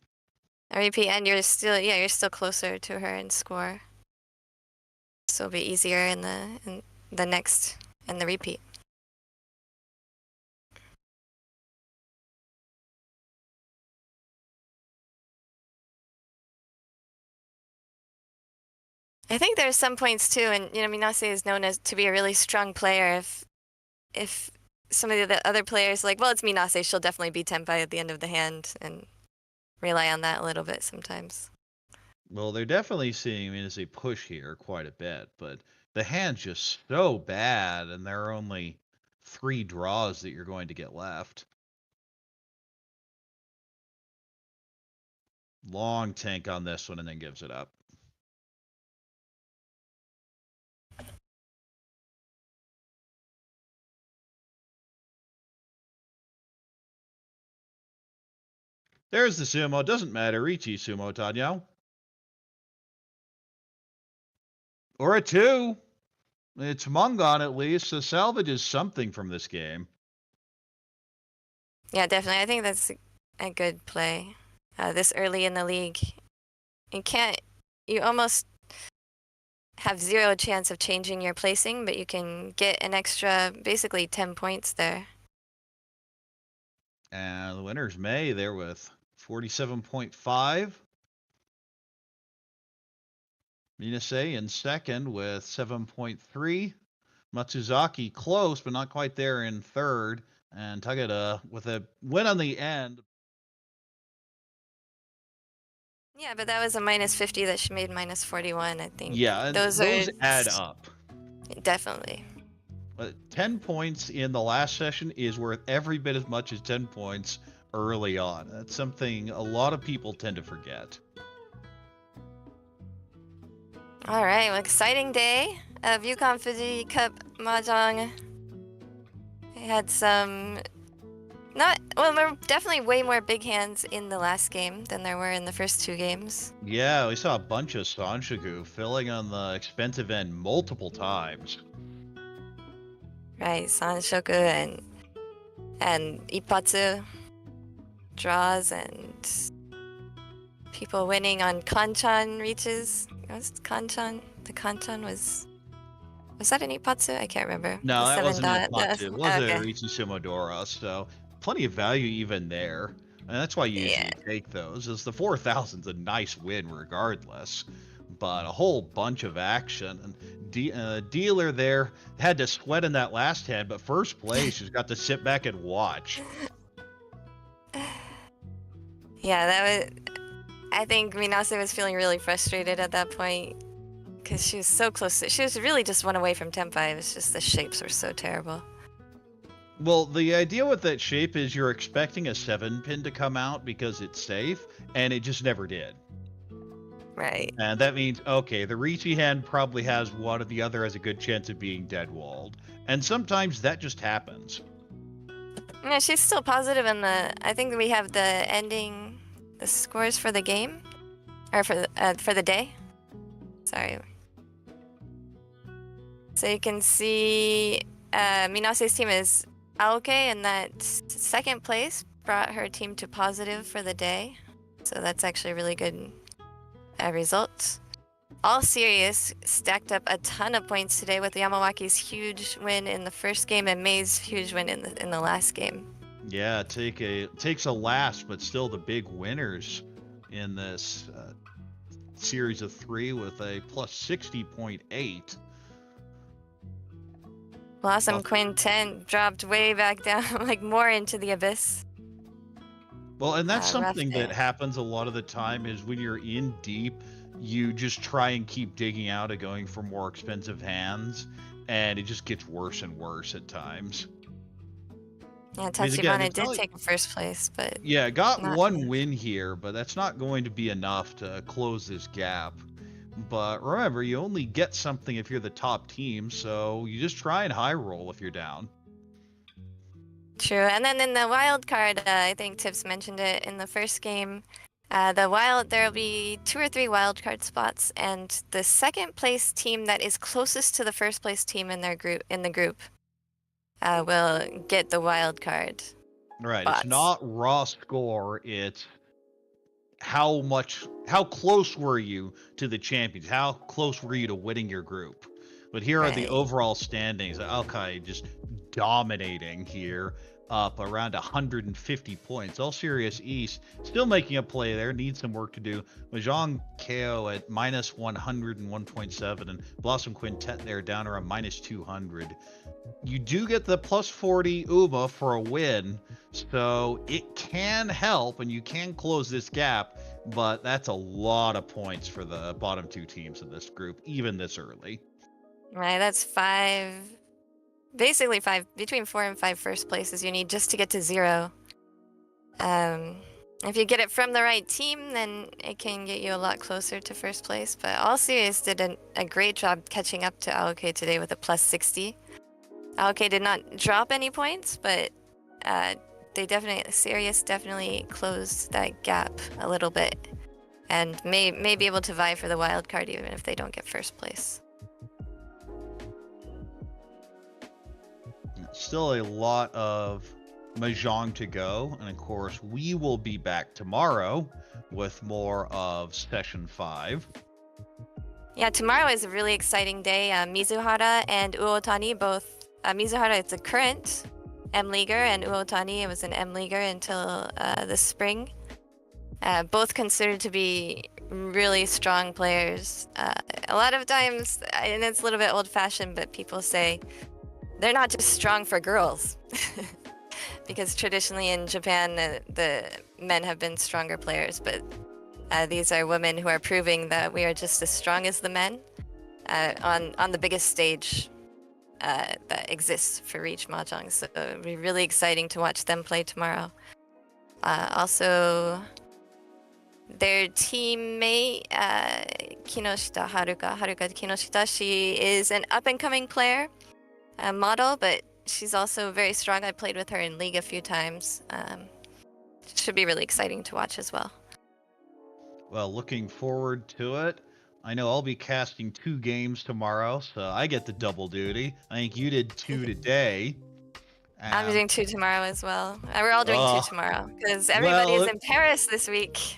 A repeat, and you're still closer to her in score. So it'll be easier in the next and the repeat. I think there's some points too, and Minase is known as to be a really strong player. If some of the other players like, well, it's Minase, she'll definitely be Tempai at the end of the hand, and rely on that a little bit sometimes. Well, they're definitely seeing Minase push here quite a bit, but the hand's just so bad, and there are only 3 draws that you're going to get left. Long tank on this one, and then gives it up. There's the sumo. Doesn't matter. Riichi sumo, Tanya. Or a 2. It's Mongon at least, so salvage is something from this game. Yeah, definitely. I think that's a good play. This early in the league, you almost have 0 chance of changing your placing, but you can get an extra, basically 10 points there. And the winner's May there with 47.5. Minase in second with 7.3. Matsuzaki close, but not quite there in third. And Tagada with a win on the end. Yeah, but that was a -50 that she made -41, I think. Yeah, and those add up. Definitely. 10 points in the last session is worth every bit as much as 10 points early on. That's something a lot of people tend to forget. All right, well, exciting day of Yukan Fuji Cup Mahjong. I had some there were definitely way more big hands in the last game than there were in the first 2 games. Yeah, we saw a bunch of Sanshoku filling on the expensive end multiple times. Right, Sanshoku and Ippatsu draws and people winning on Kanchan reaches. Was it Kanchan? The Kanchan was that an Ippatsu? I can't remember. No, that wasn't an dot. Ippatsu. It was a Riichi Sumodora, so plenty of value even there. And that's why you usually take those, is the 4,000's a nice win regardless. But a whole bunch of action. And dealer there had to sweat in that last hand, but first place, she's got to sit back and watch. Yeah, I think Minase was feeling really frustrated at that point because she was so close. She was really just one away from Tempai. It was just the shapes were so terrible. Well, the idea with that shape is you're expecting a 7-pin to come out because it's safe, and it just never did. Right. And that means, okay, the Riichi hand probably has one or the other has a good chance of being dead-walled. And sometimes that just happens. Yeah, she's still positive in I think we have the scores for the game, or for the day. Sorry. So you can see Minase's team is Aokei, and that second place brought her team to positive for the day. So that's actually a really good result. All Sirius stacked up a ton of points today with Yamawaki's huge win in the first game and May's huge win in the last game. Yeah, takes a last, but still the big winners in this series of 3 with a plus 60.8. Blossom Quintet dropped way back down, like more into the abyss. Well, and that's something day. that happens a lot of the time is when you're in deep, you just try and keep digging out and going for more expensive hands, and it just gets worse and worse at times. Yeah, I mean, again, Tachibana it's did not like- take first place, but Yeah, got not- one win here, but that's not going to be enough to close this gap. But remember, you only get something if you're the top team, so you just try and high roll if you're down. True. And then in the wild card, I think Tips mentioned it in the first game. There'll be 2 or 3 wild card spots, and the second place team that is closest to the first place team in the group will get the wild card. Right, Spots. it's not raw score, it's how close were you to the champions? How close were you to winning your group? But here are the Right. overall standings. Aokei just dominating here, up around 150 points. All Sirius East still making a play there, needs some work to do. Mahjong Keio at minus 101.7, and Blossom Quintet there down around minus 200. You do get the plus 40 UMA for a win, so it can help and you can close this gap, but that's a lot of points for the bottom 2 teams in this group, even this early. Right, that's 5, basically 5, between 4 and 5 first places you need just to get to 0. If you get it from the right team, then it can get you a lot closer to first place. But All Sirius did a great job catching up to Aokei today with a plus 60. Aokei did not drop any points, but Sirius definitely closed that gap a little bit, and may be able to vie for the wild card even if they don't get first place. Still a lot of Mahjong to go, and of course we will be back tomorrow with more of session 5. Yeah, tomorrow is a really exciting day. Mizuhara and Uotani both. Mizuhara is a current M-leaguer, and Uotani was an M-leaguer until this spring. Both considered to be really strong players. A lot of times, and it's a little bit old-fashioned, but people say they're not just strong for girls. Because traditionally in Japan, the men have been stronger players, but these are women who are proving that we are just as strong as the men on the biggest stage that exists for Riichi Mahjong. So it'll be really exciting to watch them play tomorrow. Also, their teammate, Haruka Kinoshita, she is an up-and-coming player, model, but she's also very strong. I played with her in League a few times. Should be really exciting to watch as well. Well, looking forward to it. I know I'll be casting 2 games tomorrow, so I get the double duty. I think you did 2 today. I'm doing 2 tomorrow as well. We're all doing 2 tomorrow because everybody is in Paris this week.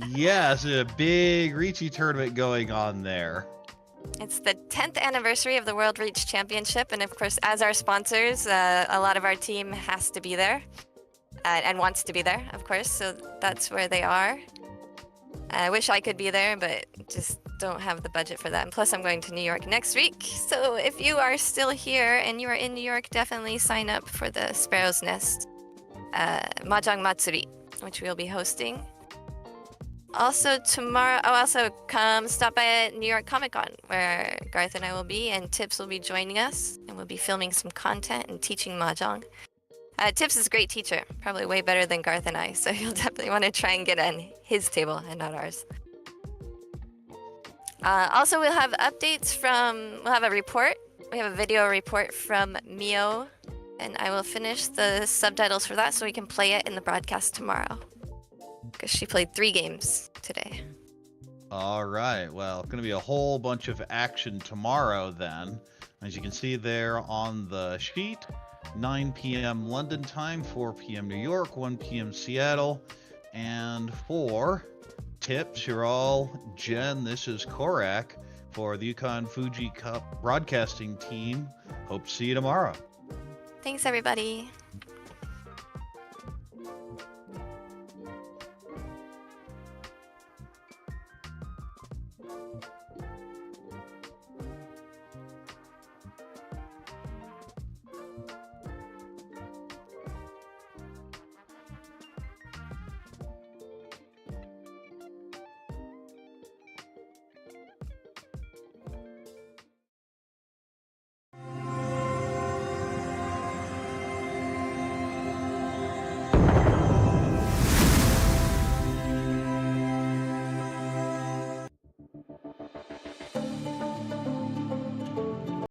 Yes, a big Riichi tournament going on there. It's the 10th anniversary of the World Reach Championship, and of course, as our sponsors, a lot of our team has to be there and wants to be there, of course, so that's where they are. I wish I could be there, but just don't have the budget for that. And plus, I'm going to New York next week, so if you are still here and you are in New York, definitely sign up for the Sparrow's Nest Mahjong Matsuri, which we'll be hosting. Also tomorrow, come stop by at New York Comic Con, where Garth and I will be, and Tips will be joining us, and we'll be filming some content and teaching Mahjong. Tips is a great teacher, probably way better than Garth and I, so you'll definitely want to try and get on his table and not ours. Also, we'll have updates we'll have a report. We have a video report from Mio, and I will finish the subtitles for that so we can play it in the broadcast tomorrow. Because she played 3 games today. All right. Well, going to be a whole bunch of action tomorrow then. As you can see there on the sheet, 9 p.m. London time, 4 p.m. New York, 1 p.m. Seattle. And for Tips, Chiral, Jenn, this is Corak for the Yukan Fuji Cup broadcasting team. Hope to see you tomorrow. Thanks, everybody.